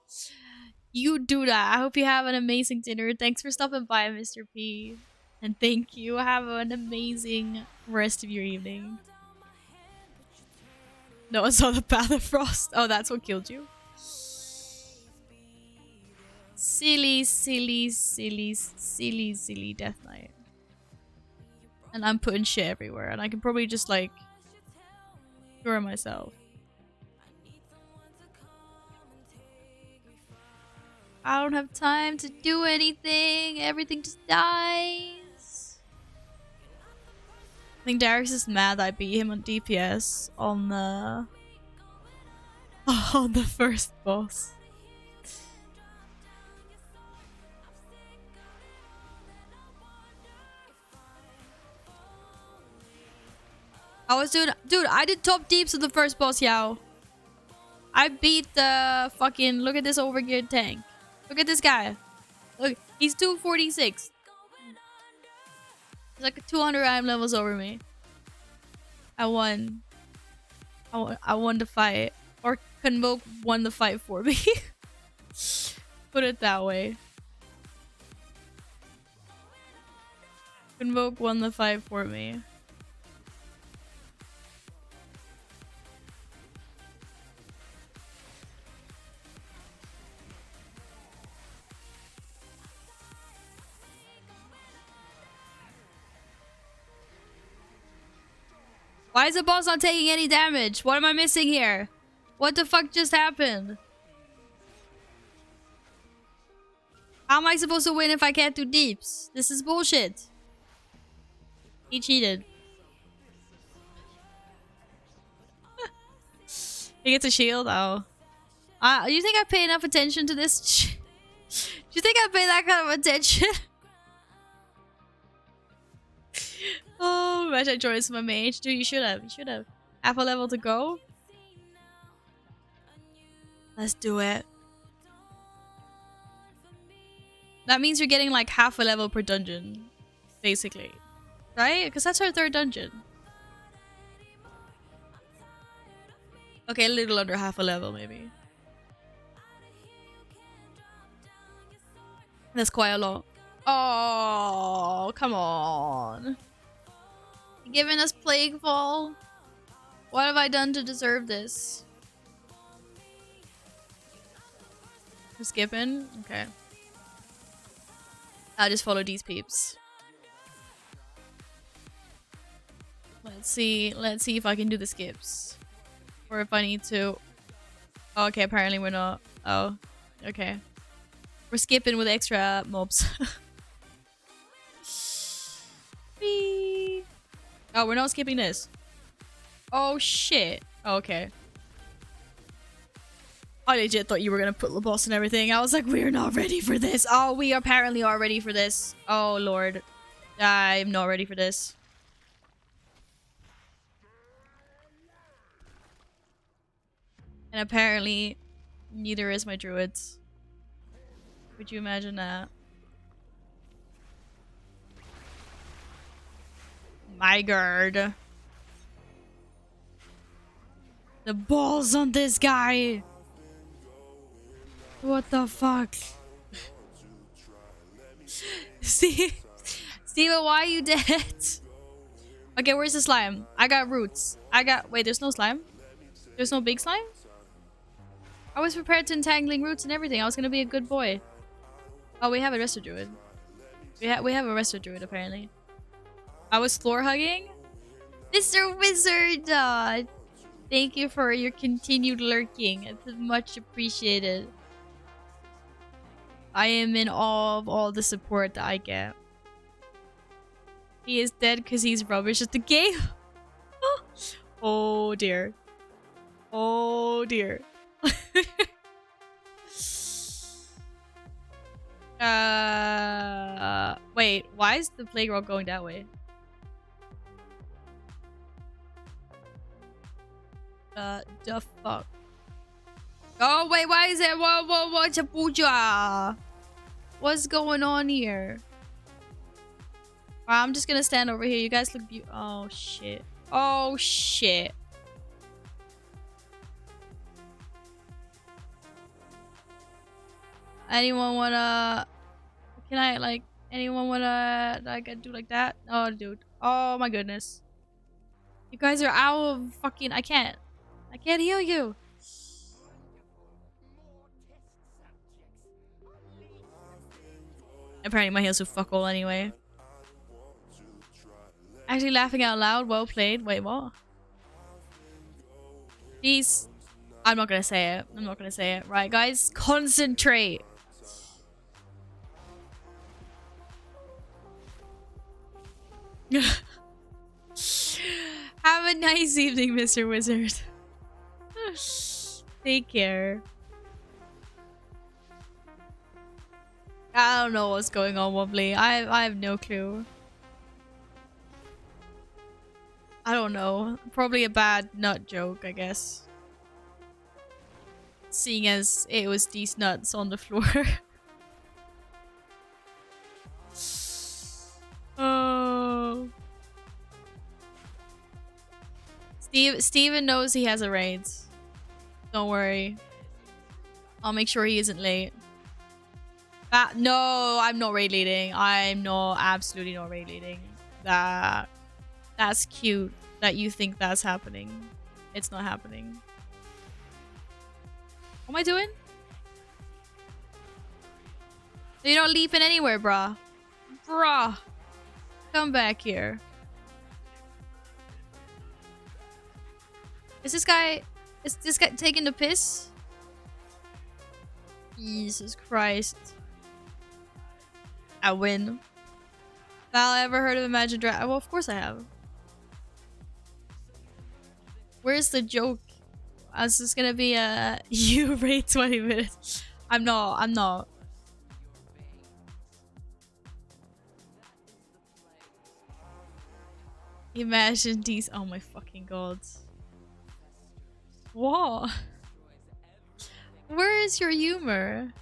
You do that. I hope you have an amazing dinner. Thanks for stopping by, Mr. P. And thank you. Have an amazing rest of your evening. No, I saw the Path of Frost. Oh, that's what killed you. Silly, silly, silly, silly, silly Death Knight. And I'm putting shit everywhere, and I can probably just like cure myself. I don't have time to do anything. Everything just dies. I think Darius is mad that I beat him on DPS on the first boss. I was doing... dude, I did top deeps of the first boss, Yao. I beat the fucking... look at this overgeared tank. Look at this guy. Look, he's 246. He's like 200 IM levels over me. I won. I won the fight. Or Convoke won the fight for me. Put it that way. Convoke won the fight for me. Why is the boss not taking any damage? What am I missing here? What the fuck just happened? How am I supposed to win if I can't do deeps? This is bullshit. He cheated. He gets a shield? Oh. You think I pay enough attention to this? Do you think I pay that kind of attention? Oh, imagine I joined my mage. Dude, you should have. You should have. Half a level to go. Let's do it. That means you're getting like half a level per dungeon. Basically. Right? Because that's our third dungeon. Okay, a little under half a level maybe. That's quite a lot. Oh, come on. You're giving us Plaguefall? What have I done to deserve this? We're skipping? Okay. I'll just follow these peeps. Let's see if I can do the skips. Or if I need to... Oh, okay, apparently we're not. Oh, okay. We're skipping with extra mobs. Whee. Oh, we're not skipping this. Oh, shit. Oh, okay. I legit thought you were gonna put the boss and everything. I was like, we're not ready for this. Oh, we apparently are ready for this. Oh, Lord. I'm not ready for this. And apparently, neither is my druids. Would you imagine that? My god. The balls on this guy! What the fuck? See Steven, why are you dead? Okay, where's the slime? I got roots. Wait, there's no slime? There's no big slime? I was prepared to entangling roots and everything. I was gonna be a good boy. Oh, we have a resto druid. We have a resto druid apparently. I was floor hugging? Mr. Wizard! Thank you for your continued lurking. It's much appreciated. I am in awe of all the support that I get. He is dead because he's rubbish at the game. Oh dear. Oh dear. Wait, why is the playground going that way? The fuck? Oh wait, why is it? What's going on here? I'm just gonna stand over here. You guys look beautiful. Oh shit. Oh shit. Anyone wanna... Can I, like... Anyone wanna... Like, do like that? Oh, dude. Oh, my goodness. You guys are out of fucking... I can't heal you. Apparently my heals will fuck all anyway. Actually laughing out loud. Well played. Wait, what? Jeez. I'm not gonna say it. I'm not gonna say it. Right, guys. Concentrate. Have a nice evening, Mr. Wizard. Take care. I don't know what's going on, Wobbly. I have no clue. I don't know. Probably a bad nut joke, I guess. Seeing as it was these nuts on the floor. Oh. Steven knows he has a raid. Don't worry. I'll make sure he isn't late. No, I'm not raid leading. I'm not, absolutely not raid leading. That's cute that you think that's happening. It's not happening. What am I doing? You're not leaping anywhere, brah. Bruh. Come back here. Is this guy taking the piss? Jesus Christ. I win. Val, ever heard of Imagine Dragon? Well, of course I have. Where's the joke? I was just gonna be you rate 20 minutes. I'm not. Imagine these. Oh my fucking god. What? Where is your humor?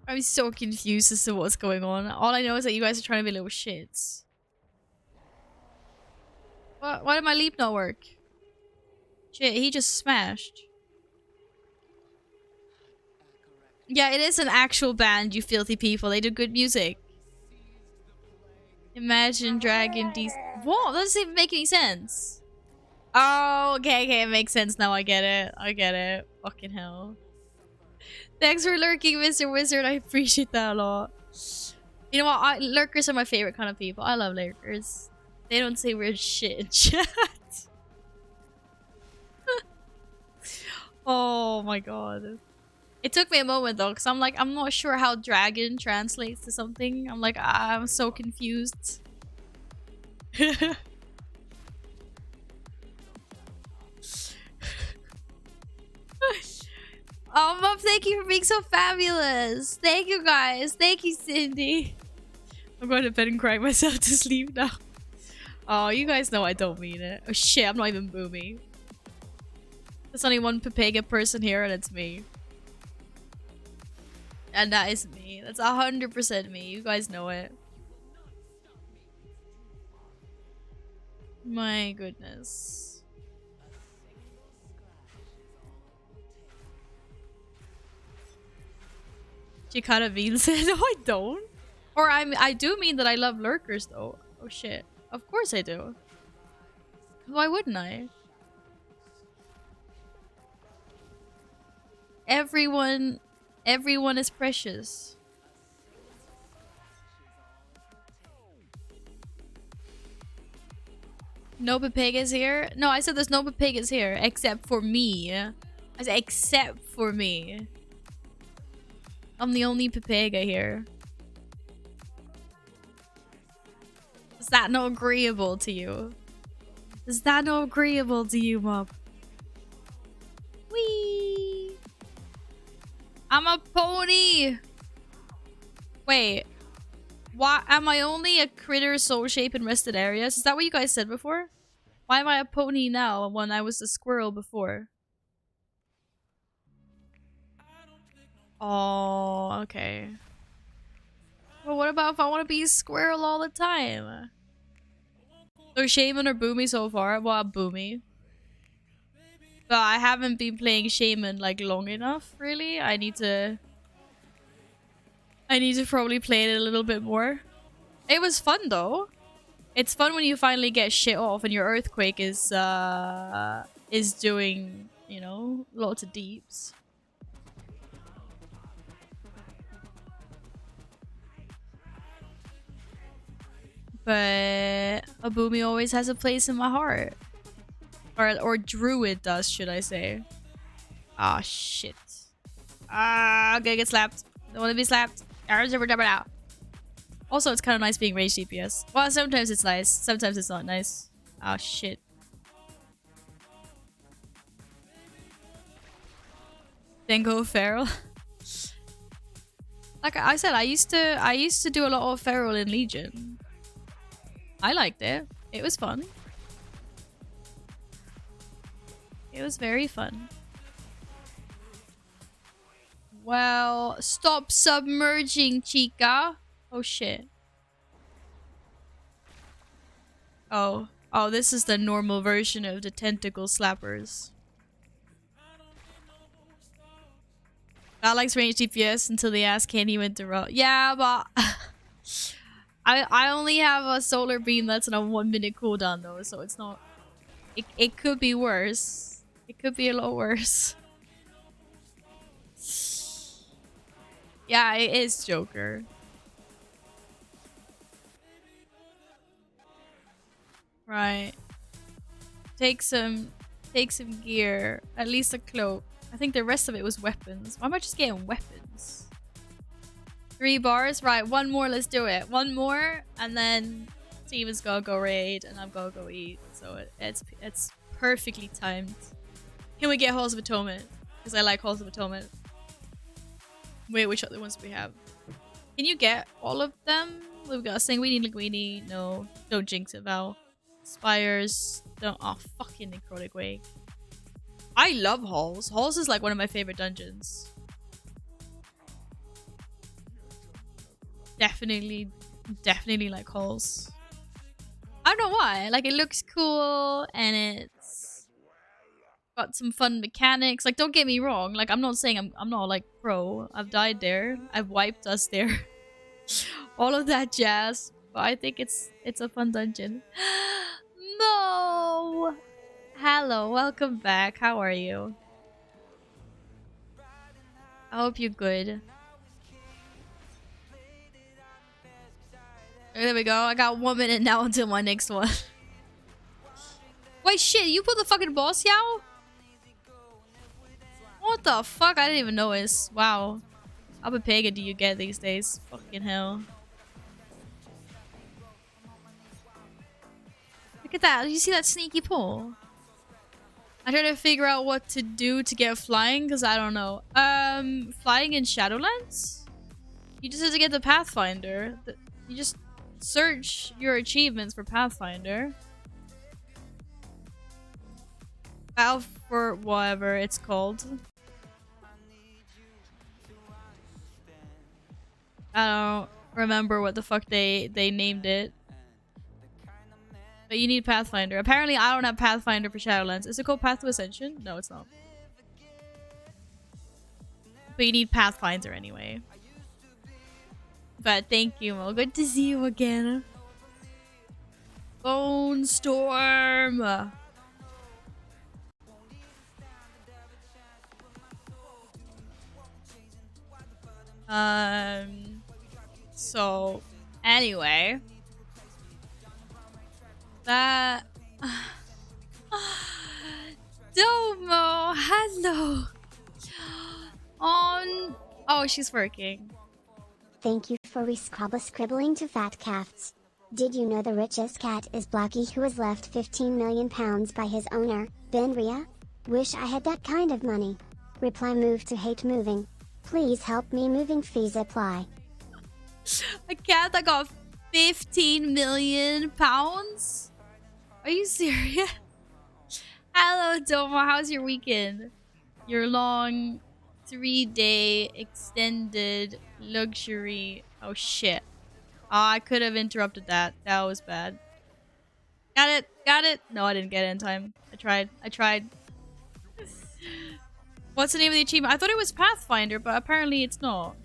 I'm so confused as to what's going on. All I know is that you guys are trying to be little shits. What? Why did my leap not work? Shit, he just smashed. Yeah, it is an actual band, you filthy people. They do good music. Imagine Dragon D's. What? That doesn't even make any sense. Oh, okay, it makes sense now. I get it. Fucking hell. Thanks for lurking, Mr. Wizard. I appreciate that a lot. You know what? Lurkers are my favorite kind of people. I love lurkers. They don't say weird shit in chat. Oh my god. It took me a moment though, because I'm like, I'm not sure how dragon translates to something. I'm like, I'm so confused. Oh, Mom, thank you for being so fabulous. Thank you, guys. Thank you, Cindy. I'm going to bed and cry myself to sleep now. Oh, you guys know I don't mean it. Oh, shit. I'm not even booming. There's only one Pepega person here, and it's me. And that is me. That's 100% me. You guys know it. My goodness. She kind of means it. No, I don't. Or I do mean that I love lurkers though. Oh shit. Of course I do. Why wouldn't I? Everyone is precious. No Pepegas here? No, I said there's no Pepegas here except for me. I said except for me. I'm the only Pepega here. Is that not agreeable to you? Is that not agreeable to you, Mob? Whee! I'm a pony! Wait. Why am I only a critter soul shape in rested areas? Is that what you guys said before? Why am I a pony now when I was a squirrel before? Oh, okay. Well, what about if I want to be a squirrel all the time? So Shaman or Boomy so far? Well, Boomy. But I haven't been playing Shaman like long enough, really. I need to probably play it a little bit more. It was fun though. It's fun when you finally get shit off and your Earthquake is doing, you know, lots of deeps. But a Boomy always has a place in my heart. Or Druid does, should I say. Ah, shit. Ah, I'm gonna get slapped. Don't wanna be slapped. Also, it's kind of nice being range DPS. Well, sometimes it's nice. Sometimes it's not nice. Oh, shit. Then go feral. Like I said, I used to do a lot of feral in Legion. I liked it. It was fun. It was very fun. Well, stop submerging, chica. Oh shit. Oh, this is the normal version of the tentacle slappers. That likes range DPS until they ask can he interrupt. Yeah, but I only have a solar beam that's on a 1 minute cooldown though, so it's not. It could be worse. It could be a lot worse. Yeah, it is Joker. Right. Take some gear. At least a cloak. I think the rest of it was weapons. Why am I just getting weapons? 3 bars? Right, one more, let's do it. One more, and then Steven's gonna go raid, and I'm gonna go eat. So it's perfectly timed. Can we get Halls of Atonement? Because I like Halls of Atonement. Wait, which other ones do we have? Can you get all of them? We've got Sanguini, Linguini. No, don't jinx it, Val. Spires. Don't. Oh, fucking Necrotic Wake. I love Halls. Halls is like one of my favorite dungeons. Definitely like Halls. I don't know why. Like, it looks cool and it's got some fun mechanics. Like, don't get me wrong. Like, I'm not saying I'm not like pro. I've died there. I've wiped us there. All of that jazz. But I think it's a fun dungeon. No. Hello, welcome back. How are you? I hope you're good. There we go. I got 1 minute now until my next one. Wait, shit. You put the fucking boss, Yao? What the fuck? I didn't even notice. Wow. How many pagan do you get these days? Fucking hell. Look at that. You see that sneaky pull? I'm trying to figure out what to do to get flying because I don't know. Flying in Shadowlands? You just have to get the Pathfinder. You just search your achievements for Pathfinder. Battle for whatever it's called. I don't remember what the fuck they named it. But you need Pathfinder. Apparently I don't have Pathfinder for Shadowlands. Is it called Path to Ascension? No, it's not. But you need Pathfinder anyway. But thank you, Mo. Good to see you again. Bone Storm. So anyway, that Domo, hello. On oh, she's working. Thank you for scribbling to fat cats. Did you know the richest cat is Blackie, who was left 15 million pounds by his owner, Benria? Wish I had that kind of money. Reply, move to hate moving. Please help me, moving fees apply. A cat that got 15 million pounds? Are you serious? Hello, Domo. How's your weekend? Your long 3-day extended luxury. Oh, shit. Oh, I could have interrupted that. That was bad. Got it. Got it. No, I didn't get it in time. I tried. I tried. What's the name of the achievement? I thought it was Pathfinder, but apparently it's not.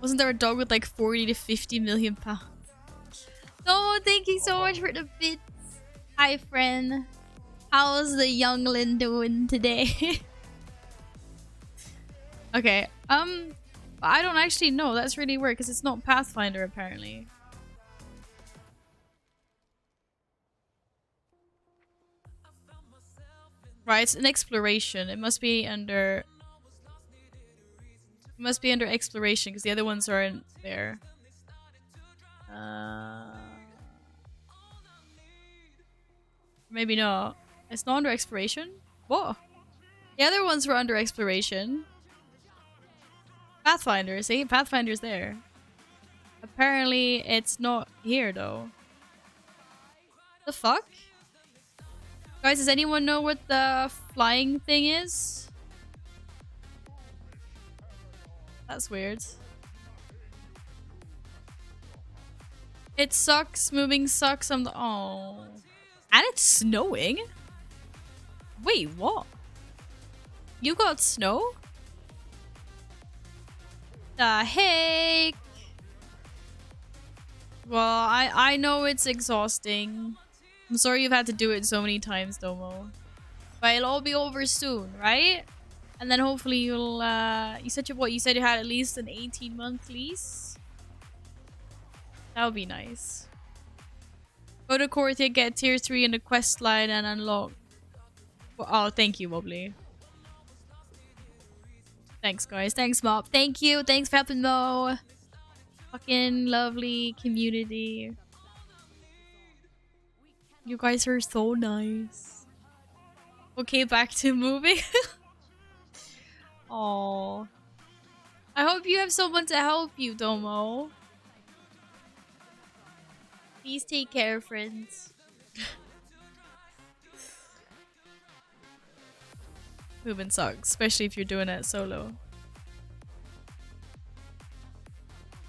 Wasn't there a dog with like 40 to 50 million pounds? Oh, thank you so much for the bits. Hi, friend. How's the youngling doing today? Okay. I don't actually know. That's really weird because it's not Pathfinder apparently. Right, it's an exploration. It must be under. It must be under exploration because the other ones aren't there. Maybe not. It's not under exploration? Whoa. The other ones were under exploration. Pathfinder, see? Pathfinder's there. Apparently, it's not here, though. The fuck? Guys, does anyone know what the flying thing is? That's weird. It sucks. Moving sucks. Oh. And it's snowing? Wait, what? You got snow? The heck? Well, I know it's exhausting. I'm sorry you've had to do it so many times, Domo. But it'll all be over soon, right? And then hopefully you'll, you said you had at least an 18-month lease? That would be nice. Go to Korthia, get tier 3 in the quest line and unlock. Oh, thank you, Wobbly. Thanks, guys. Thanks, Mop. Thank you. Thanks for helping Mo. Fucking lovely community. You guys are so nice. Okay, back to moving. Aww. I hope you have someone to help you, Domo. Please take care, friends. Moving sucks, especially if you're doing it solo.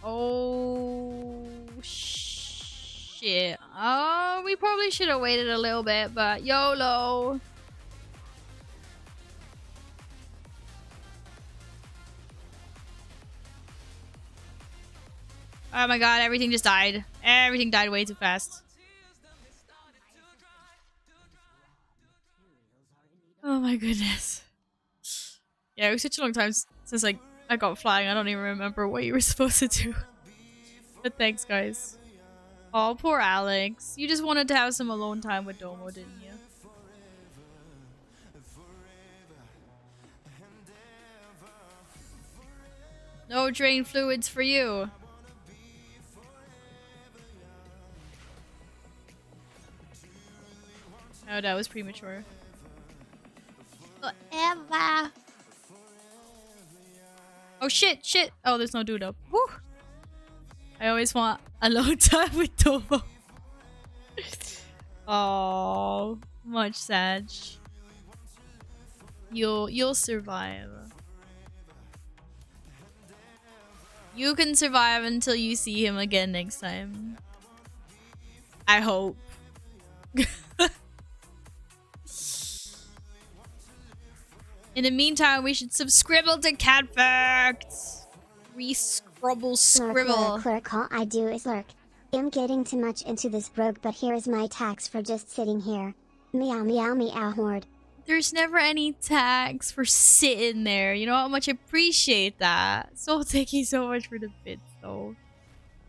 Oh, shit. Oh, we probably should have waited a little bit, but YOLO. Oh my god, everything just died. Everything died way too fast. Oh my goodness. Yeah, it was such a long time since I got flying. I don't even remember what you were supposed to do. But thanks, guys. Oh, poor Alex. You just wanted to have some alone time with Domo, didn't you? No drain fluids for you. Oh, that was premature. Forever. Oh shit, shit. Oh, there's no dude up. Woo. I always want a long time with Tomo. Oh, much sad. You'll survive. You can survive until you see him again next time. I hope. In the meantime, we should subscribe to Cat Facts. Scrubble Lurk, scribble. lurk, lurk, all I do is lurk. I'm getting too much into this brogue, but here is my tax for just sitting here. Meow meow meow horde. There's never any tax for sitting there. You know how much I appreciate that. So thank you so much for the bits though.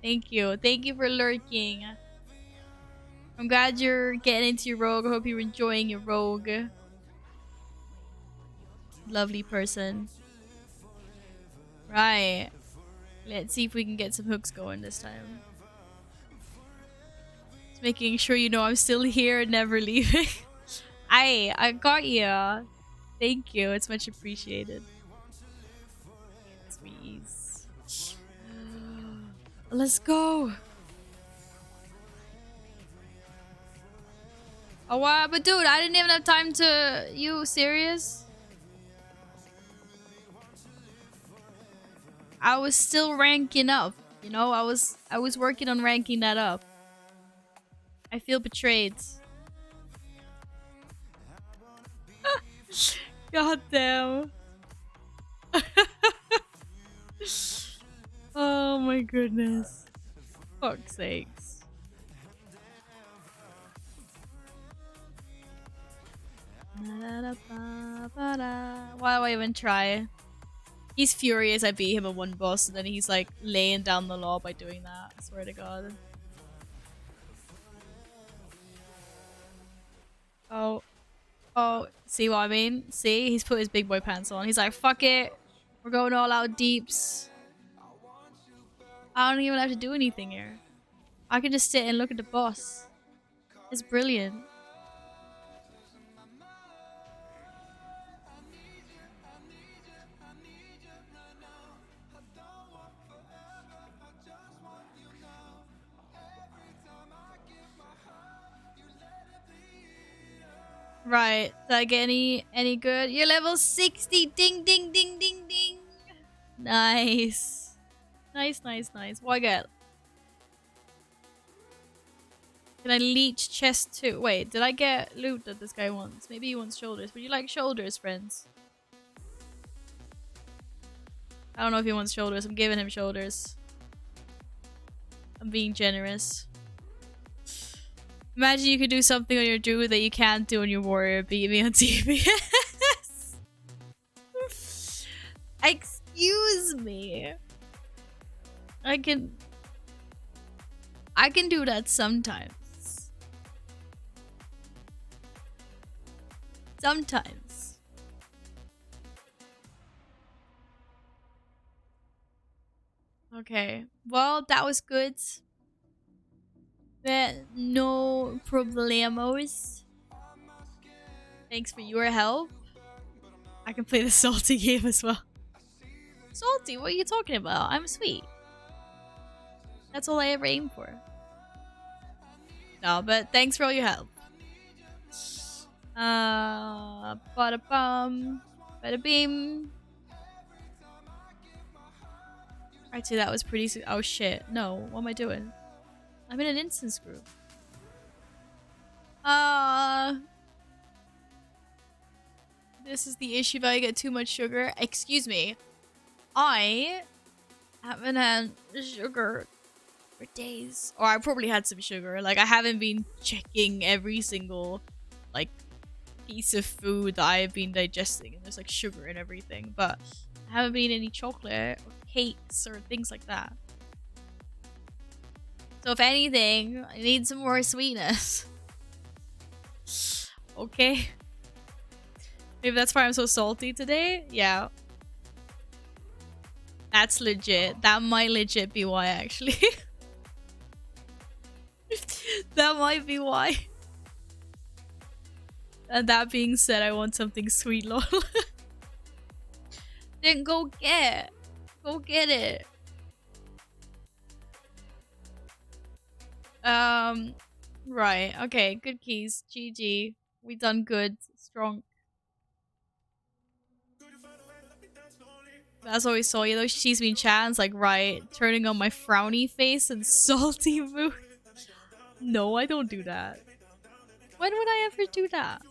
Thank you. Thank you for lurking. I'm glad you're getting into your rogue. I hope you're enjoying your rogue. Lovely person. Right. Let's see if we can get some hooks going this time. Just making sure you know I'm still here and never leaving. I got you. Thank you. It's much appreciated. Squeeze. Let's go. Oh wow, but dude, I didn't even have time to... You serious? I was still ranking up, you know? I was working on ranking that up. I feel betrayed. God damn. Oh my goodness. Fuck's sakes. Why do I even try? He's furious I beat him at one boss and then he's like laying down the law by doing that. I swear to God. Oh. Oh, see what I mean? See? He's put his big boy pants on. He's like, fuck it. We're going all out deeps. I don't even have to do anything here. I can just sit and look at the boss. It's brilliant. Right. Did I get any good? You're level 60. Ding, ding, ding, ding, ding. Nice. Nice, nice, nice. What I get? Can I leech chest too? Wait, did I get loot that this guy wants? Maybe he wants shoulders. Would you like shoulders, friends? I don't know if he wants shoulders. I'm giving him shoulders. I'm being generous. Imagine you could do something on your druid that you can't do on your warrior. Beat me on TPS. Excuse me. I can do that sometimes. Sometimes. Okay. Well, that was good. No problemos. Thanks for your help. I can play the salty game as well. Salty? What are you talking about? I'm sweet. That's all I ever aim for. No, but thanks for all your help. Bada bum, bada beam. Actually, that was pretty. Oh shit! No, what am I doing? I'm in an instance group. This is the issue if I get too much sugar. Excuse me. I haven't had sugar for days. Or I probably had some sugar. Like, I haven't been checking every single, like, piece of food that I have been digesting. And there's, like, sugar and everything. But I haven't been any chocolate or cakes or things like that. So if anything, I need some more sweetness. Okay. Maybe that's why I'm so salty today? Yeah. That's legit. That might legit be why, actually. That might be why. And that being said, I want something sweet, lol. Then go get it. Right. Okay, good keys. GG. We done good. Strong. That's what we saw. You know, she's been chatting, like, right, turning on my frowny face and salty mood. No, I don't do that. When would I ever do that?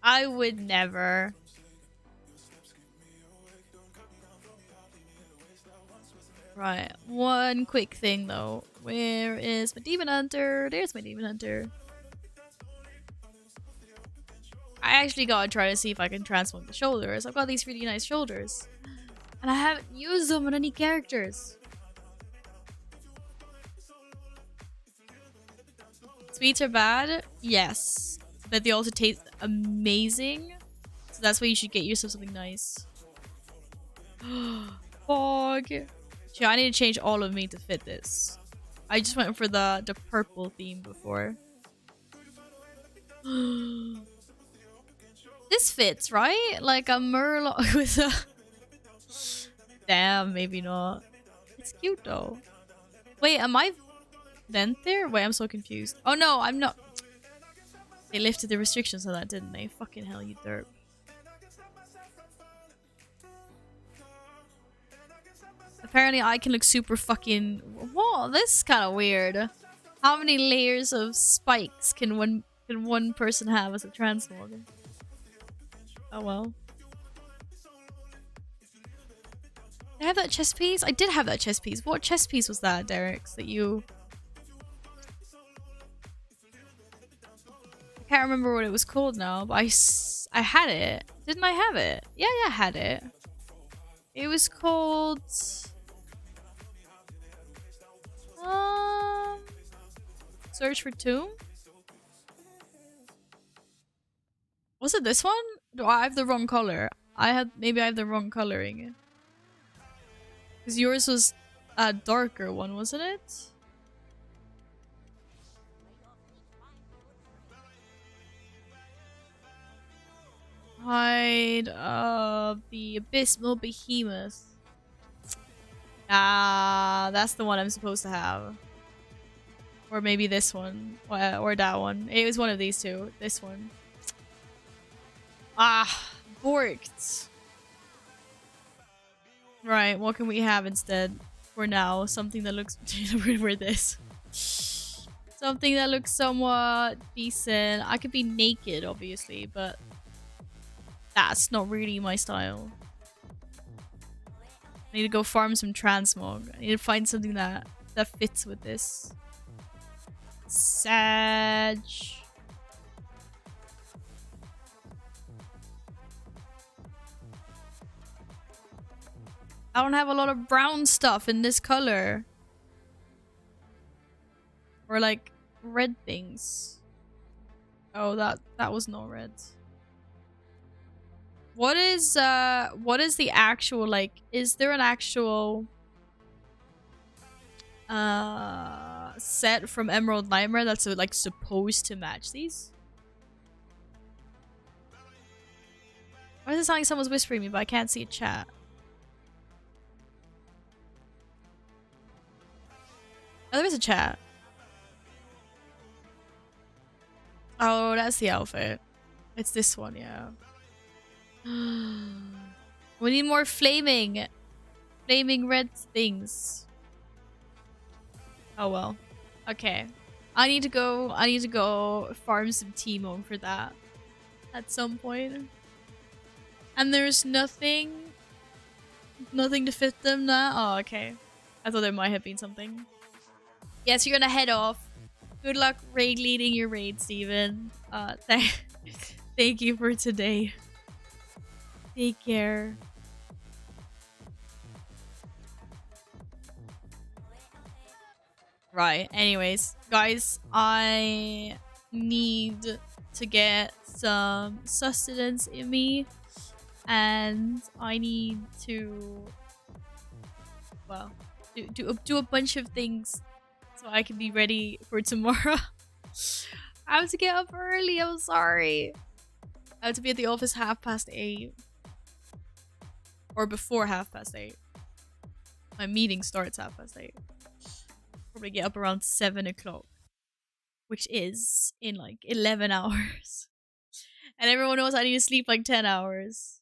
I would never. Right, one quick thing though. Where is my demon hunter? There's my demon hunter. I actually gotta try to see if I can transform the shoulders. I've got these really nice shoulders. And I haven't used them on any characters. Sweets are bad? Yes. But they also taste amazing. So that's why you should get yourself something nice. Fog. Gee, I need to change all of me to fit this. I just went for the purple theme before. This fits, right? Like a Murloc with a... Damn, maybe not. It's cute though. Wait, am I then there? Wait, I'm so confused. Oh no, I'm not. They lifted the restrictions on that, didn't they? Fucking hell, you derp. Apparently I can look super fucking... Whoa, this is kind of weird. How many layers of spikes can one person have as a transmog? Oh well. Did I have that chest piece? I did have that chest piece. What chest piece was that, Derek's, that you... I can't remember what it was called now, but I had it. Didn't I have it? Yeah, I had it. It was called... Search for Tomb? Was it this one? Do I have the wrong color? Maybe I have the wrong coloring. Because yours was a darker one, wasn't it? Hide of the Abysmal Behemoth. Ah, that's the one I'm supposed to have. Or maybe this one. Or that one. It was one of these two. This one. Ah, borked. Right, what can we have instead? For now, something that looks... We're this. Something that looks somewhat decent. I could be naked, obviously, but... That's not really my style. I need to go farm some transmog. I need to find something that fits with this. Sag. I don't have a lot of brown stuff in this color. Or like red things. Oh, that was not red. What is the actual, like, is there an actual set from Emerald Nightmare that's like supposed to match these? Why does it sound like someone's whispering me, but I can't see a chat? Oh, there is a chat. Oh, that's the outfit. It's this one, yeah. We need more flaming red things. Oh well. Okay. I need to go farm some Teemo for that at some point. And there's nothing to fit them now. Oh, okay. I thought there might have been something. Yes, you're gonna head off. Good luck raid leading your raid, Steven. Thank you for today. Take care. Right, anyways, guys, I need to get some sustenance in me, and I need to, well, do a bunch of things so I can be ready for tomorrow. I have to get up early, I'm sorry. I have to be at the office 8:30. Or before 8:30. My meeting starts 8:30. Probably get up around 7 o'clock. Which is in like 11 hours. And everyone knows I need to sleep like 10 hours.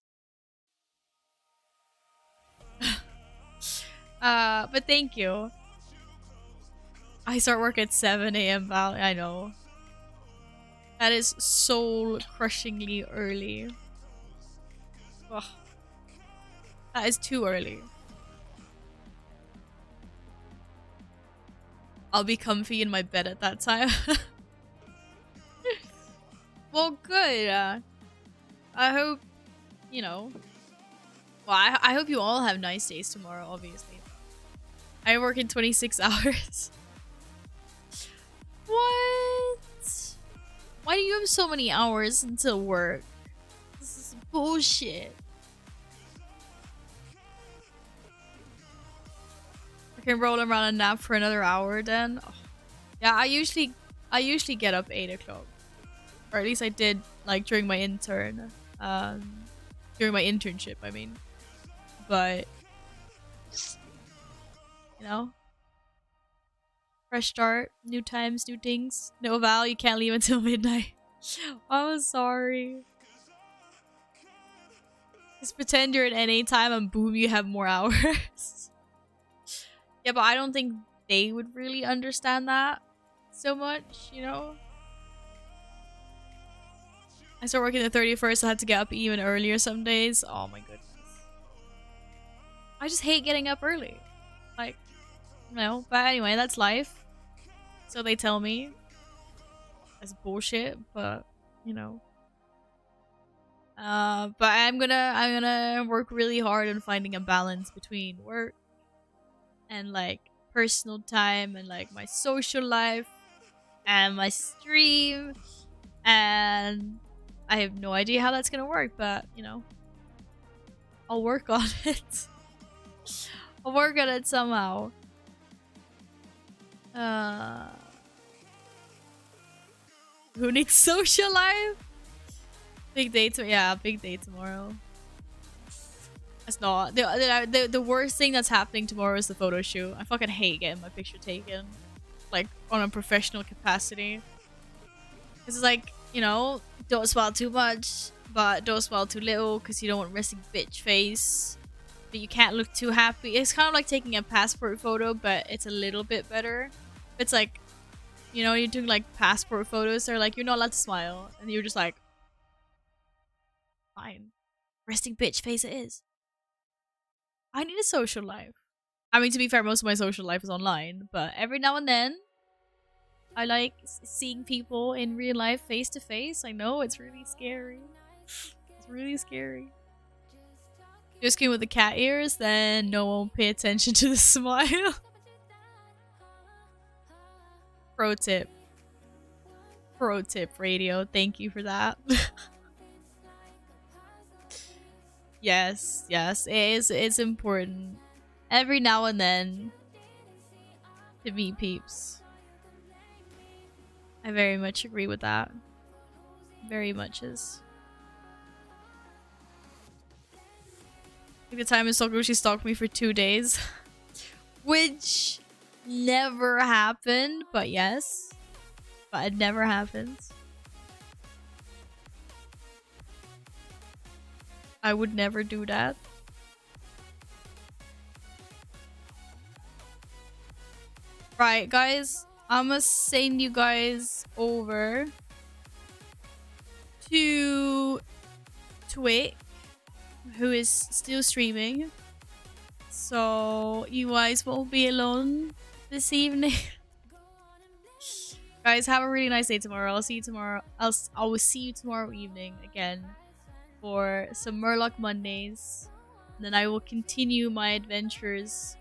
But thank you. I start work at 7 a.m. Val. I know. That is soul-crushingly early. Ugh. That is too early. I'll be comfy in my bed at that time. Well, good. I hope, you know... Well, I hope you all have nice days tomorrow, obviously. I work in 26 hours. What? Why do you have so many hours until work? This is bullshit. I can roll around and nap for another hour then. Oh. Yeah, I usually get up 8 o'clock. Or at least I did, like, during my intern. During my internship, I mean. But, you know. Fresh start, new times, new things. No, Val, you can't leave until midnight. I'm sorry. Just pretend you're at NA time and boom, you have more hours. Yeah, but I don't think they would really understand that so much, you know? I started working the 31st, I had to get up even earlier some days. Oh my goodness. I just hate getting up early. Like, no. But anyway, that's life. So they tell me. That's bullshit, but, you know. But I'm gonna work really hard on finding a balance between work and, like, personal time and, like, my social life and my stream. And I have no idea how that's gonna work, but, you know. I'll work on it. I'll work on it somehow. Who needs social life? Big day big day tomorrow. It's not. The worst thing that's happening tomorrow is the photo shoot. I fucking hate getting my picture taken. Like, on a professional capacity. It's like, you know, don't smile too much, but don't smile too little because you don't want resting bitch face. But you can't look too happy. It's kind of like taking a passport photo, but it's a little bit better. It's like, you know, you're doing like passport photos. They're like, you're not allowed to smile. And you're just like, fine. Resting bitch face it is. I need a social life. I mean, to be fair, most of my social life is online. But every now and then, I like seeing people in real life face to face. I know, it's really scary. It's really scary. Just came with the cat ears, then no one will pay attention to the smile. Pro tip. Pro tip, radio. Thank you for that. Yes, it's important. Every now and then to meet peeps. I very much agree with that. Very much is. Like the time in Stalker, she stalked me for 2 days. Which never happened, but yes. But it never happens. I would never do that. Right, guys. I'm gonna send you guys over to Twitch, who is still streaming. So you guys won't be alone this evening. Guys, have a really nice day tomorrow. I'll see you tomorrow. I will see you tomorrow evening again for some Murloc Mondays. And then I will continue my adventures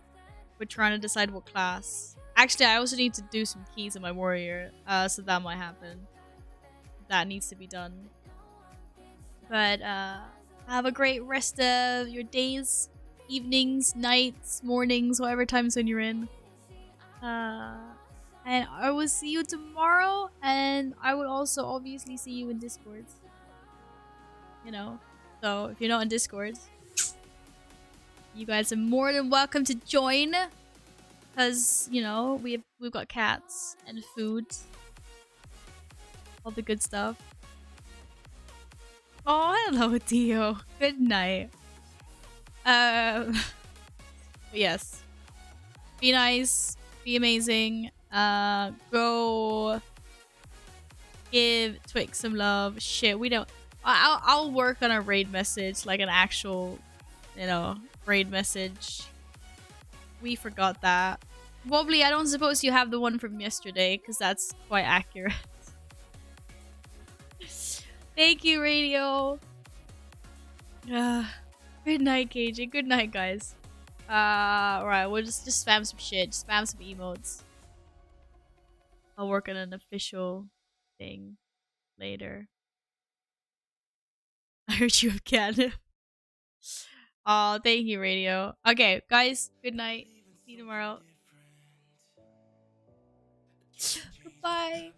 with trying to decide what class. Actually, I also need to do some keys in my warrior, so that might happen. That needs to be done. But have a great rest of your days, evenings, nights, mornings, whatever time zone you're in. And I will see you tomorrow, and I will also obviously see you in Discord. You know, so if you're not in Discord, you guys are more than welcome to join. Because, you know, we've got cats and food. All the good stuff. Oh, hello, Dio. Good night. Yes. Be nice. Be amazing. Go Give Twix some love. Shit, we don't. I'll work on a raid message, like an actual, you know, raid message. We forgot that. Wobbly, I don't suppose you have the one from yesterday, because that's quite accurate. Thank you, Radio. Good night, KJ. Good night, guys. Right, we'll just spam some shit. Just spam some emotes. I'll work on an official thing later. I heard you again. Oh, thank you, Radio. Okay, guys, good night. See you tomorrow. Goodbye.